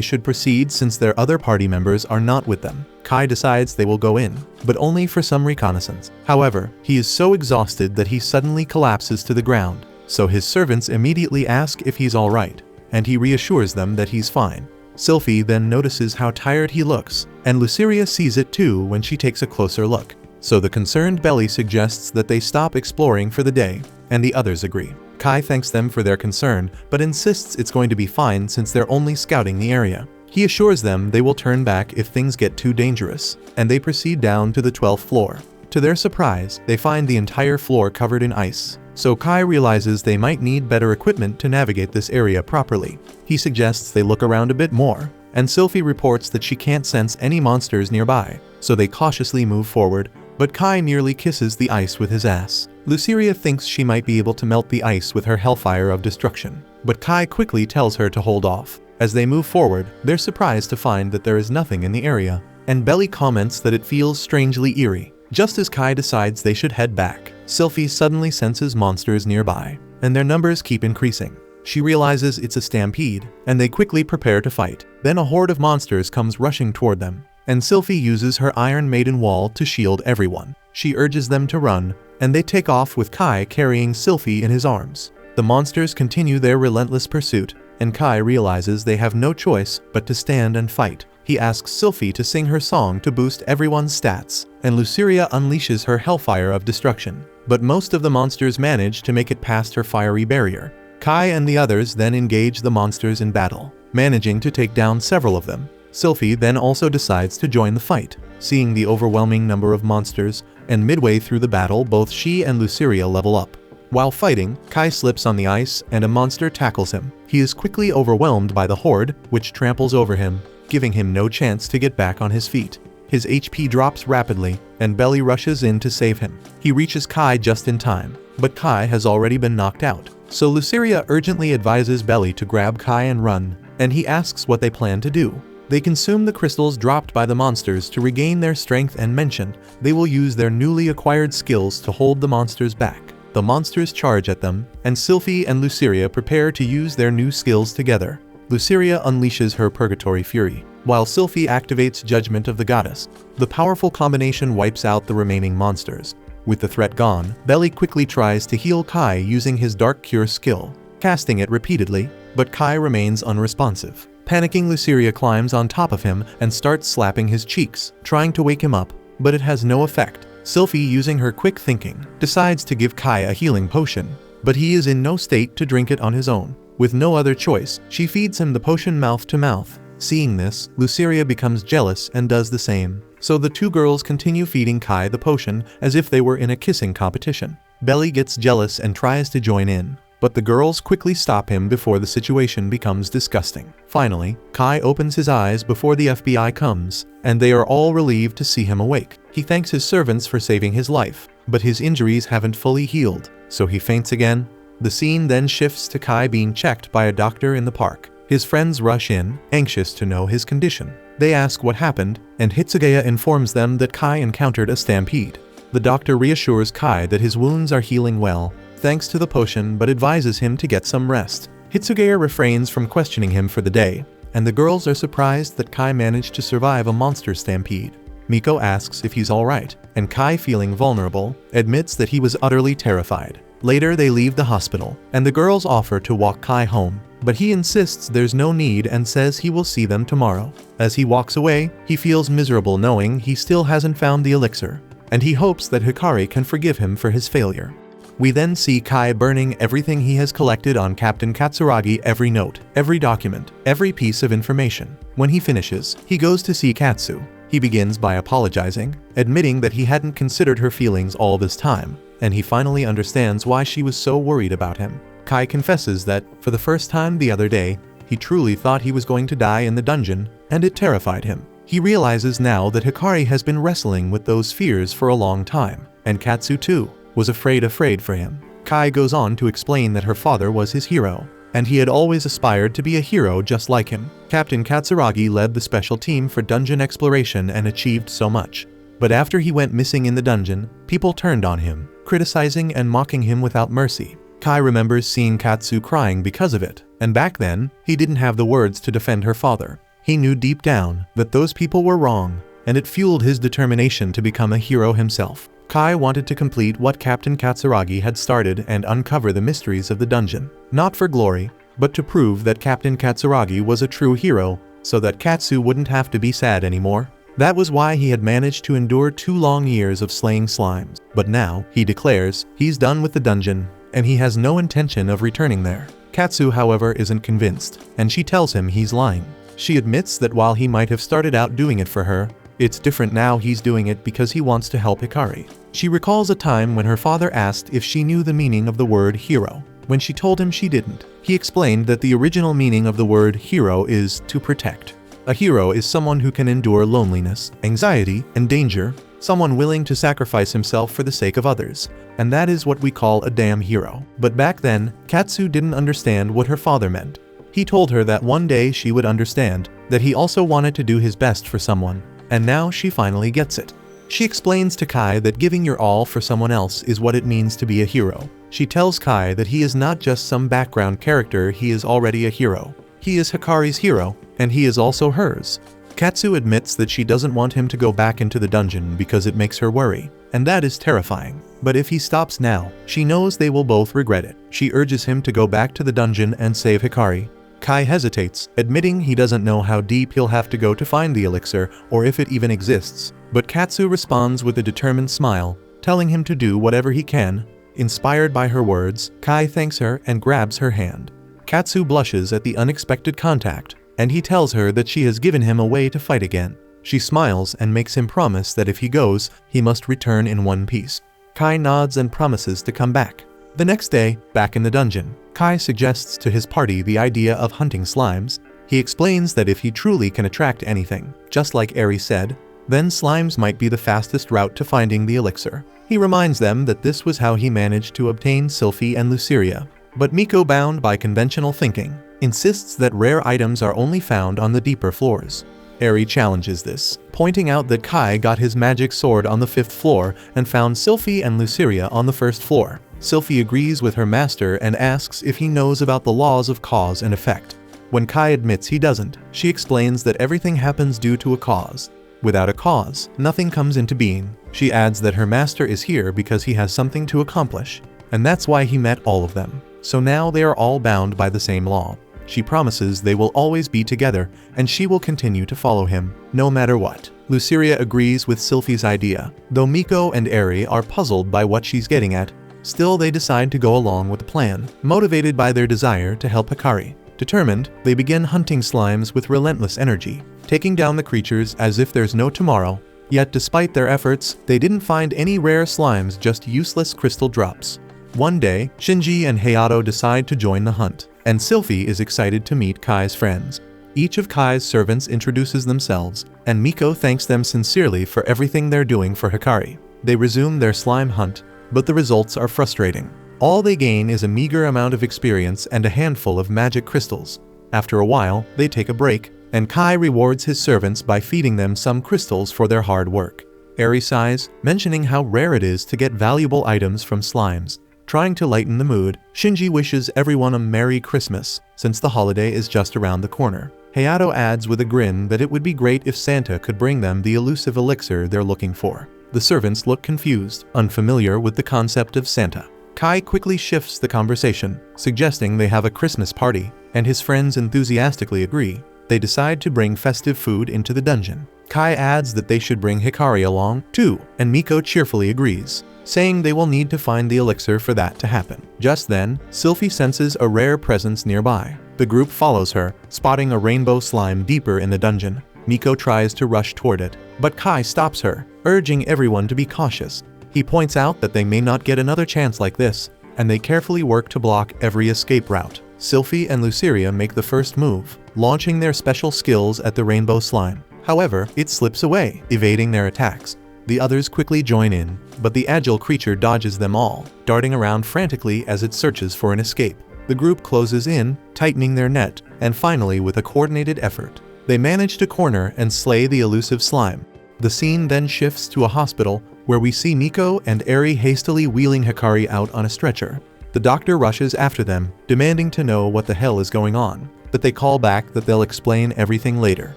should proceed since their other party members are not with them, Kai decides they will go in, but only for some reconnaissance. However, he is so exhausted that he suddenly collapses to the ground, so his servants immediately ask if he's alright, and he reassures them that he's fine. Sylphie then notices how tired he looks, and Luceria sees it too when she takes a closer look. So the concerned Belly suggests that they stop exploring for the day, and the others agree. Kai thanks them for their concern, but insists it's going to be fine since they're only scouting the area. He assures them they will turn back if things get too dangerous, and they proceed down to the 12th floor. To their surprise, they find the entire floor covered in ice, so Kai realizes they might need better equipment to navigate this area properly. He suggests they look around a bit more, and Sylphie reports that she can't sense any monsters nearby, so they cautiously move forward, but Kai nearly kisses the ice with his ass. Luceria thinks she might be able to melt the ice with her hellfire of destruction, but Kai quickly tells her to hold off. As they move forward, they're surprised to find that there is nothing in the area, and Belly comments that it feels strangely eerie. Just as Kai decides they should head back, Sylphie suddenly senses monsters nearby, and their numbers keep increasing. She realizes it's a stampede, and they quickly prepare to fight. Then a horde of monsters comes rushing toward them, and Sylphie uses her Iron Maiden wall to shield everyone. She urges them to run, and they take off with Kai carrying Sylphie in his arms. The monsters continue their relentless pursuit, and Kai realizes they have no choice but to stand and fight. He asks Sylphie to sing her song to boost everyone's stats, and Luceria unleashes her hellfire of destruction. But most of the monsters manage to make it past her fiery barrier. Kai and the others then engage the monsters in battle, managing to take down several of them. Sylphie then also decides to join the fight, seeing the overwhelming number of monsters, and midway through the battle both she and Luceria level up. While fighting, Kai slips on the ice and a monster tackles him. He is quickly overwhelmed by the horde, which tramples over him, giving him no chance to get back on his feet. His HP drops rapidly, and Belly rushes in to save him. He reaches Kai just in time, but Kai has already been knocked out. So Luceria urgently advises Belly to grab Kai and run, and he asks what they plan to do. They consume the crystals dropped by the monsters to regain their strength and mention they will use their newly acquired skills to hold the monsters back. The monsters charge at them, and Sylphie and Luceria prepare to use their new skills together. Luceria unleashes her Purgatory Fury, while Sylphie activates Judgment of the Goddess. The powerful combination wipes out the remaining monsters. With the threat gone, Belly quickly tries to heal Kai using his Dark Cure skill, casting it repeatedly, but Kai remains unresponsive. Panicking, Luceria climbs on top of him and starts slapping his cheeks, trying to wake him up, but it has no effect. Sylphie, using her quick thinking, decides to give Kai a healing potion, but he is in no state to drink it on his own. With no other choice, she feeds him the potion mouth to mouth. Seeing this, Luceria becomes jealous and does the same. So the two girls continue feeding Kai the potion as if they were in a kissing competition. Belly gets jealous and tries to join in, but the girls quickly stop him before the situation becomes disgusting. Finally, Kai opens his eyes before the FBI comes, and they are all relieved to see him awake. He thanks his servants for saving his life, but his injuries haven't fully healed, so he faints again. The scene then shifts to Kai being checked by a doctor in the park. His friends rush in, anxious to know his condition. They ask what happened, and Hitsugeya informs them that Kai encountered a stampede. The doctor reassures Kai that his wounds are healing well, thanks to the potion, but advises him to get some rest. Hitsugeya refrains from questioning him for the day, and the girls are surprised that Kai managed to survive a monster stampede. Miko asks if he's alright, and Kai, feeling vulnerable, admits that he was utterly terrified. Later they leave the hospital, and the girls offer to walk Kai home, but he insists there's no need and says he will see them tomorrow. As he walks away, he feels miserable knowing he still hasn't found the elixir, and he hopes that Hikari can forgive him for his failure. We then see Kai burning everything he has collected on Captain Katsuragi, every note, every document, every piece of information. When he finishes, he goes to see Katsu. He begins by apologizing, admitting that he hadn't considered her feelings all this time, and he finally understands why she was so worried about him. Kai confesses that, for the first time the other day, he truly thought he was going to die in the dungeon, and it terrified him. He realizes now that Hikari has been wrestling with those fears for a long time, and Katsu too was afraid for him. Kai goes on to explain that her father was his hero, and he had always aspired to be a hero just like him. Captain Katsuragi led the special team for dungeon exploration and achieved so much. But after he went missing in the dungeon, people turned on him, criticizing and mocking him without mercy. Kai remembers seeing Katsu crying because of it, and back then, he didn't have the words to defend her father. He knew deep down that those people were wrong, and it fueled his determination to become a hero himself. Kai wanted to complete what Captain Katsuragi had started and uncover the mysteries of the dungeon. Not for glory, but to prove that Captain Katsuragi was a true hero, so that Katsu wouldn't have to be sad anymore. That was why he had managed to endure 2 long years of slaying slimes. But now, he declares, he's done with the dungeon, and he has no intention of returning there. Katsu, however, isn't convinced, and she tells him he's lying. She admits that while he might have started out doing it for her, it's different now. He's doing it because he wants to help Hikari. She recalls a time when her father asked if she knew the meaning of the word hero. When she told him she didn't, he explained that the original meaning of the word hero is to protect. A hero is someone who can endure loneliness, anxiety, and danger, someone willing to sacrifice himself for the sake of others, and that is what we call a damn hero. But back then, Katsu didn't understand what her father meant. He told her that one day she would understand, that he also wanted to do his best for someone, and now she finally gets it. She explains to Kai that giving your all for someone else is what it means to be a hero. She tells Kai that he is not just some background character, he is already a hero. He is Hikari's hero, and he is also hers. Katsu admits that she doesn't want him to go back into the dungeon because it makes her worry, and that is terrifying. But if he stops now, she knows they will both regret it. She urges him to go back to the dungeon and save Hikari. Kai hesitates, admitting he doesn't know how deep he'll have to go to find the elixir or if it even exists. But Katsu responds with a determined smile, telling him to do whatever he can. Inspired by her words, Kai thanks her and grabs her hand. Katsu blushes at the unexpected contact, and he tells her that she has given him a way to fight again. She smiles and makes him promise that if he goes, he must return in one piece. Kai nods and promises to come back. The next day, back in the dungeon, Kai suggests to his party the idea of hunting slimes. He explains that if he truly can attract anything, just like Eri said, then slimes might be the fastest route to finding the elixir. He reminds them that this was how he managed to obtain Sylphie and Luceria. But Miko, bound by conventional thinking, insists that rare items are only found on the deeper floors. Eri challenges this, pointing out that Kai got his magic sword on the 5th floor and found Sylphie and Luceria on the 1st floor. Sylphie agrees with her master and asks if he knows about the laws of cause and effect. When Kai admits he doesn't, she explains that everything happens due to a cause. Without a cause, nothing comes into being. She adds that her master is here because he has something to accomplish, and that's why he met all of them. So now they are all bound by the same law. She promises they will always be together, and she will continue to follow him, no matter what. Luceria agrees with Sylphie's idea, though Miko and Eri are puzzled by what she's getting at. Still, they decide to go along with the plan, motivated by their desire to help Hikari. Determined, they begin hunting slimes with relentless energy, taking down the creatures as if there's no tomorrow. Yet despite their efforts, they didn't find any rare slimes, just useless crystal drops. One day, Shinji and Hayato decide to join the hunt, and Sylphie is excited to meet Kai's friends. Each of Kai's servants introduces themselves, and Miko thanks them sincerely for everything they're doing for Hikari. They resume their slime hunt, but the results are frustrating. All they gain is a meager amount of experience and a handful of magic crystals. After a while, they take a break, and Kai rewards his servants by feeding them some crystals for their hard work. Eri sighs, mentioning how rare it is to get valuable items from slimes. Trying to lighten the mood, Shinji wishes everyone a Merry Christmas, since the holiday is just around the corner. Hayato adds with a grin that it would be great if Santa could bring them the elusive elixir they're looking for. The servants look confused, unfamiliar with the concept of Santa. Kai quickly shifts the conversation, suggesting they have a Christmas party, and his friends enthusiastically agree. They decide to bring festive food into the dungeon. Kai adds that they should bring Hikari along, too, and Miko cheerfully agrees, saying they will need to find the elixir for that to happen. Just then, Sylphie senses a rare presence nearby. The group follows her, spotting a rainbow slime deeper in the dungeon. Miko tries to rush toward it, but Kai stops her, urging everyone to be cautious. He points out that they may not get another chance like this, and they carefully work to block every escape route. Sylphie and Luceria make the first move, launching their special skills at the rainbow slime. However, it slips away, evading their attacks. The others quickly join in, but the agile creature dodges them all, darting around frantically as it searches for an escape. The group closes in, tightening their net, and finally, with a coordinated effort, they manage to corner and slay the elusive slime. The scene then shifts to a hospital, where we see Miko and Eri hastily wheeling Hikari out on a stretcher. The doctor rushes after them, demanding to know what the hell is going on, but they call back that they'll explain everything later.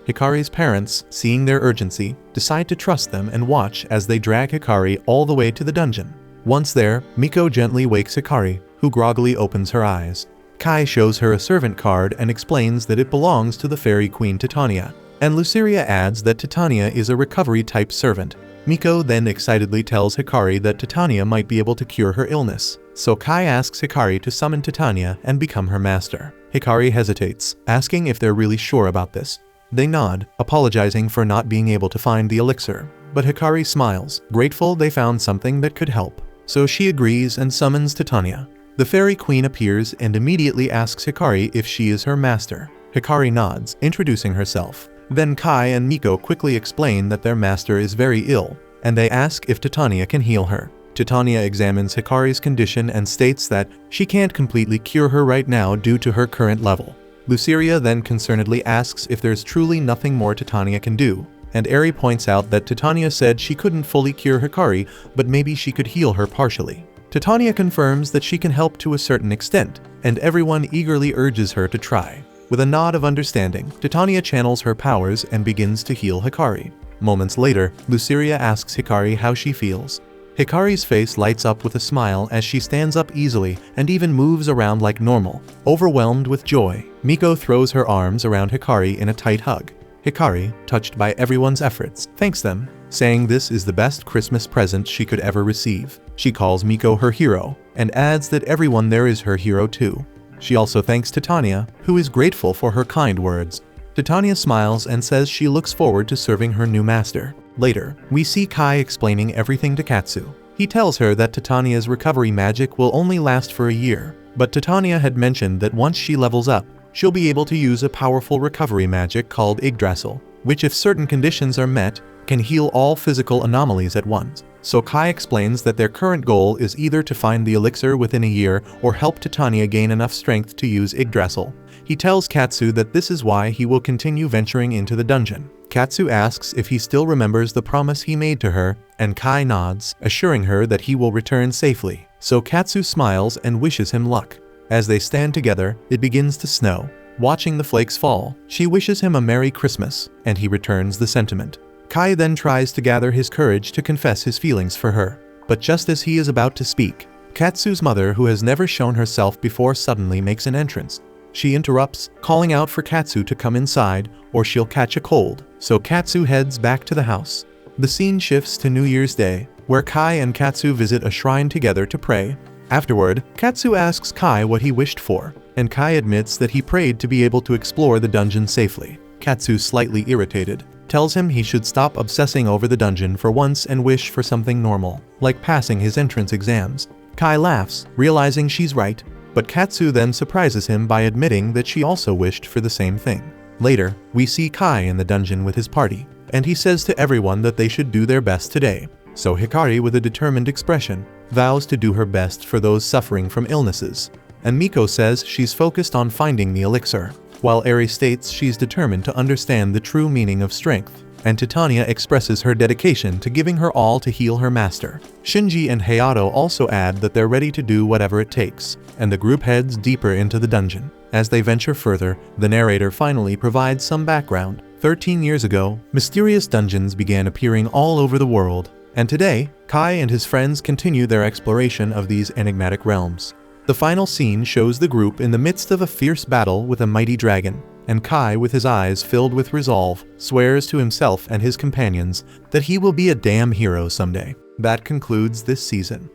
Hikari's parents, seeing their urgency, decide to trust them and watch as they drag Hikari all the way to the dungeon. Once there, Miko gently wakes Hikari, who groggily opens her eyes. Kai shows her a servant card and explains that it belongs to the fairy queen Titania, and Luceria adds that Titania is a recovery-type servant. Miko then excitedly tells Hikari that Titania might be able to cure her illness, so Kai asks Hikari to summon Titania and become her master. Hikari hesitates, asking if they're really sure about this. They nod, apologizing for not being able to find the elixir, but Hikari smiles, grateful they found something that could help. So she agrees and summons Titania. The fairy queen appears and immediately asks Hikari if she is her master. Hikari nods, introducing herself. Then Kai and Miko quickly explain that their master is very ill, and they ask if Titania can heal her. Titania examines Hikari's condition and states that she can't completely cure her right now due to her current level. Luceria then concernedly asks if there's truly nothing more Titania can do, and Eri points out that Titania said she couldn't fully cure Hikari, but maybe she could heal her partially. Titania confirms that she can help to a certain extent, and everyone eagerly urges her to try. With a nod of understanding, Titania channels her powers and begins to heal Hikari. Moments later, Luceria asks Hikari how she feels. Hikari's face lights up with a smile as she stands up easily and even moves around like normal. Overwhelmed with joy, Miko throws her arms around Hikari in a tight hug. Hikari, touched by everyone's efforts, thanks them, saying this is the best Christmas present she could ever receive. She calls Miko her hero, and adds that everyone there is her hero too. She also thanks Titania, who is grateful for her kind words. Titania smiles and says she looks forward to serving her new master. Later, we see Kai explaining everything to Katsu. He tells her that Titania's recovery magic will only last for a year, but Titania had mentioned that once she levels up, she'll be able to use a powerful recovery magic called Yggdrasil, which if certain conditions are met, can heal all physical anomalies at once. So Kai explains that their current goal is either to find the elixir within a year or help Titania gain enough strength to use Yggdrasil. He tells Katsu that this is why he will continue venturing into the dungeon. Katsu asks if he still remembers the promise he made to her, and Kai nods, assuring her that he will return safely. So Katsu smiles and wishes him luck. As they stand together, it begins to snow. Watching the flakes fall, she wishes him a Merry Christmas, and he returns the sentiment. Kai then tries to gather his courage to confess his feelings for her. But just as he is about to speak, Katsu's mother, who has never shown herself before, suddenly makes an entrance. She interrupts, calling out for Katsu to come inside or she'll catch a cold, so Katsu heads back to the house. The scene shifts to New Year's Day, where Kai and Katsu visit a shrine together to pray. Afterward, Katsu asks Kai what he wished for, and Kai admits that he prayed to be able to explore the dungeon safely. Katsu, slightly irritated, tells him he should stop obsessing over the dungeon for once and wish for something normal, like passing his entrance exams. Kai laughs, realizing she's right, but Katsu then surprises him by admitting that she also wished for the same thing. Later, we see Kai in the dungeon with his party, and he says to everyone that they should do their best today. So Hikari, with a determined expression, vows to do her best for those suffering from illnesses, and Miko says she's focused on finding the elixir, while Eri states she's determined to understand the true meaning of strength, and Titania expresses her dedication to giving her all to heal her master. Shinji and Hayato also add that they're ready to do whatever it takes, and the group heads deeper into the dungeon. As they venture further, the narrator finally provides some background. 13 years ago, mysterious dungeons began appearing all over the world, and today, Kai and his friends continue their exploration of these enigmatic realms. The final scene shows the group in the midst of a fierce battle with a mighty dragon, and Kai, with his eyes filled with resolve, swears to himself and his companions that he will be a damn hero someday. That concludes this season.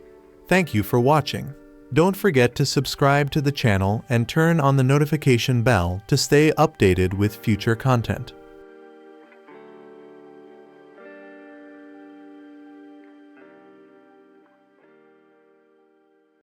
Thank you for watching. Don't forget to subscribe to the channel and turn on the notification bell to stay updated with future content.